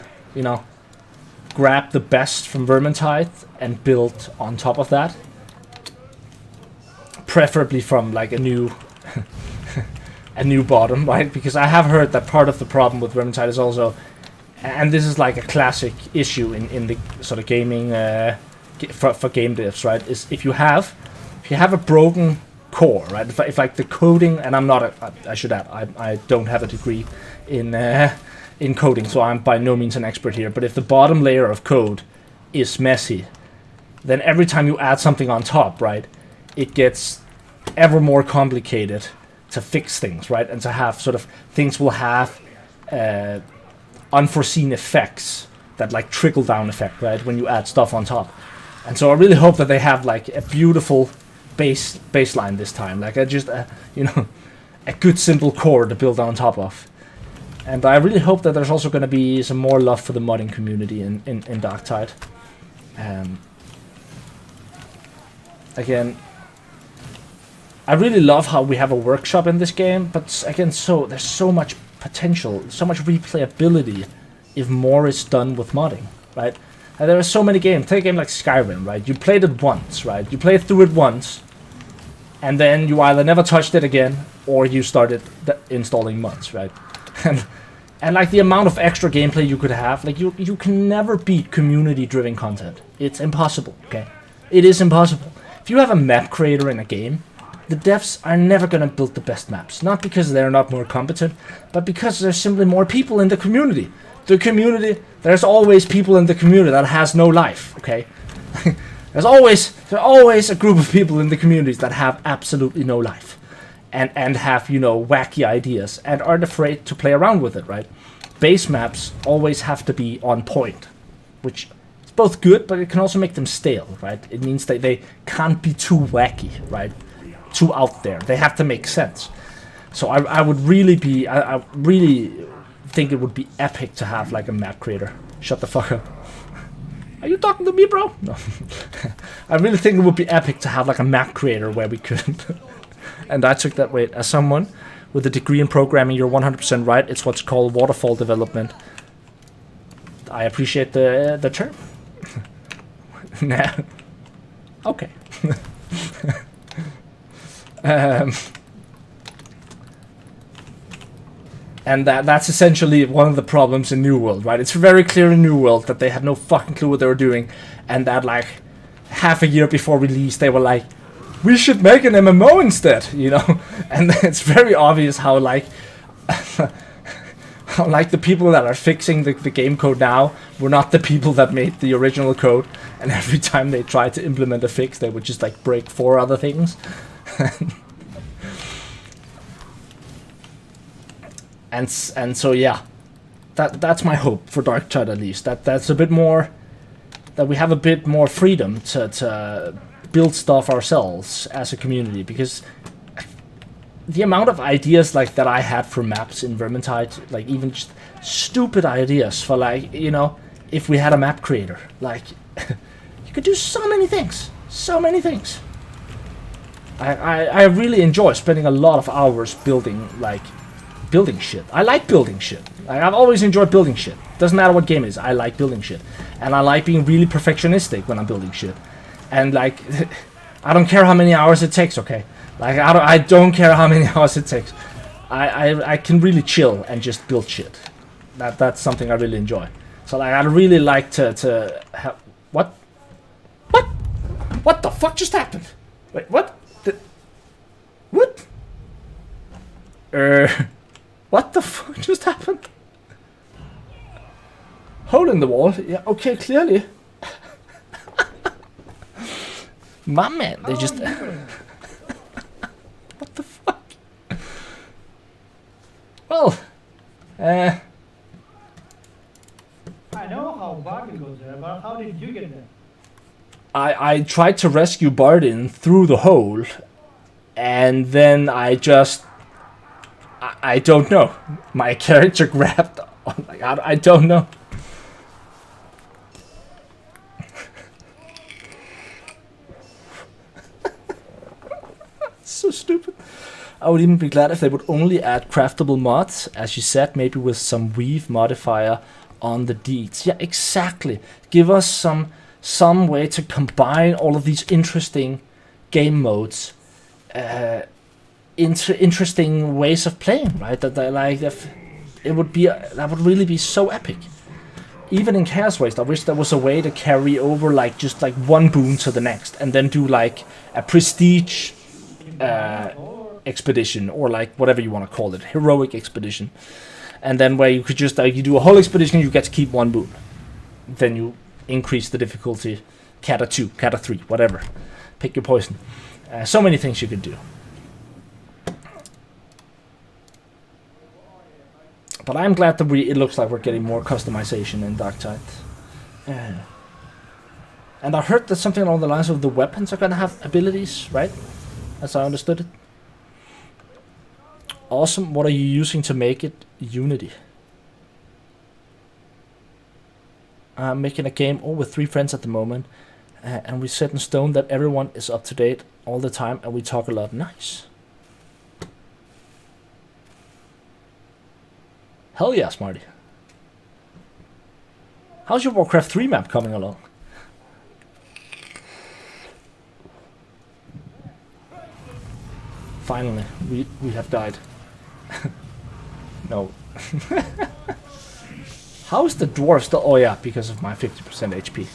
grab the best from Vermintide and build on top of that. Preferably from like a new a new bottom, right? Because I have heard that part of the problem with Vermintide is also And this is like a classic issue in the sort of gaming for game devs, right? Is if you have a broken core, right? If like the coding, and I'm not I should add, I don't have a degree in coding, so I'm by no means an expert here. But if the bottom layer of code is messy, then every time you add something on top, right, it gets ever more complicated to fix things, right? And to have sort of things will have unforeseen effects that like trickle down effect, right, when you add stuff on top. And so I really hope that they have like a beautiful baseline this time, like a good simple core to build on top of. And I really hope that there's also going to be some more love for the modding community in Darktide. Again, I really love how we have a workshop in this game, but again, there's so much potential, so much replayability if more is done with modding, right? And there are so many games. Take a game like Skyrim, right? You played it once, right? You played through it once, and then you either never touched it again, or you started installing mods, right? And like the amount of extra gameplay you could have, like you can never beat community-driven content. It's impossible, okay? It is impossible. If you have a map creator in a game, the devs are never gonna build the best maps. Not because they're not more competent, but because there's simply more people in the community. There's always people in the community that has no life, okay? There's always a group of people in the communities that have absolutely no life. And have, wacky ideas and aren't afraid to play around with it, right? Base maps always have to be on point, which is both good, but it can also make them stale, right? It means that they can't be too wacky, right? Too out there. They have to make sense. So I really think it would be epic to have like a map creator. Shut the fuck up. Are you talking to me, bro? No. I really think it would be epic to have like a map creator where we could... And I took that way. As someone with a degree in programming, you're 100% right. It's what's called waterfall development. I appreciate the term. Nah. Okay. And that's essentially one of the problems in New World, right? It's very clear in New World that they had no fucking clue what they were doing, and that like half a year before release they were like, we should make an MMO instead, And it's very obvious how like the people that are fixing the game code now were not the people that made the original code, and every time they tried to implement a fix, they would just like break 4 other things. And so yeah, that's my hope for Darktide, at least. That's a bit more, that we have a bit more freedom to build stuff ourselves as a community, because the amount of ideas like that I had for maps in Vermintide, like even just stupid ideas for like, if we had a map creator, like you could do so many things. I really enjoy spending a lot of hours building shit. I like building shit. I've always enjoyed building shit. Doesn't matter what game it is, I like building shit. And I like being really perfectionistic when I'm building shit. And like, I don't care how many hours it takes, okay? Like, I don't care how many hours it takes. I can really chill and just build shit. That's something I really enjoy. So like, I'd really like to have... What? What the fuck just happened? Wait, what? What? What the fuck just happened? Hole in the wall? Yeah, okay, clearly. My man, they just... What the fuck? Well, I know how Bardin goes there, but how did you get there? I tried to rescue Bardin through the hole, and then I don't know. My character grabbed on, like, I don't know. So stupid. I would even be glad if they would only add craftable mods, as you said, maybe with some weave modifier on the deeds. Yeah, exactly. Give us some way to combine all of these interesting game modes into interesting ways of playing, right? That would really be so epic. even in Chaos Waste, I wish there was a way to carry over like just like one boon to the next, and then do like a prestige expedition, or like whatever you want to call it, heroic expedition, and then where you could just like you do a whole expedition, you get to keep one boon, then you increase the difficulty, Kata 2, Kata 3, whatever, pick your poison. So many things you could do. But I'm glad that it looks like we're getting more customization in Darktide. And I heard that something along the lines of the weapons are gonna have abilities, right? As I understood it. Awesome. What are you using to make it? Unity. I'm making a game with 3 friends at the moment. And we set in stone that everyone is up to date all the time and we talk a lot. Nice. Hell yeah, Smarty. How's your Warcraft 3 map coming along? Finally, we have died. No. How is the dwarf still? Oh yeah, because of my 50% HP.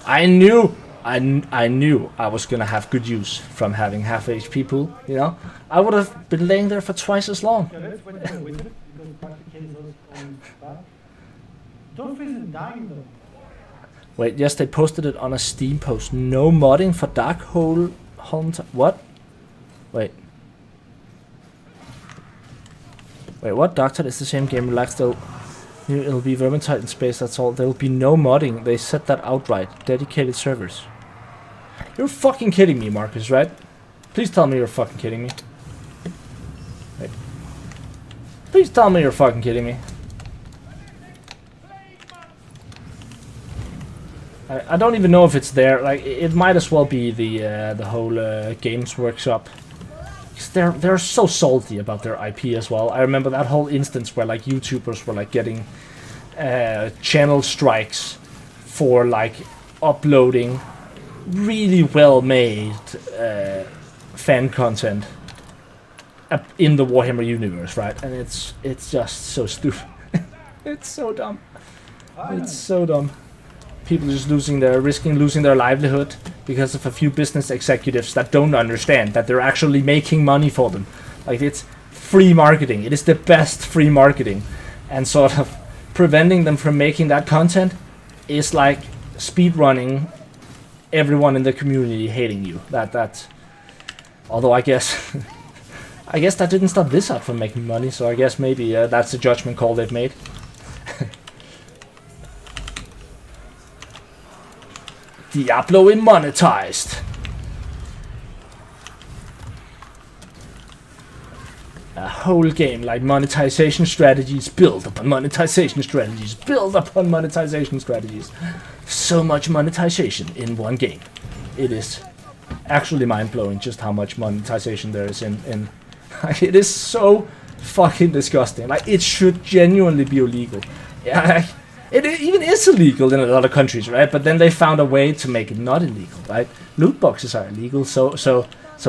I knew I was gonna have good use from having half HP pool, you know? I would have been laying there for twice as long. Don't freeze and dying though. Wait, yes, they posted it on a Steam post. No modding for Dark Hole Hunter. What? Wait, what? Darktide is the same game. Relax, though. It'll be Vermintide in space, that's all. There'll be no modding. They said that outright. Dedicated servers. You're fucking kidding me, Marcus, right? Please tell me you're fucking kidding me. Wait. Please tell me you're fucking kidding me. I don't even know if it's there. Like, it might as well be the whole Games Workshop. They're so salty about their IP as well. I remember that whole instance where like YouTubers were like getting channel strikes for like uploading really well made fan content in the Warhammer universe, right? And it's just so stupid. It's so dumb. It's so dumb. People just risking losing their livelihood because of a few business executives that don't understand that they're actually making money for them. Like, it's free marketing. It is the best free marketing. And sort of preventing them from making that content is like speedrunning everyone in the community hating you. That's although I guess I guess that didn't stop this up from making money, so I guess maybe that's a judgment call they've made. Diablo monetized. A whole game like monetization strategies build upon monetization strategies build upon monetization strategies. So much monetization in one game. It is actually mind-blowing just how much monetization there is in it is so fucking disgusting. Like, it should genuinely be illegal. Yeah, it even is illegal in a lot of countries, right? But then they found a way to make it not illegal, right? Loot boxes are illegal, so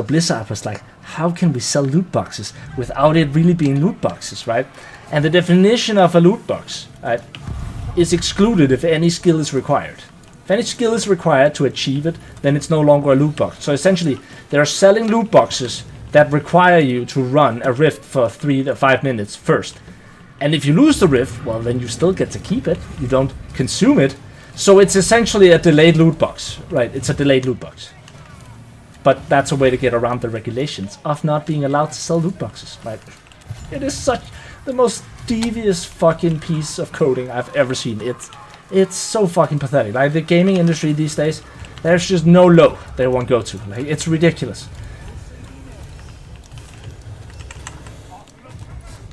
Blizzard was like, how can we sell loot boxes without it really being loot boxes, right? And the definition of a loot box, right, is excluded if any skill is required. If any skill is required to achieve it, then it's no longer a loot box. So essentially, they're selling loot boxes that require you to run a rift for 3 to 5 minutes first. And if you lose the rift, well, then you still get to keep it. You don't consume it. So it's essentially a delayed loot box, right? It's a delayed loot box. But that's a way to get around the regulations of not being allowed to sell loot boxes, right? It is such the most devious fucking piece of coding I've ever seen. It's so fucking pathetic. Like, the gaming industry these days, there's just no low they won't go to. Like, it's ridiculous.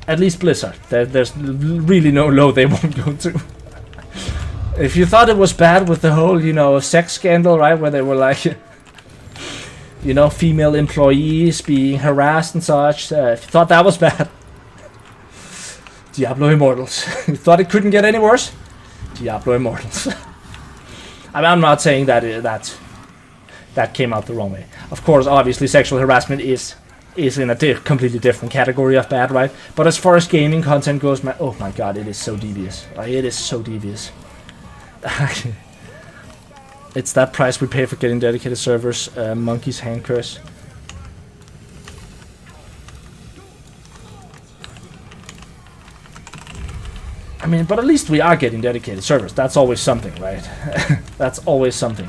At least Blizzard. There's really no low they won't go to. If you thought it was bad with the whole, you know, sex scandal, right, where they were like, you know, female employees being harassed and such, if you thought that was bad, Diablo Immortals. You thought it couldn't get any worse? Diablo Immortals. I mean, I'm not saying that that came out the wrong way. Of course, obviously, sexual harassment is in a completely different category of bad, right? But as far as gaming content goes, oh my god, it is so devious. It is so devious. It's that price we pay for getting dedicated servers. Monkey's hand curse. I mean, but at least we are getting dedicated servers. That's always something, right? That's always something.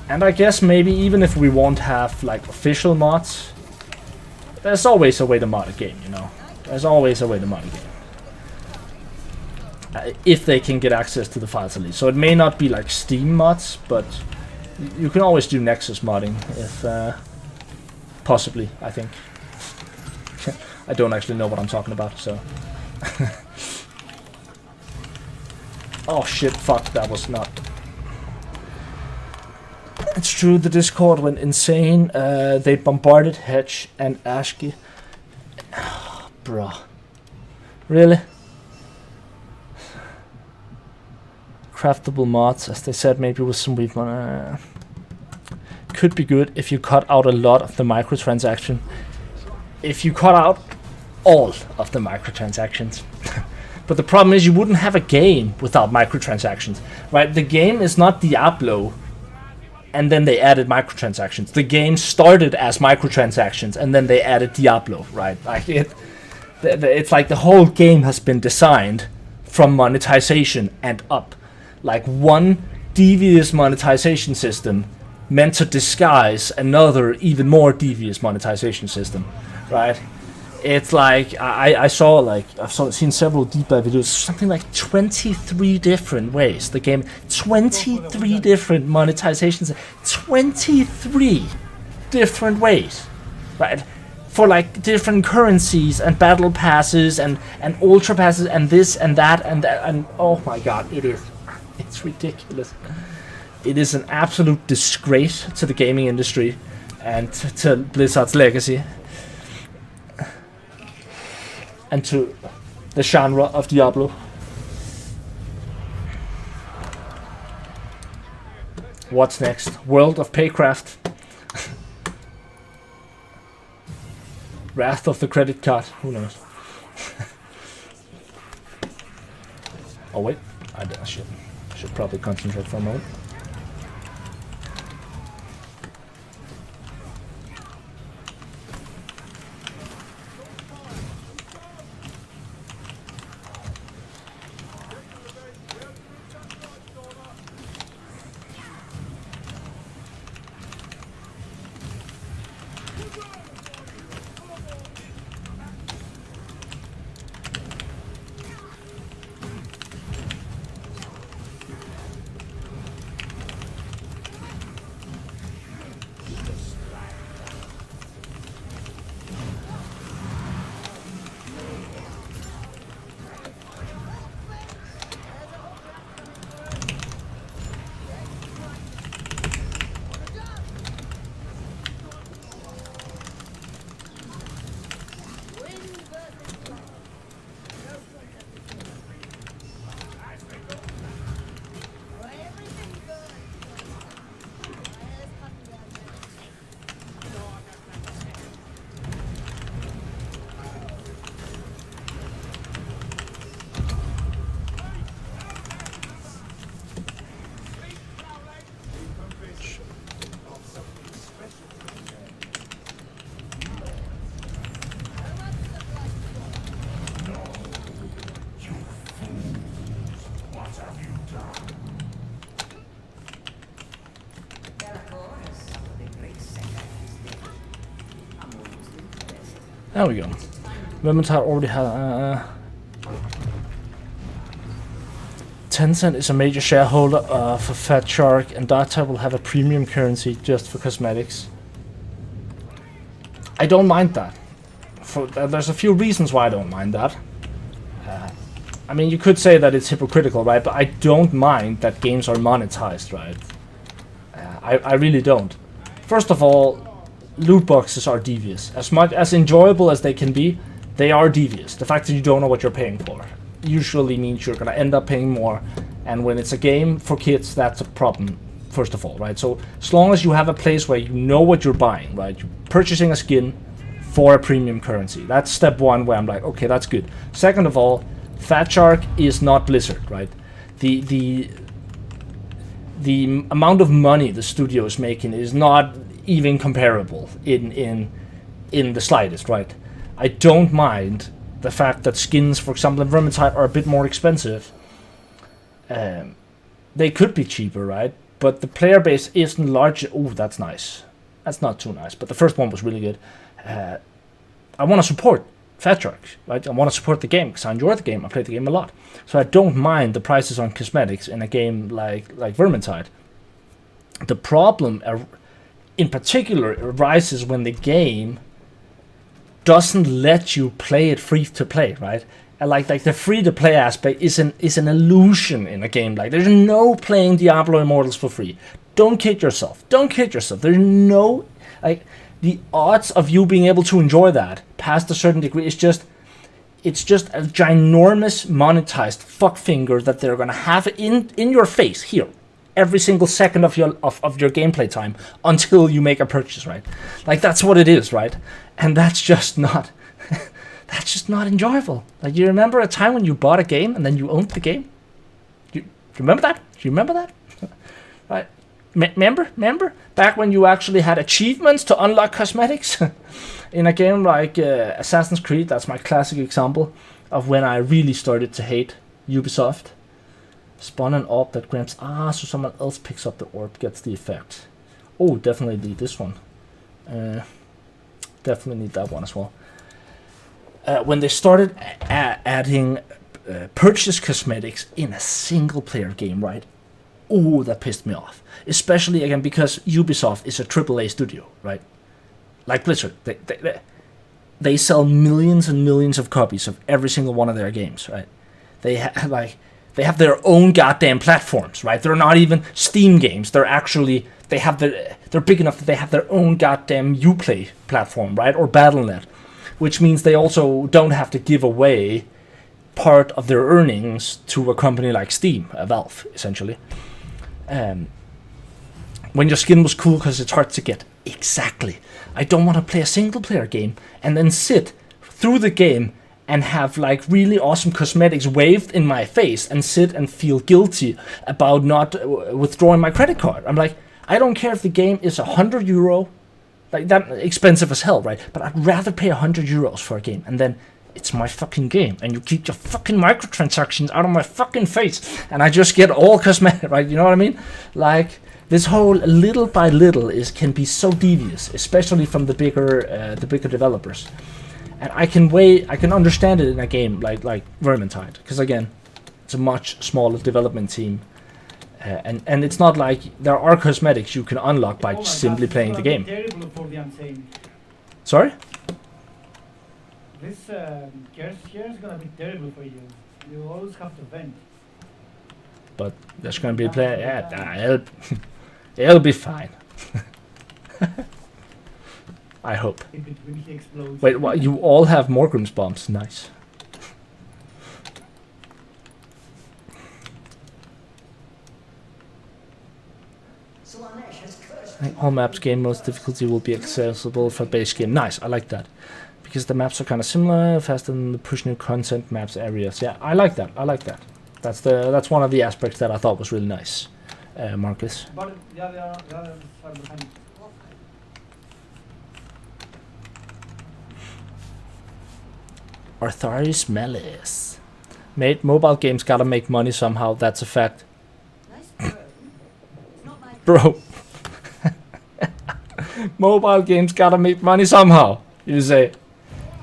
And I guess maybe even if we won't have like official mods, there's always a way to mod a game, you know? There's always a way to mod a game. If they can get access to the files at least. So it may not be like Steam mods, but you can always do Nexus modding if possibly, I think. I don't actually know what I'm talking about, so. Oh shit, fuck, that was not. It's true, the Discord went insane. They bombarded Hedge and Ashki. Bruh. Really? Craftable mods, as they said, maybe with some weak one. Could be good if you cut out a lot of the microtransaction. If you cut out all of the microtransactions. But the problem is you wouldn't have a game without microtransactions, right? The game is not Diablo, and then they added microtransactions. The game started as microtransactions, and then they added Diablo, right? Like it's like the whole game has been designed from monetization and up. Like one devious monetization system meant to disguise another even more devious monetization system, right? It's like I've seen several deep dive videos, something like 23 different ways the game, 23 different monetizations, 23 different ways, right? For like different currencies and battle passes and ultra passes and this and that and oh my god, it's ridiculous. It is an absolute disgrace to the gaming industry and to Blizzard's legacy. And to the genre of Diablo. What's next? World of Paycraft. Wrath of the credit card. Who knows? Oh wait, I should probably concentrate for a moment. There we go. Vermintide already had. Tencent is a major shareholder for Fat Shark, and Data will have a premium currency just for cosmetics. I don't mind that. There's a few reasons why I don't mind that. I mean, you could say that it's hypocritical, right? But I don't mind that games are monetized, right? I really don't. First of all, loot boxes are devious. As much as enjoyable as they can be, they are devious. The fact that you don't know what you're paying for usually means you're gonna end up paying more, and when it's a game for kids, that's a problem, first of all, right? So as long as you have a place where you know what you're buying, right? You're purchasing a skin for a premium currency. That's step one, where I'm like, okay, that's good. Second of all, Fat Shark is not Blizzard, right? the amount of money the studio is making is not even comparable in the slightest, right? I don't mind the fact that skins, for example, in Vermintide are a bit more expensive. They could be cheaper, right? But the player base isn't large. Oh, that's nice. That's not too nice, but the first one was really good. I want to support Fat Shark, right? I want to support the game because I enjoy the game. I play the game a lot, so I don't mind the prices on cosmetics in a game like Vermintide. The problem, in particular, arises when the game doesn't let you play it free to play, right? And like the free to play aspect is an illusion in a game. Like, there's no playing Diablo Immortals for free. Don't kid yourself. Don't kid yourself. There's no, like, the odds of you being able to enjoy that past a certain degree is just, it's just a ginormous monetized fuck finger that they're gonna have in your face here every single second of your gameplay time until you make a purchase, right? Like, that's what it is, right? And that's just not that's just not enjoyable. Like, you remember a time when you bought a game and then you owned the game? You remember that? Do you remember that? Right? Remember back when you actually had achievements to unlock cosmetics in a game like Assassin's Creed? That's my classic example of when I really started to hate Ubisoft. Spawn an orb that grants so someone else picks up the orb, gets the effect. Oh, definitely need this one. Definitely need that one as well. When they started adding purchase cosmetics in a single player game, right? Oh, that pissed me off. Especially, again, because Ubisoft is a AAA studio, right? Like Blizzard. They sell millions and millions of copies of every single one of their games, right? They have their own goddamn platforms, right? They're not even Steam games. They're actually, they're big enough that they have their own goddamn Uplay platform, right? Or Battle.net, which means they also don't have to give away part of their earnings to a company like Steam, Valve, essentially. When your skin was cool because it's hard to get. Exactly. I don't want to play a single player game and then sit through the game and have like really awesome cosmetics waved in my face and sit and feel guilty about not withdrawing my credit card. I'm like, I don't care if the game is €100, like that expensive as hell, right? But I'd rather pay €100 for a game, and then it's my fucking game, and you keep your fucking microtransactions out of my fucking face, and I just get all cosmetic, right? You know what I mean? Like, this whole little by little can be so devious, especially from the bigger developers. And I can understand it in a game like Vermintide, because again, it's a much smaller development team, and it's not like there are cosmetics you can unlock by simply playing the game. Terrible for the Unsane. Sorry? This curse here is gonna be terrible for you. You always have to vent. But there's gonna be a player. Yeah, it'll be fine. I hope. If it really explodes. Wait, what? You all have Morgrim's bombs. Nice. I think all maps game modes difficulty will be accessible for base game. Nice, I like that. Because the maps are kind of similar, faster than the push new content maps areas. Yeah, I like that. I like that. That's one of the aspects that I thought was really nice, Marcus. But the other side behind it. Artharius Malice. Mate, mobile games gotta make money somehow, that's a fact. Bro. Mobile games gotta make money somehow, you say.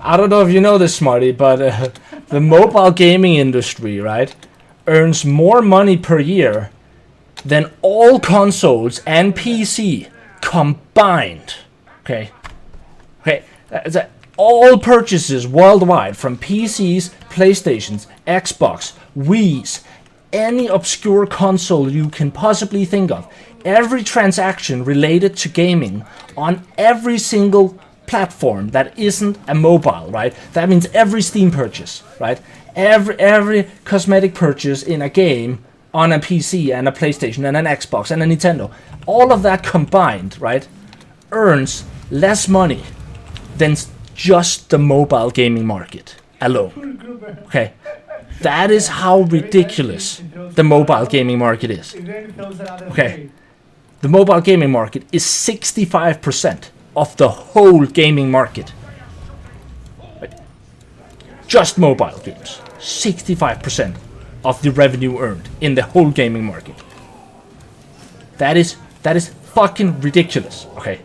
I don't know if you know this, Smarty, but the mobile gaming industry, right, earns more money per year than all consoles and PC combined. Okay? Okay, all purchases worldwide from PCs, PlayStations, Xbox, Wii's, any obscure console you can possibly think of. Every transaction related to gaming on every single platform that isn't a mobile, right? That means every Steam purchase, right? Every cosmetic purchase in a game on a PC and a PlayStation and an Xbox and a Nintendo. All of that combined, right, earns less money than just the mobile gaming market alone. Okay, That is how ridiculous the mobile gaming market is. It then throws another Okay. way. The mobile gaming market is 65% of the whole gaming market. Right. Just mobile games. 65% of the revenue earned in the whole gaming market. That is fucking ridiculous. Okay.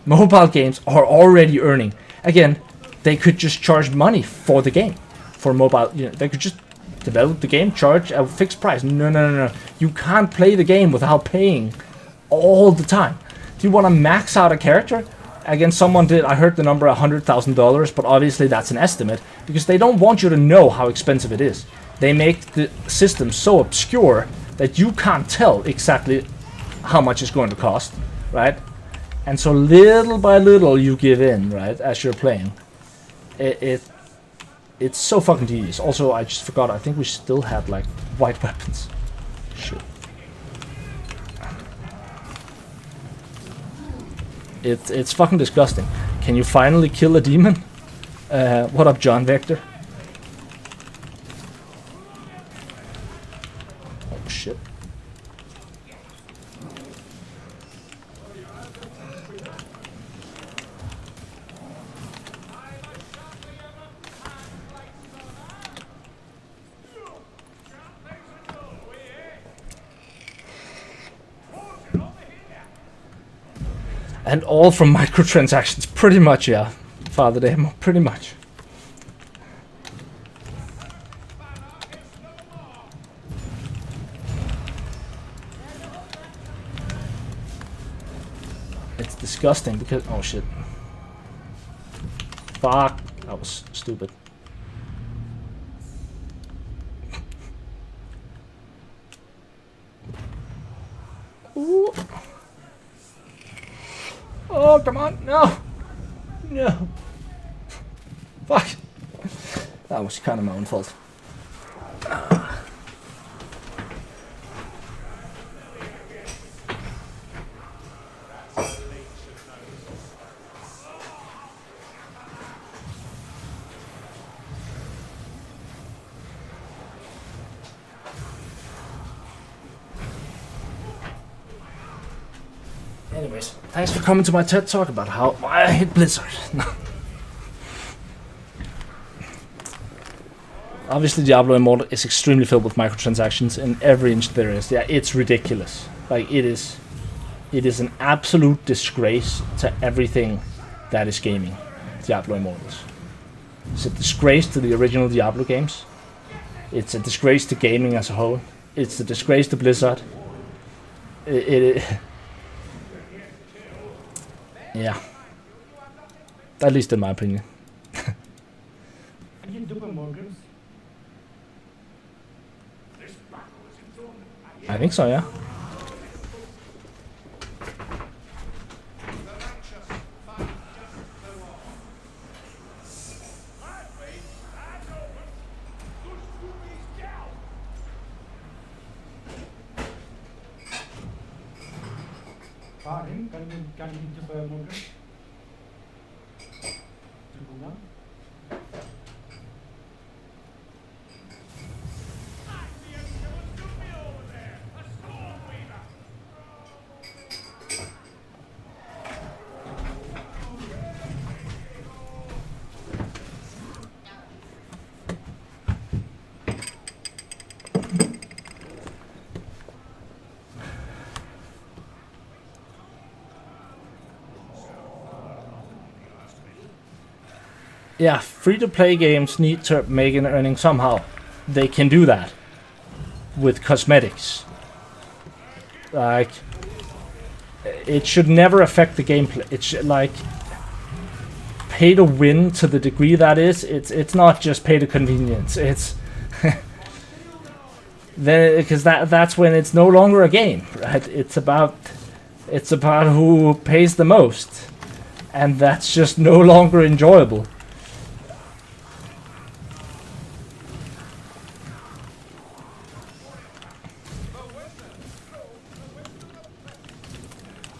Mobile games are already earning. Again, they could just charge money for the game. For mobile, they could just develop the game, charge a fixed price. No. You can't play the game without paying all the time. Do you want to max out a character? Again, someone did, I heard the number $100,000, but obviously that's an estimate, because they don't want you to know how expensive it is. They make the system so obscure that you can't tell exactly how much it's going to cost, right? And so little by little you give in, right, as you're playing. It's so fucking tedious. Also, I just forgot, I think we still had, like, white weapons. Shit. It's fucking disgusting. Can you finally kill a demon? What up, John Vector? Oh, shit. And all from microtransactions, pretty much, yeah. Father Demo, pretty much. It's disgusting because, oh shit. Fuck, that was stupid. Ooh. Oh, come on, no! No! Fuck! That was kind of my own fault. Anyways, thanks for coming to my TED Talk about how I hate Blizzard. Obviously, Diablo Immortal is extremely filled with microtransactions in every inch there is. Yeah, it's ridiculous. Like, it is an absolute disgrace to everything that is gaming. Diablo Immortals. It's a disgrace to the original Diablo games. It's a disgrace to gaming as a whole. It's a disgrace to Blizzard. Yeah. At least in my opinion. I can do Morgans. I think so, yeah. Pardon, can you do Morgans? Yeah, free-to-play games need to make an earning somehow. They can do that with cosmetics. Like, it should never affect the gameplay. It should, like, pay to win to the degree that is. It's not just pay to convenience. It's then because that's when it's no longer a game, right? It's about who pays the most, and that's just no longer enjoyable.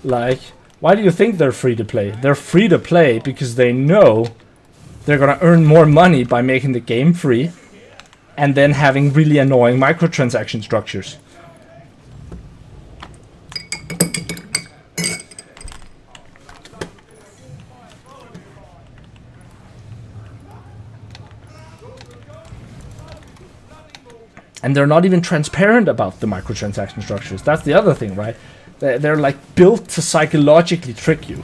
Like, why do you think they're free to play? They're free to play because they know they're gonna earn more money by making the game free, and then having really annoying microtransaction structures. And they're not even transparent about the microtransaction structures. That's the other thing, right? They're like built to psychologically trick you.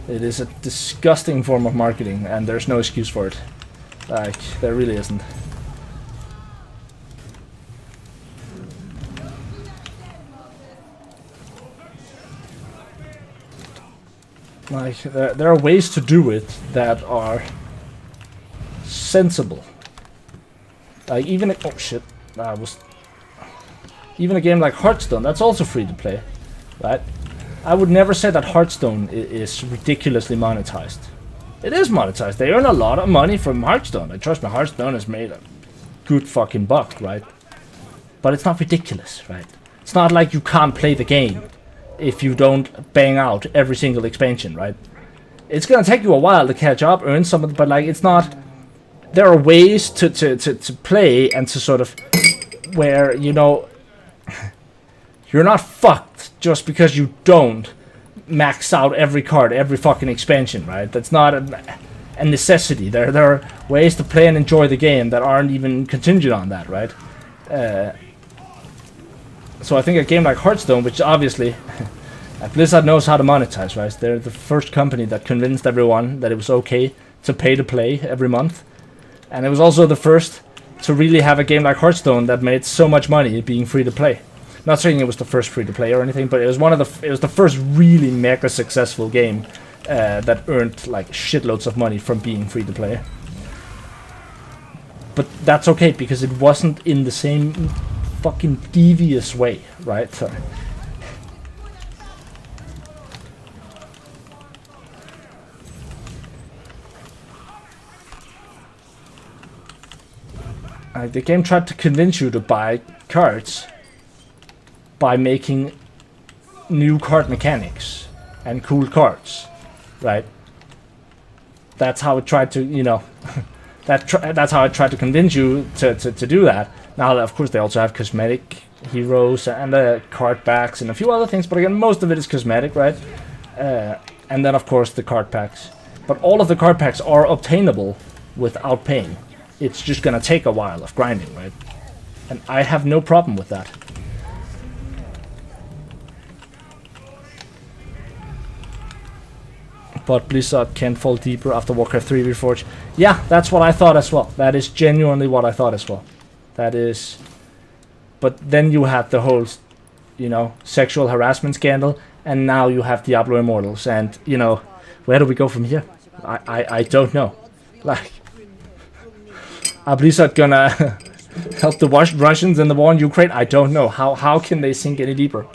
It is a disgusting form of marketing, and there's no excuse for it. Like, there really isn't. Like, there are ways to do it that are sensible. Like, even a, oh shit, even a game like Hearthstone, that's also free to play, right? I would never say that Hearthstone is ridiculously monetized. It is monetized. They earn a lot of money from Hearthstone. And trust me, Hearthstone has made a good fucking buck, right? But it's not ridiculous, right? It's not like you can't play the game if you don't bang out every single expansion, right? It's gonna take you a while to catch up, earn some of it, but like, it's not... There are ways to play and to sort of... Where, you know... You're not fucked just because you don't max out every card, every fucking expansion, right? That's not a necessity. There are ways to play and enjoy the game that aren't even contingent on that, right? So I think a game like Hearthstone, which obviously Blizzard knows how to monetize, right? They're the first company that convinced everyone that it was okay to pay to play every month. And it was also the first to really have a game like Hearthstone that made so much money being free to play. Not saying it was the first free to play or anything, but it was it was the first really mega successful game that earned like shitloads of money from being free to play. But that's okay because it wasn't in the same fucking devious way, right? So, the game tried to convince you to buy cards by making new card mechanics and cool cards, right? That's how it tried to, you know, that's how it tried to convince you to do that. Now, of course, they also have cosmetic heroes and card packs and a few other things, but again, most of it is cosmetic, right? And then, of course, the card packs. But all of the card packs are obtainable without paying. It's just gonna take a while of grinding, right? And I have no problem with that. But Blizzard can't fall deeper after Warcraft 3 Reforged. Yeah, that's what I thought as well. That is genuinely what I thought as well. That is... But then you have the whole, you know, sexual harassment scandal, and now you have Diablo Immortals, and, you know, where do we go from here? I don't know. Like, are Blizzard gonna help the Russians in the war in Ukraine? I don't know. How can they sink any deeper?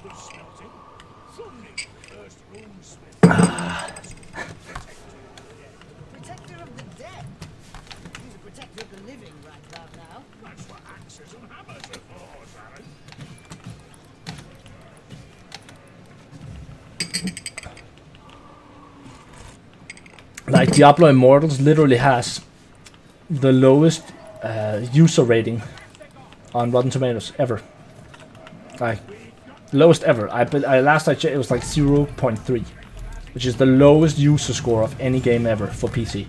Like, Diablo Immortals literally has the lowest user rating on Rotten Tomatoes ever. Like, lowest ever. Last I checked, it was like 0.3, which is the lowest user score of any game ever for PC.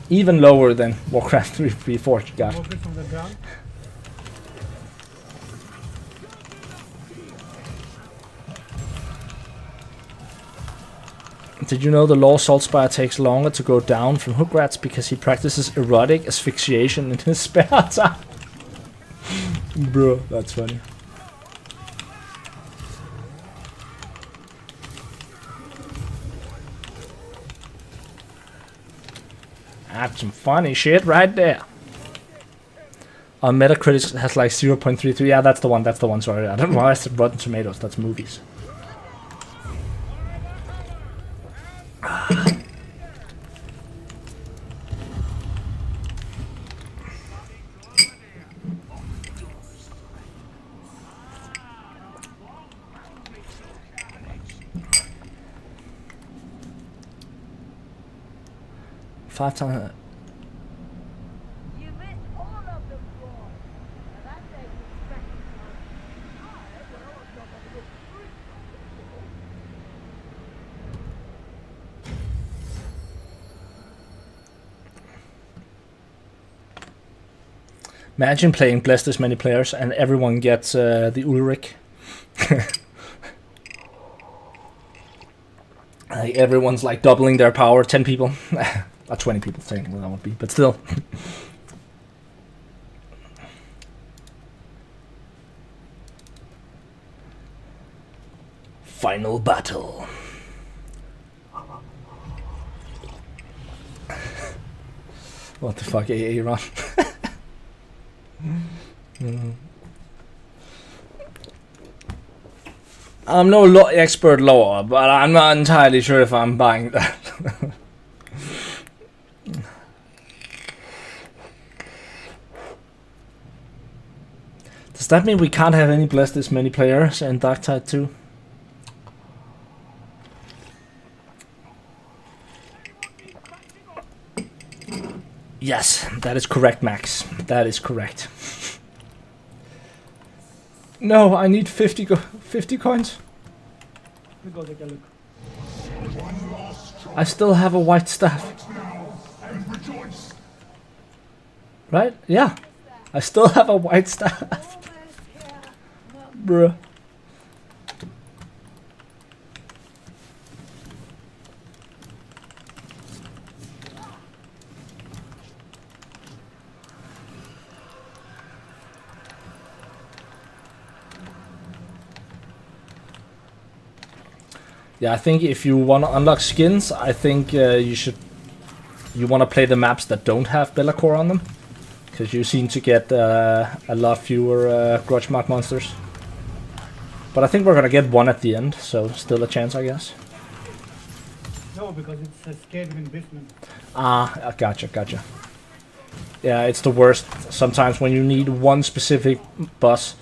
Even lower than Warcraft 3 Reforged got. Move it from the ground. Did you know the Lord Saltspire takes longer to go down from hook rats because he practices erotic asphyxiation in his spare time? Bro, that's funny. That's some funny shit right there. On Metacritic has like 0.33. Yeah, that's the one. That's the one. Sorry, I don't know why I said Rotten Tomatoes. That's movies. 5 times. You missed all of them, boy. Now that makes it second time. Imagine playing Bless this many players and everyone gets the Ulrich. Like everyone's like doubling their power, 10 people. 20 people technically that would be, but still. Final battle. What the fuck, AA run? I'm no expert lore, but I'm not entirely sure if I'm buying that. Does that mean we can't have any Bless this many players in Darktide 2? Yes, that is correct, Max. That is correct. No, I need 50 coins. We go take a look. I still have a white staff. Right? Yeah. I still have a white staff. Bruh. Yeah, I think if you want to unlock skins, I think you want to play the maps that don't have Bellacore on them, because you seem to get a lot fewer grudge mark monsters. But I think we're gonna get one at the end, so still a chance, I guess. No, because it's a scared investment. Ah, gotcha. Yeah, it's the worst sometimes when you need one specific boss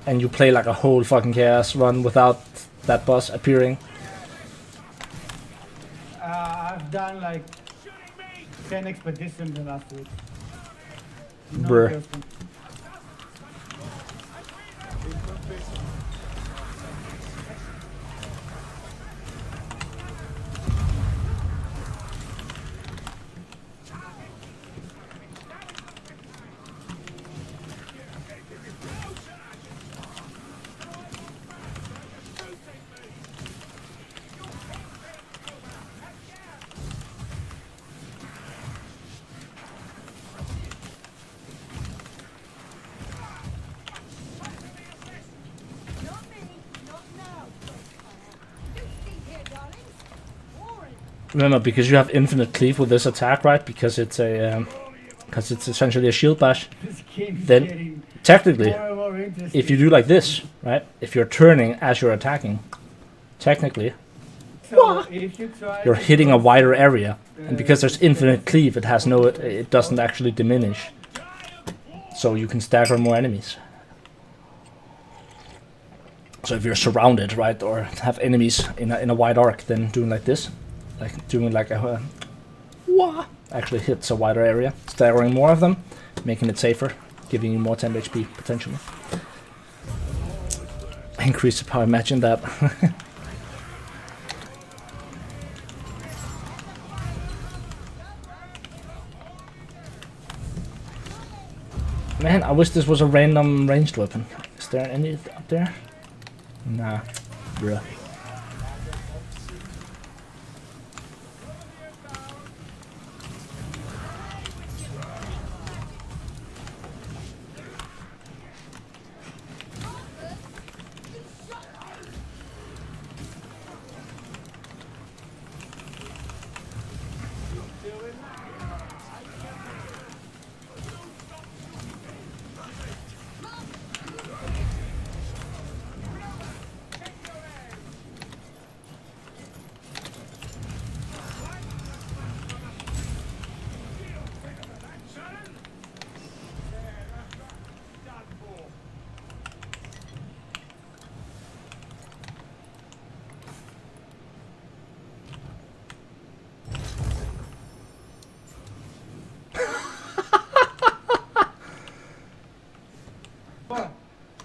and you play like a whole fucking chaos run without that boss appearing. I've done like 10 expeditions the last week. No Bruh. person. Not me, not now. You see here, darlings. Warren. Remember, because you have infinite cleave with this attack, right? Because it's a because it's essentially a shield bash. This game is Then getting technically, more and more interesting. if you do like this, right? If you're turning as you're attacking, technically So if you try you're to hitting a cross wider area, the- and because there's infinite cleave, it has no, it doesn't actually diminish. So you can stagger more enemies. So if you're surrounded, right, or have enemies in a wide arc, then doing like this, like doing like a wah, actually hits a wider area, staggering more of them, making it safer, giving you more temp HP potentially. Increase the power. Imagine that. Man, I wish this was a random ranged weapon. Is there any up there? Nah, bruh.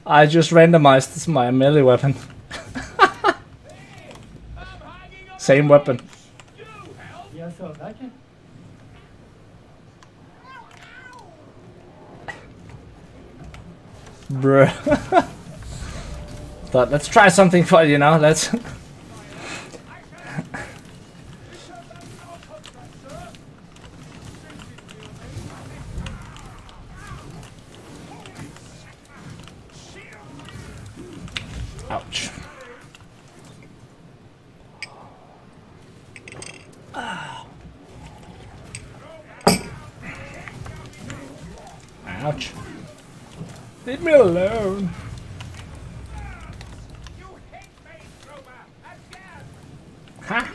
I just randomized my melee weapon. Same weapon. Yeah, so that can. Bruh. Thought, let's try something fun, you know, let's... Ouch. Ouch. Leave me alone. Ha!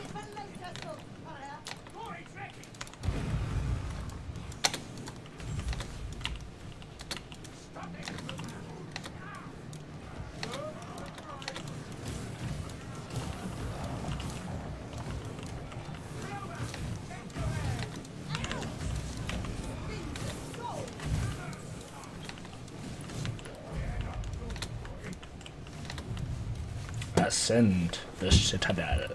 Ascend the citadel.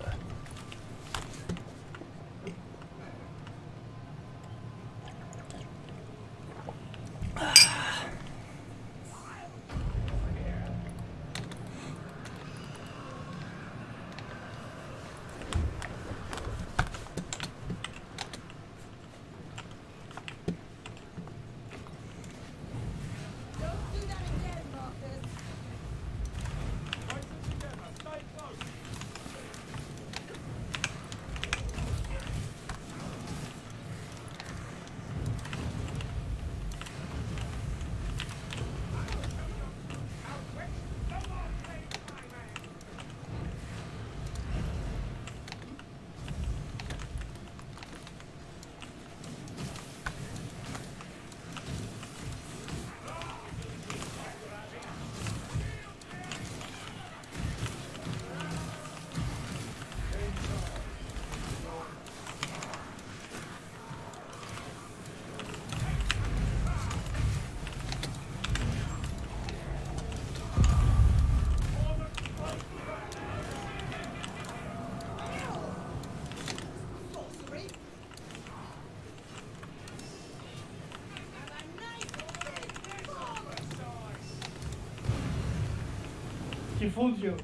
He fooled you.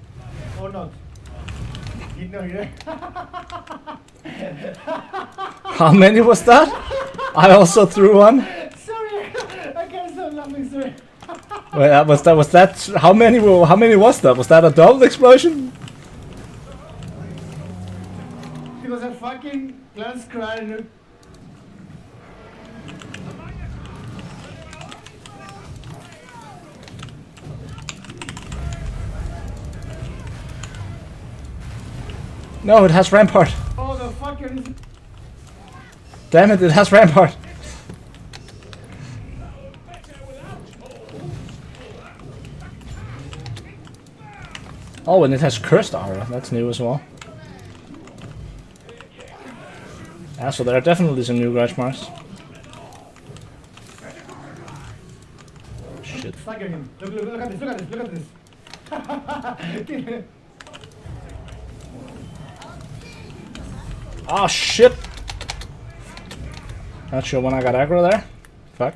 Or not. Did not hear. How many was that? I also threw one. Sorry. I can't stop laughing, sorry. Wait, was that how many was that? Was that a double explosion? It was a fucking glass cry. No, it has rampart. Oh, the fucker is. Damn it, it has rampart. Oh, and it has cursed aura. That's new as well. Yeah, so there are definitely some new grudge marks. Shit. Stagger him. Look at this, look at this, look at this. Oh shit! Not sure when I got aggro there. Fuck.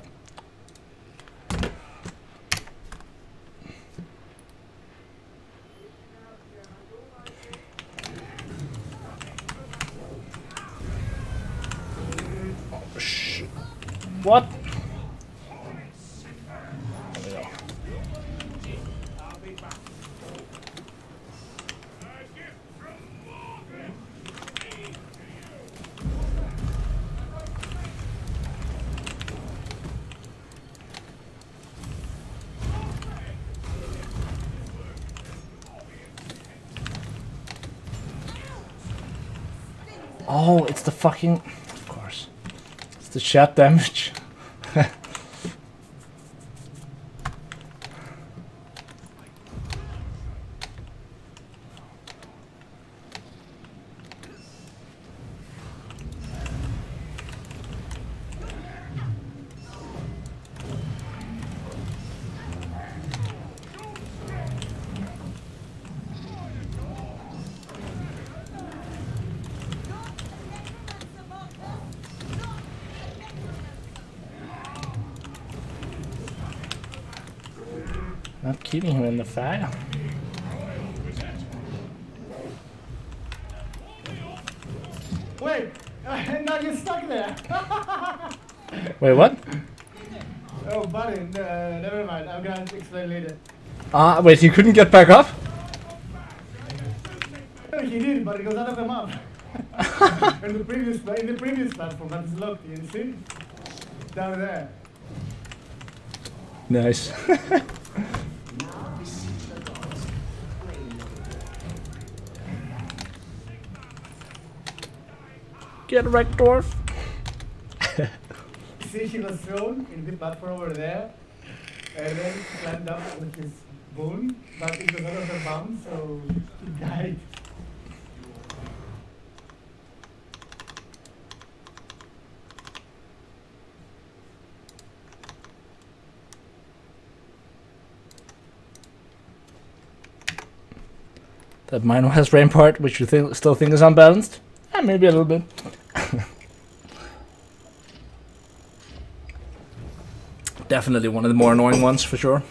Oh shit. What? There we go. Oh, it's the fucking... Of course. It's the chat damage. Not keeping him in the fire. Wait! Now you're stuck there! Wait, what? Oh, buddy, never mind. I'm gonna explain later. Wait, he couldn't get back up? He did, but it goes out of the map. in the previous platform, that is locked, you see? Down there. Nice. Get wrecked, dwarf. See, he was thrown in the platform over there, and then he climbed up with his bone, but it was out of the bounds, so he died. That mine has Rampart, which you still think is unbalanced? Maybe a little bit. Definitely one of the more annoying ones, for sure.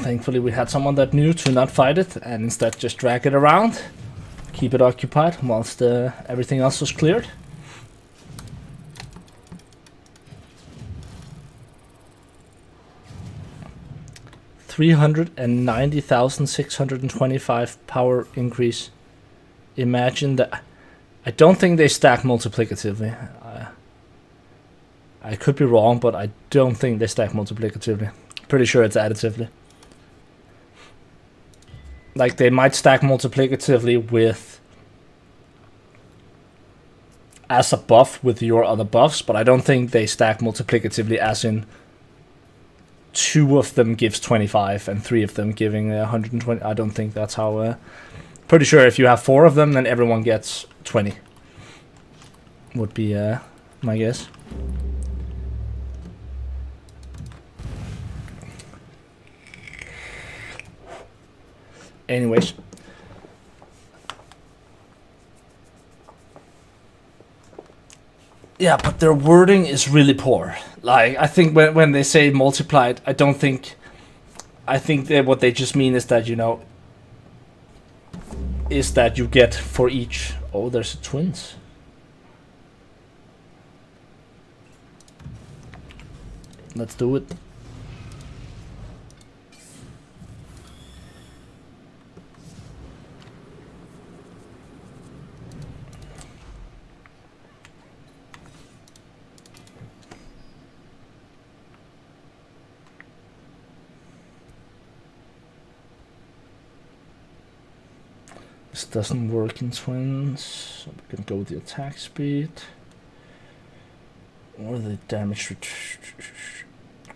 Thankfully we had someone that knew to not fight it and instead just drag it around, keep it occupied whilst everything else was cleared. $390,625 power increase. Imagine that. I don't think they stack multiplicatively. I could be wrong, but I don't think they stack multiplicatively. Pretty sure it's additively. Like, they might stack multiplicatively with as a buff with your other buffs, but I don't think they stack multiplicatively as in 2 of them gives 25 and 3 of them giving 120. I don't think that's how. Pretty sure if you have 4 of them, then everyone gets 20. Would be my guess. Anyways. Yeah, but their wording is really poor. Like, I think when they say multiplied, I think that what they just mean is that, you know, is that you get for each. Oh, there's twins. Let's do it. This doesn't work in twins, so we can go with the attack speed. Or the damage.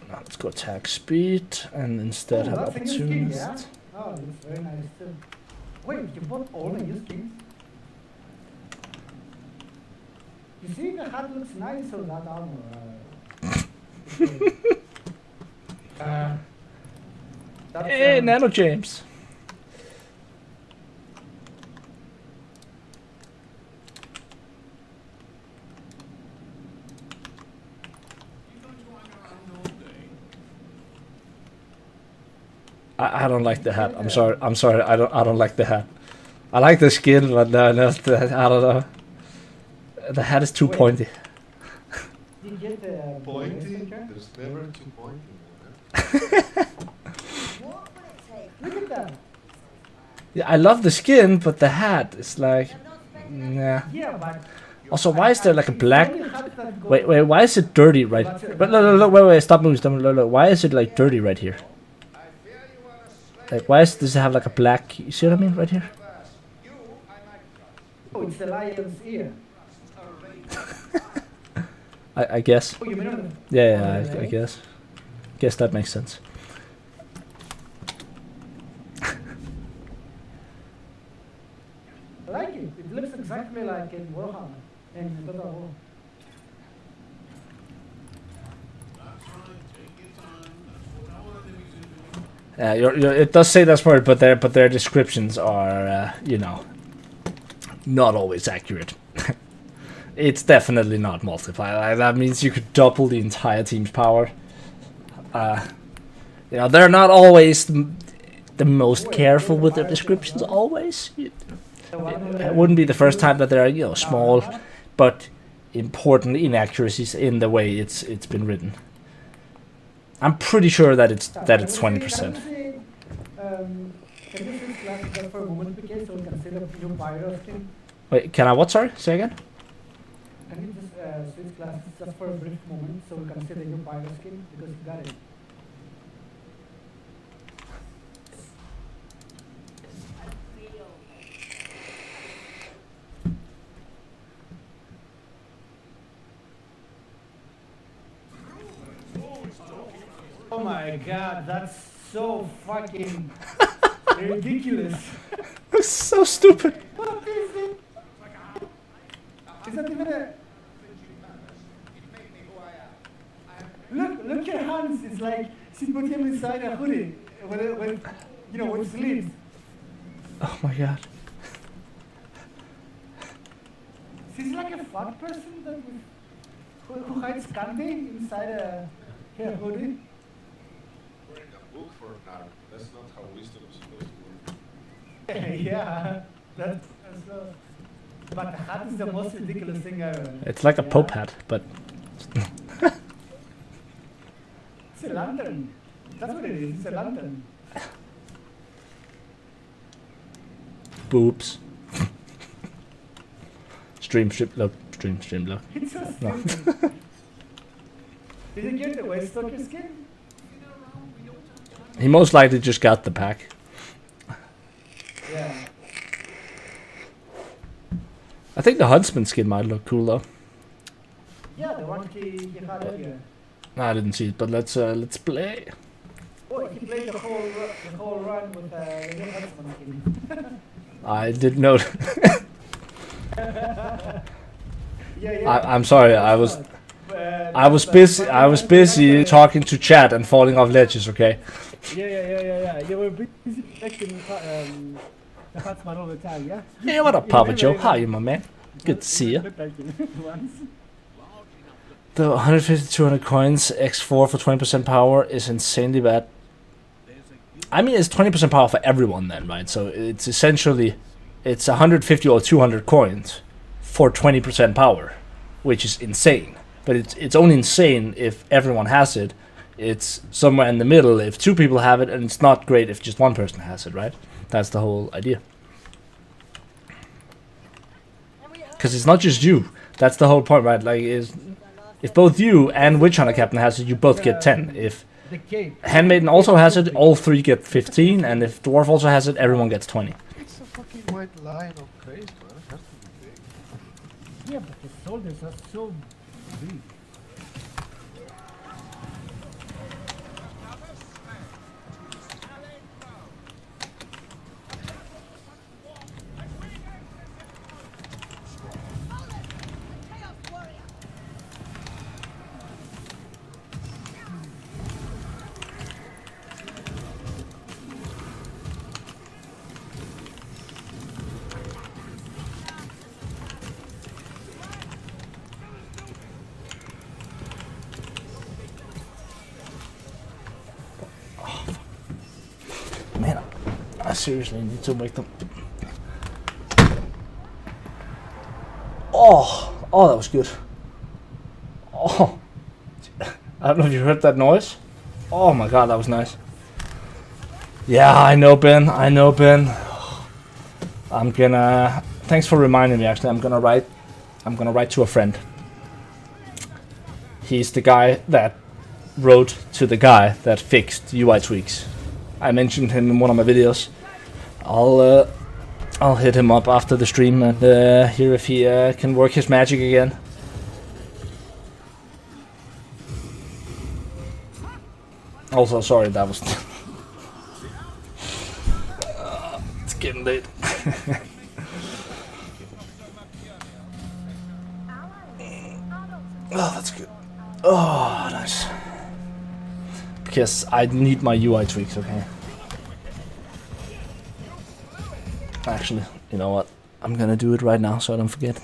Now let's go attack speed and instead have opportunist. Yeah? Oh, that's very nice too. Wait, you bought all the new skins? You see, the hat looks nice on that armor. Hey, Nano James. I don't like the hat. I'm sorry. I don't like the hat. I like the skin, but no, I don't know. The hat is too pointy. Did you get the Pointy? There's never too pointy. What will it take? Look at that. Yeah, I love the skin, but the hat is like, nah. Yeah, but Also, why is there like a black? Wait, why is it dirty right? But no, wait, stop moving, look. Why is it like dirty right here? Like, does it have like a black? You see what I mean, right here? Oh, it's the lion's ear. I guess. Oh, you mean on the... Yeah, I guess. Guess that makes sense. I like it. It looks exactly like in Warhammer and Total War. it does say that's word, but their descriptions are, you know, not always accurate. It's definitely not multiply. That means you could double the entire team's power. You know, they're not always the most careful with their descriptions. Always, it wouldn't be the first time that there are, you know, small but important inaccuracies in the way it's been written. I'm pretty sure that it's 20%. Can you switch classes just for a moment, because so we can see the new pyro skin? Wait, can I what? Sorry, say again. Can you just switch classes just for a brief moment so we can see the new pyro skin? Because you got it. Oh my god, that's so fucking ridiculous. It's so stupid. What is it? Is that even a... Look at Hans, it's like she put him inside a hoodie with you know, with sleeves. Oh my god. She's like a fat person that who hides candy inside a hoodie. We're in a book for an hour. That's not how wisdom is supposed to work. Yeah, that's but the hat is the most ridiculous thing ever. It's like a Pope hat, but It's a lantern. That's what it is. It's a lantern. boobs. Stream look. It's so No. stupid. Did you get the West Stalker skin? He most likely just got the pack. Yeah. I think the Huntsman skin might look cool though. Yeah, the one he had earlier. No, I didn't see it, but let's play. Oh, he played the whole run with the new Huntsman skin. I didn't know. Yeah. I'm sorry. I was busy talking to chat and falling off ledges. Okay. Yeah. You were busy checking the Huntsman all the time, yeah? Hey, what up, Papa Joe? How are you, my man? Good to see you. Looked like you once. The 150-200 coins X4 for 20% power is insanely bad. I mean, it's 20% power for everyone then, right? So it's essentially, it's 150 or 200 coins for 20% power, which is insane. But it's only insane if everyone has it. It's somewhere in the middle if two people have it, and it's not great if just one person has it, right? That's the whole idea. Because it's not just you. That's the whole point, right? Like, if both you and Witch Hunter Captain has it, you both get 10. If The cape. Handmaiden also has it, all three get 15. And if Dwarf also has it, everyone gets 20. It's a fucking white line of face, man. It has to be big. Yeah, but the shoulders are so big. Man, I seriously need to make them. Oh, that was good. Oh, I don't know if you heard that noise. Oh my god, that was nice. Yeah, I know, Ben. I'm gonna. Thanks for reminding me. Actually, I'm gonna write to a friend. He's the guy that wrote to the guy that fixed UI tweaks. I mentioned him in one of my videos. I'll hit him up after the stream and hear if he can work his magic again. Also, sorry, that was. It's getting late. Oh, that's good. Oh, nice. Because I need my UI tweaks, okay? Actually, you know what? I'm gonna do it right now so I don't forget.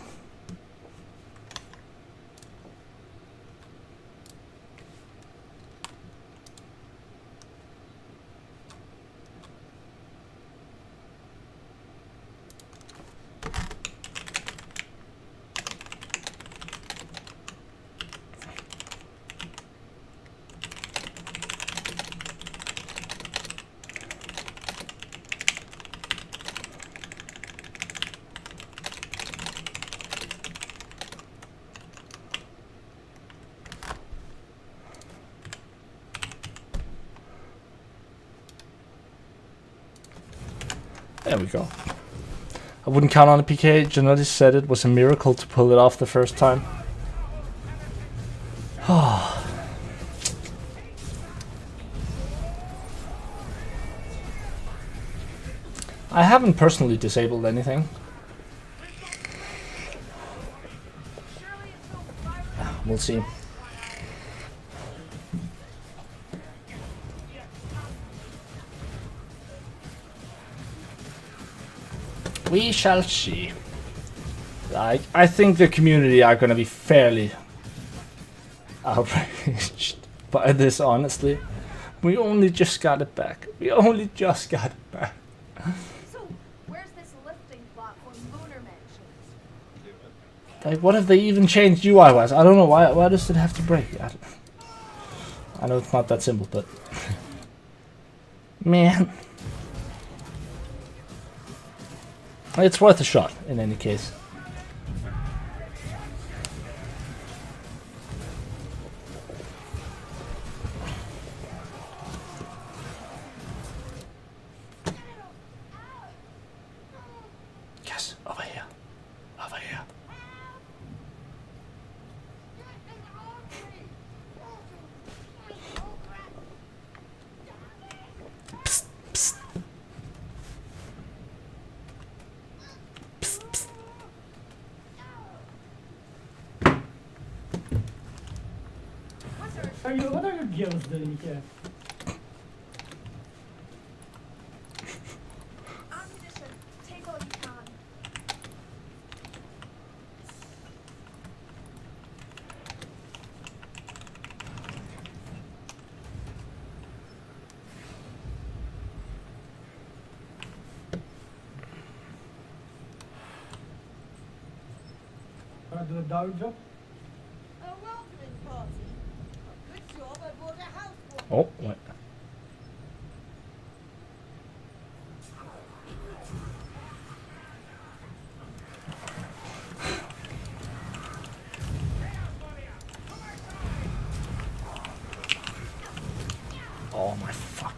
There we go. I wouldn't count on a PK. Giannotti said it was a miracle to pull it off the first time. I haven't personally disabled anything. We'll see. We shall see. I think the community are gonna be fairly outraged by this, honestly. We only just got it back. We only just got it back. So, where's this lifting platform Lunar mentions? Like, what if they even changed UI-wise? I don't know, why does it have to break? I know it's not that simple, but... Man. It's worth a shot, in any case. Yes, over here. Over here. Psst, psst. What are your girls doing here? Ammunition, take all you can. Wanna do a dog job? A welcoming party. Good job, I bought a house for you. Oh, wait. Oh my fuck.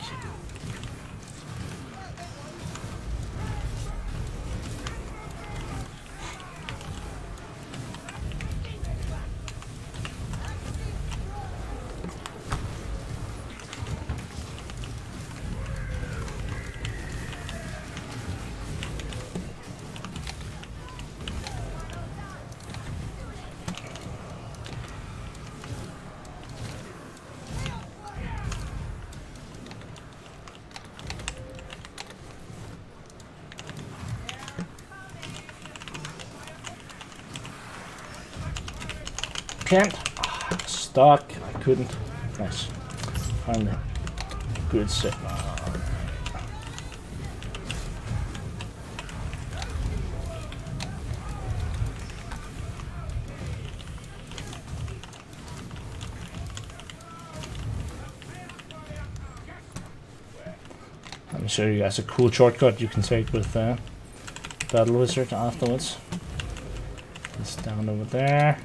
Can't. Stuck. I couldn't. Nice. Finally. Good set. Let me show you guys a cool shortcut you can take with Battle Wizard afterwards. It's down over there.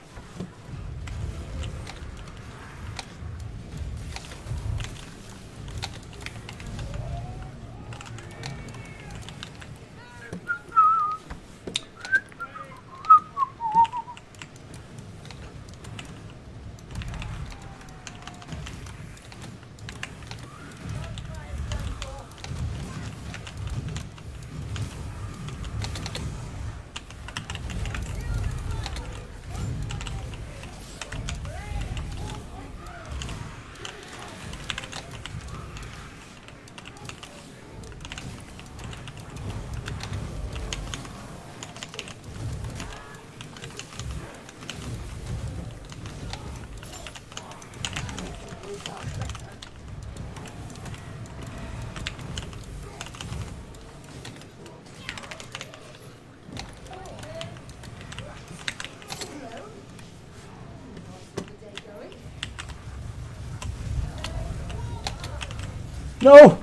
No!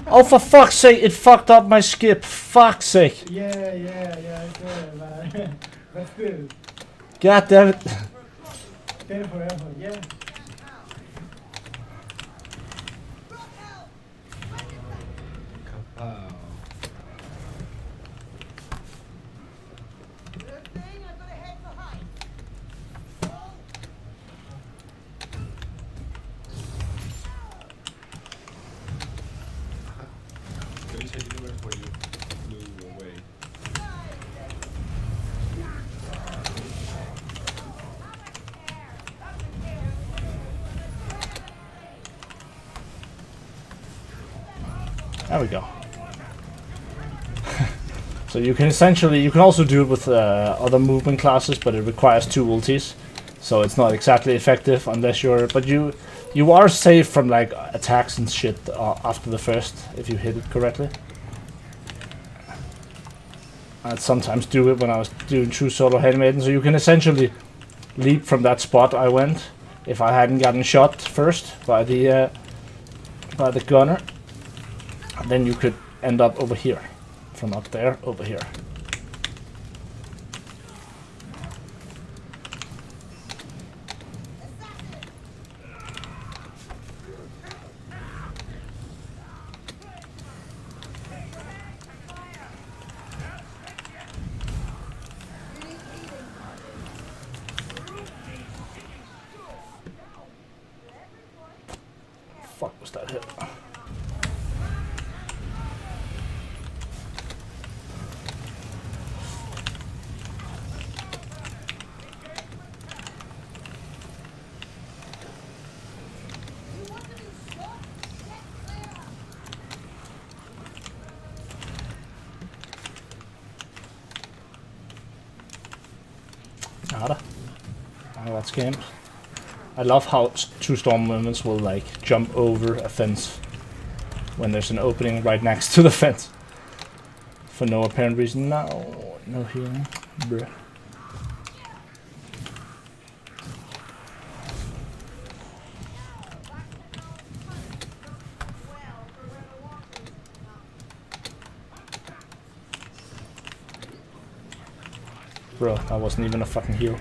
Oh, for fuck's sake, it fucked up my skip. Fuck's sake. Yeah, sorry, man. But still, God damn it. stay forever, yeah. Kapow. Good thing I gotta head for height. There is a universe where you flew away. There we go. So you can essentially, you can also do it with other movement classes, but it requires 2 ultis. So it's not exactly effective unless you're, but you are safe from like attacks and shit after the first, if you hit it correctly. I'd sometimes do it when I was doing true solo handmaiden, so you can essentially leap from that spot I went if I hadn't gotten shot first by the gunner. Then you could end up over here, from up there over here. Fuck was that hit? Nada. Oh, that's game. I love how 2 storm movements will like jump over a fence when there's an opening right next to the fence. For no apparent reason. No healing. Bruh. Bro, that wasn't even a fucking heal.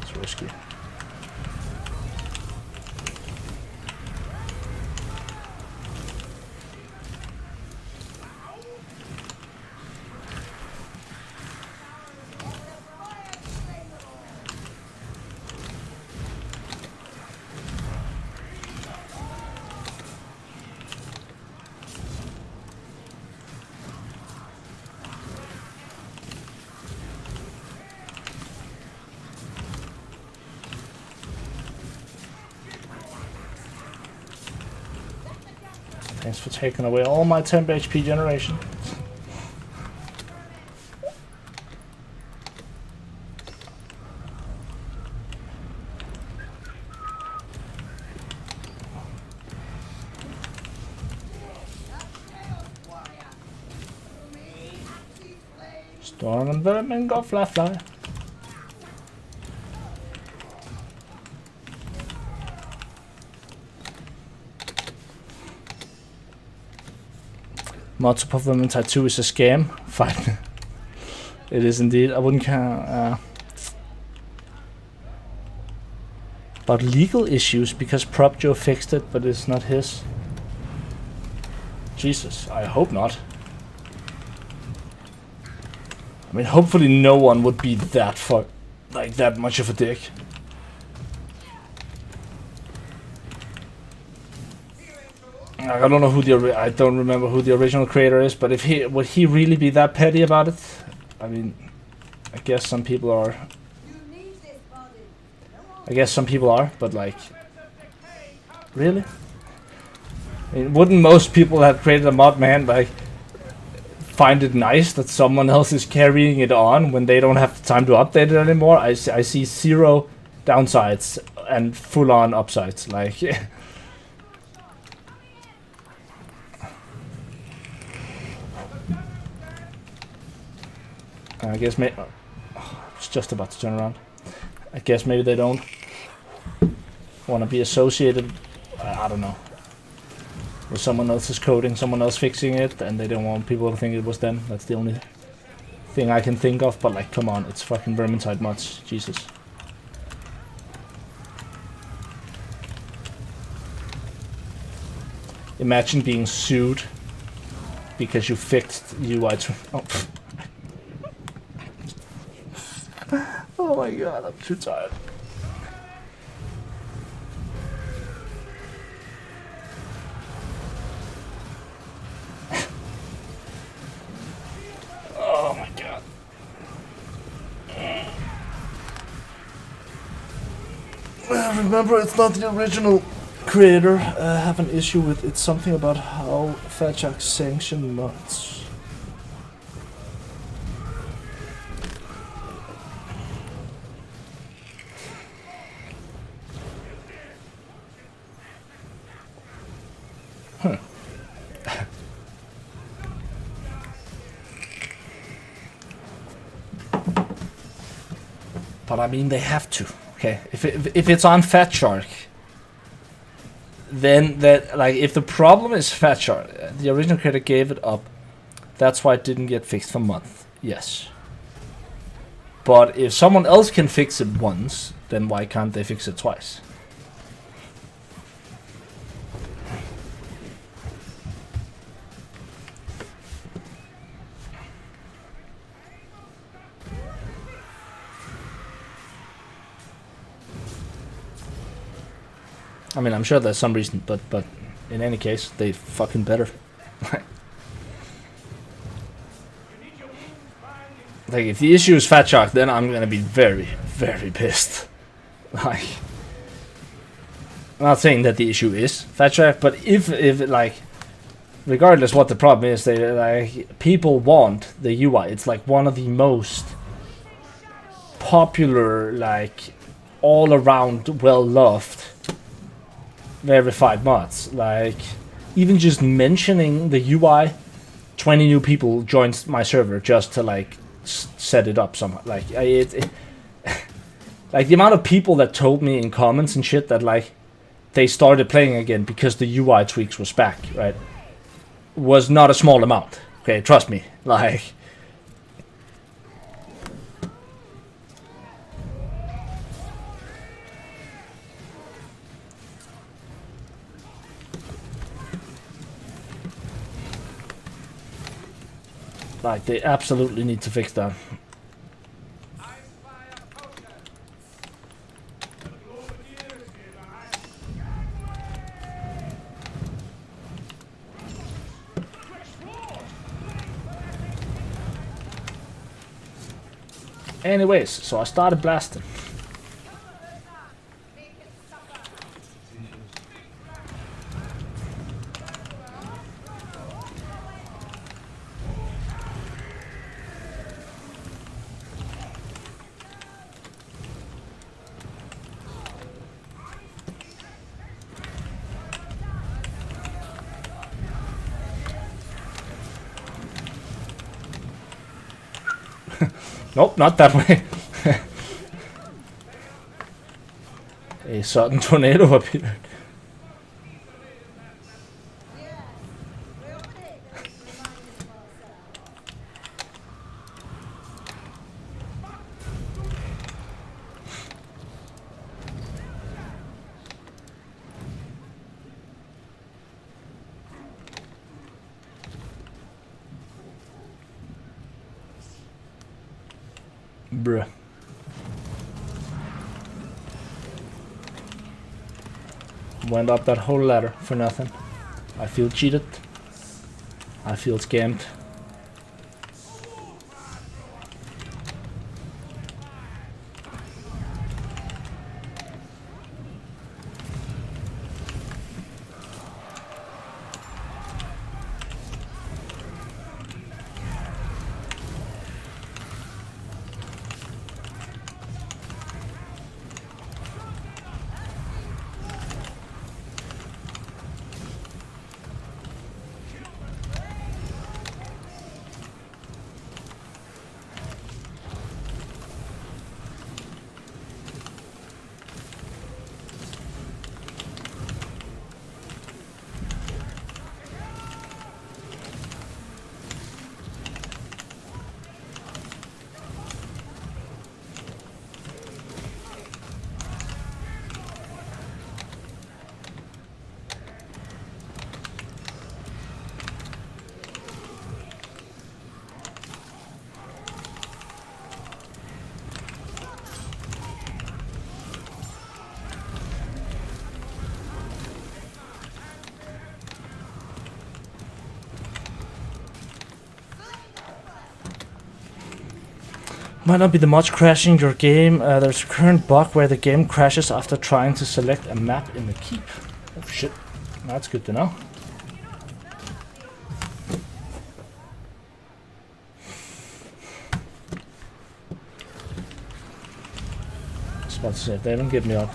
It's risky. Thanks for taking away all my temp HP generation. Storm and vermin go fly fly. Mod support vermin type 2 is a scam. Fine. It is indeed. I wouldn't care. About legal issues because Prop Joe fixed it, but it's not his. Jesus, I hope not. I mean, hopefully no one would be that that much of a dick. I don't know who I don't remember who the original creator is, but if would he really be that petty about it? I mean, I guess some people are. I guess some people are, but like, really? I mean, wouldn't most people that created a mod, man, like, find it nice that someone else is carrying it on when they don't have the time to update it anymore? I see 0 downsides and full-on upsides. Like, I guess maybe it's just about to turn around. I guess maybe they don't want to be associated. I don't know. With someone else's coding, someone else fixing it, and they don't want people to think it was them. That's the only thing I can think of. But like, come on, it's fucking Vermintide mods. Jesus. Imagine being sued because you fixed UI to. Oh. Oh my god, I'm too tired. Oh my god. Remember, it's not the original creator. I have an issue with it's something about how 𝒮𝔴𝔞𝔤𝔤𝔢𝔯𝒮𝔮𝔲𝔞𝔡 But I mean, they have to. Okay, if it's on 𝒮𝔴𝔞𝔤𝔤𝔢𝔯𝒮𝔮𝔲𝔞𝔡, then that, like, if the problem is 𝒮𝔴𝔞𝔤𝔤𝔢𝔯𝒮𝔮𝔲𝔞𝔡, the original creator gave it up. That's why it didn't get fixed for a month. Yes. But if someone else can fix it once, then why can't they fix it twice? I mean, I'm sure there's some reason, but in any case, they fucking better. Like, if the issue is 𝒮𝔴𝔞𝔤𝔢𝔯𝒮𝔮𝔲𝔞𝔡, then I'm gonna be very, very pissed. Like, I'm not saying that the issue is 𝒮𝔴𝔞𝔤𝔤𝔢𝔯𝒮, but if like, regardless what the problem is, they like, people want the UI. It's like one of the most popular, like, all around well loved verified mods. Like, even just mentioning the UI, 20 new people joined my server just to like set it up somehow. Like, like the amount of people that told me in comments and shit that like they started playing again because the UI tweaks was back, right, was not a small amount. Okay, trust me. Like, they absolutely need to fix that. Anyways, so I started blasting. Nope, not that way. A sudden tornado appeared. Bruh. Went up that whole ladder for nothing. I feel cheated. I feel scammed. Might not be the mods crashing your game. There's a current bug where the game crashes after trying to select a map in the keep. Oh shit, that's good to know. I was about to say, if they don't get me up.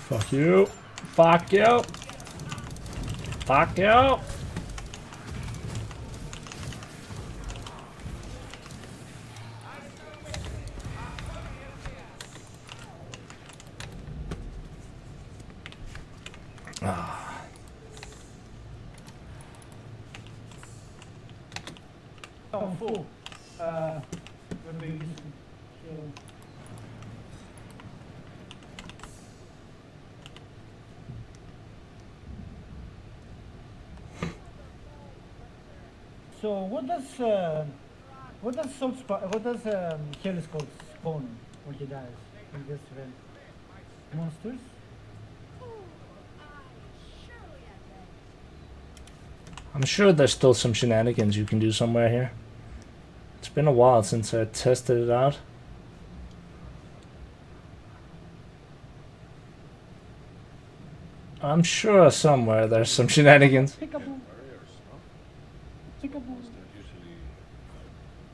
Fuck you. Fuck you. Fuck you. Ah. Oh, full. When we used to kill. So what does Helescope spawn when he dies in this event? Monsters? I'm sure there's still some shenanigans you can do somewhere here. It's been a while since I tested it out. I'm sure somewhere there's some shenanigans. Peekaboo. Peekaboo. What's that usually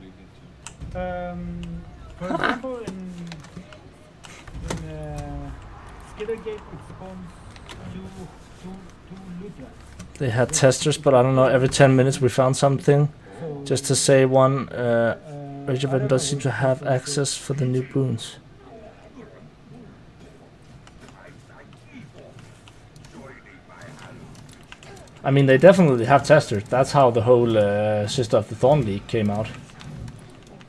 leading to? For example, in Skittergate, it spawns two loot rats. They had testers, but I don't know, every 10 minutes we found something. So, Just to say one, Rage I of don't It does know seem if to have it's access for the new boons. I mean, they definitely have testers. That's how the whole Sister of the Thorn leak came out.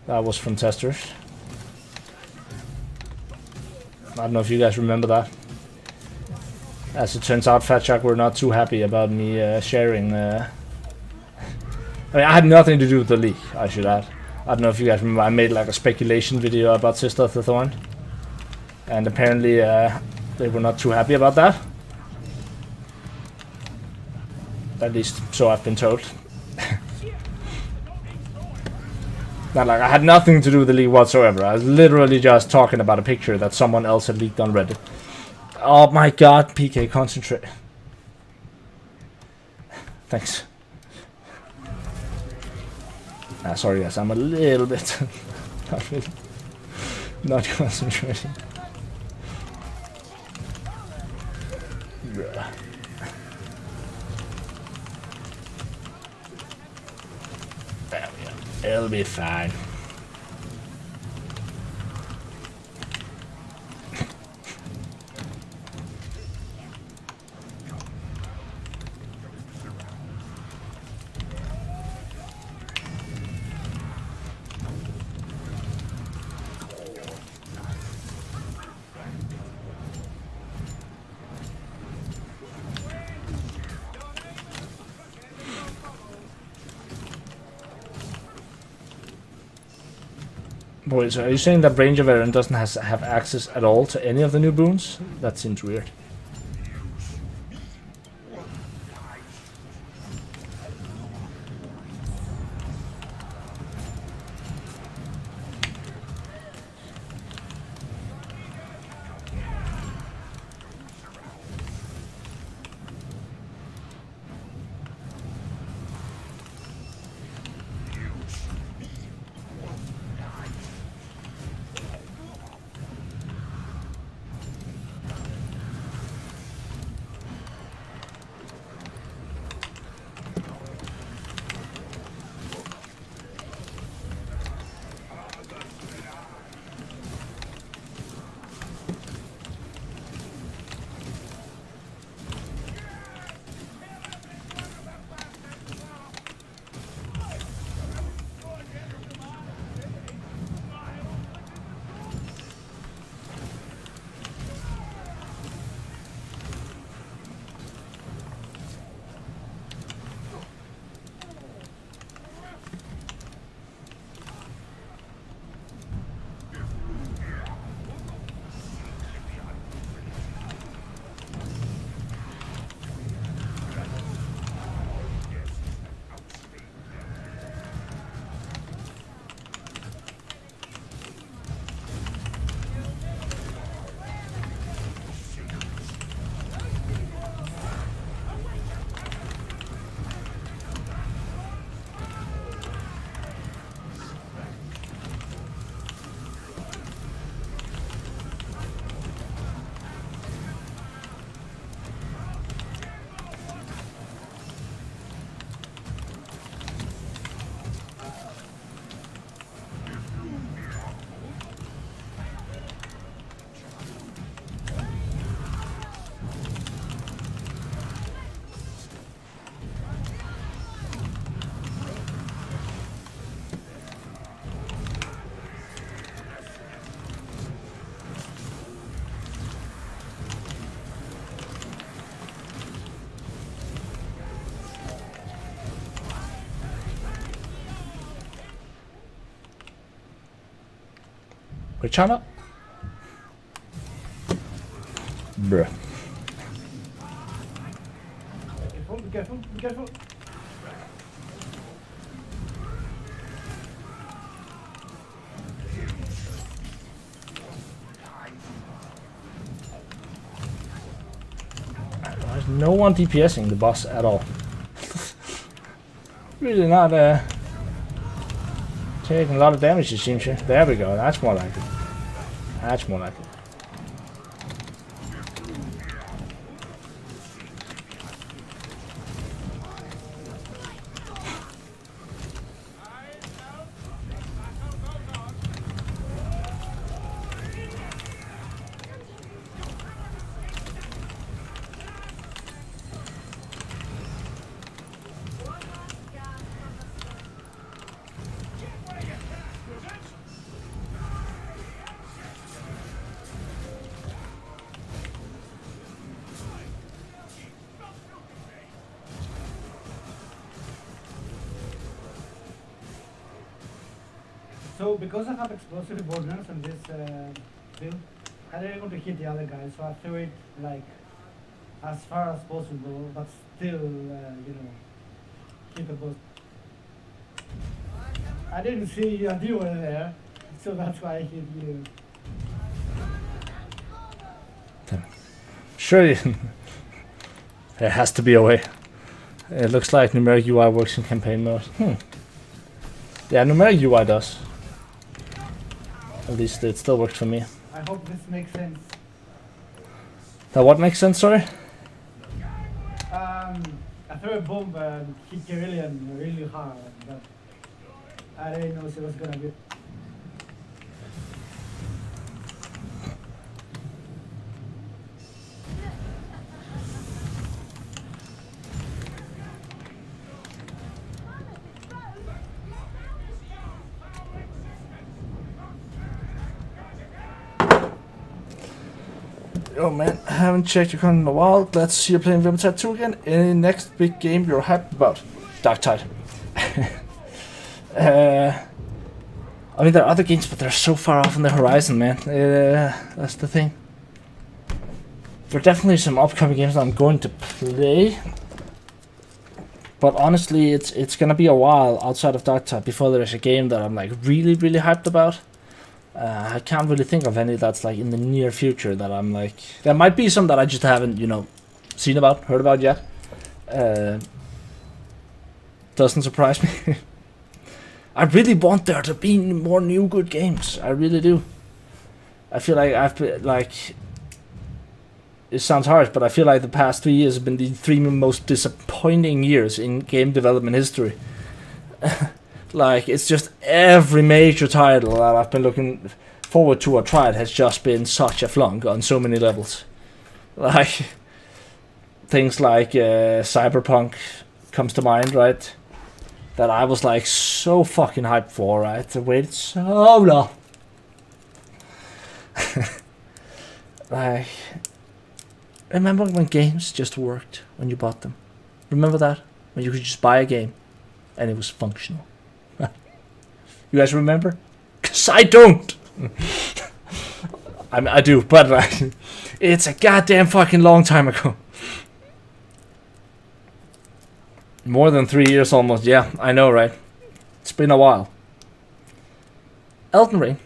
That was from testers. I don't know if you guys remember that. As it turns out, Fat Shark were not too happy about me sharing. I mean, I had nothing to do with the leak, I should add. I don't know if you guys remember, I made like a speculation video about Sister of the Thorn. And apparently they were not too happy about that. At least, so I've been told. Not like I had nothing to do with the leak whatsoever. I was literally just talking about a picture that someone else had leaked on Reddit. Oh my god, PK, concentrate. Thanks. Sorry guys, I'm a little bit not really, not concentrating. Bruh. There we go. It'll be fine. Wait, so are you saying that Range of Aaron doesn't have access at all to any of the new boons? That seems weird. Wait, China? Bruh. Be careful, be careful. There's no one DPSing the boss at all. Really not taking a lot of damage, it seems. There we go, that's more like it. That's more like it. So because I have explosive burners on this build, I didn't want to hit the other guy, so I threw it like as far as possible, but still, you know, hit the boss. I didn't see that you were there, so that's why I hit you. Sure, there has to be a way. It looks like numeric UI works in campaign mode. Yeah, numeric UI does. At least it still works for me. I hope this makes sense. That what makes sense, sorry? I threw a bomb and hit Kerillian really hard, but I didn't know she was gonna be. Oh man, I haven't checked your content in a while. Glad to see you playing Vermintide 2 again. Any next big game you're hyped about? Darktide. I mean, there are other games, but they're so far off on the horizon, man. That's the thing. There are definitely some upcoming games that I'm going to play. But honestly, it's gonna be a while outside of Darktide before there's a game that I'm like really hyped about. I can't really think of any that's like in the near future that I'm like. There might be some that I just haven't, you know, seen about, heard about yet. Doesn't surprise me. I really want there to be more new good games. I really do. I feel like I've been like. It sounds harsh, but I feel like the past 3 years have been the 3 most disappointing years in game development history. Like, it's just every major title that I've been looking forward to or tried has just been such a flunk on so many levels. Like, things like Cyberpunk comes to mind, right? That I was like so fucking hyped for, right? I waited so long. Like, remember when games just worked when you bought them? Remember that? When you could just buy a game and it was functional. You guys remember? 'Cause I don't. I mean, I do, but like, it's a goddamn fucking long time ago. More than 3 years almost. Yeah, I know, right? It's been a while. Elden Ring.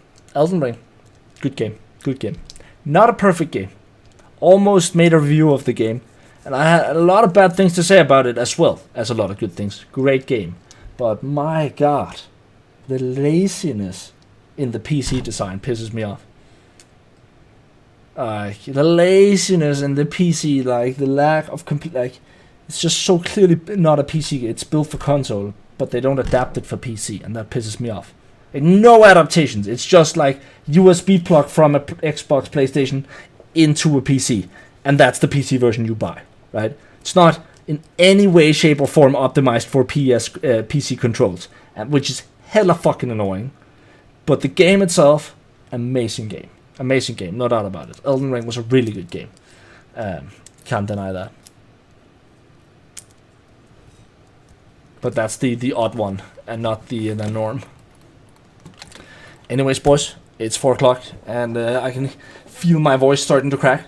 Good game. Good game. Not a perfect game. Almost made a review of the game. And I had a lot of bad things to say about it as well as a lot of good things. Great game. But my god. The laziness in the PC design pisses me off. The laziness in the PC, like the lack of like, it's just so clearly not a PC. It's built for console, but they don't adapt it for PC, and that pisses me off. Like, no adaptations. It's just like USB plug from a Xbox, PlayStation into a PC, and that's the PC version you buy, right? It's not in any way, shape, or form optimized for PC controls, which is hella fucking annoying. But the game itself, amazing game, no doubt about it. Elden Ring was a really good game. Can't deny that. But that's the odd one and not the norm. Anyways, boys, It's 4 o'clock, and I can feel my voice starting to crack.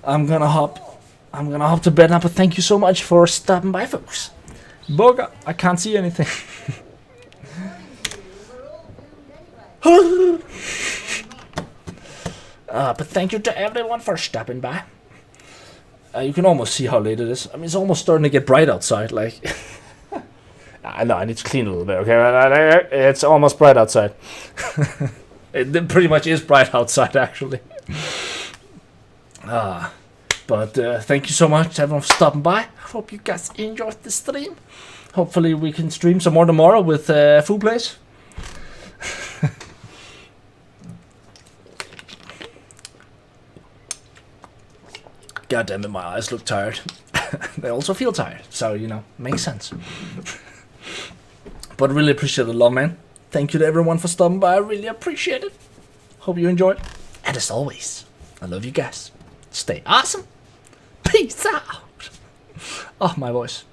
I'm gonna hop to bed now, but thank you so much for stopping by, folks. Boga, I can't see anything. But thank you to everyone for stopping by. You can almost see how late it is. I mean, it's almost starting to get bright outside. Like, I know I need to clean a little bit. Okay, it's almost bright outside. It pretty much is bright outside, actually. But thank you so much to everyone for stopping by. Hope you guys enjoyed the stream. Hopefully we can stream some more tomorrow with Food Place. God damn it, my eyes look tired. They also feel tired, so, you know, makes sense. But really appreciate the love, man. Thank you to everyone for stopping by. I really appreciate it. Hope you enjoyed. And as always, I love you guys. Stay awesome. Peace out. Oh, my voice.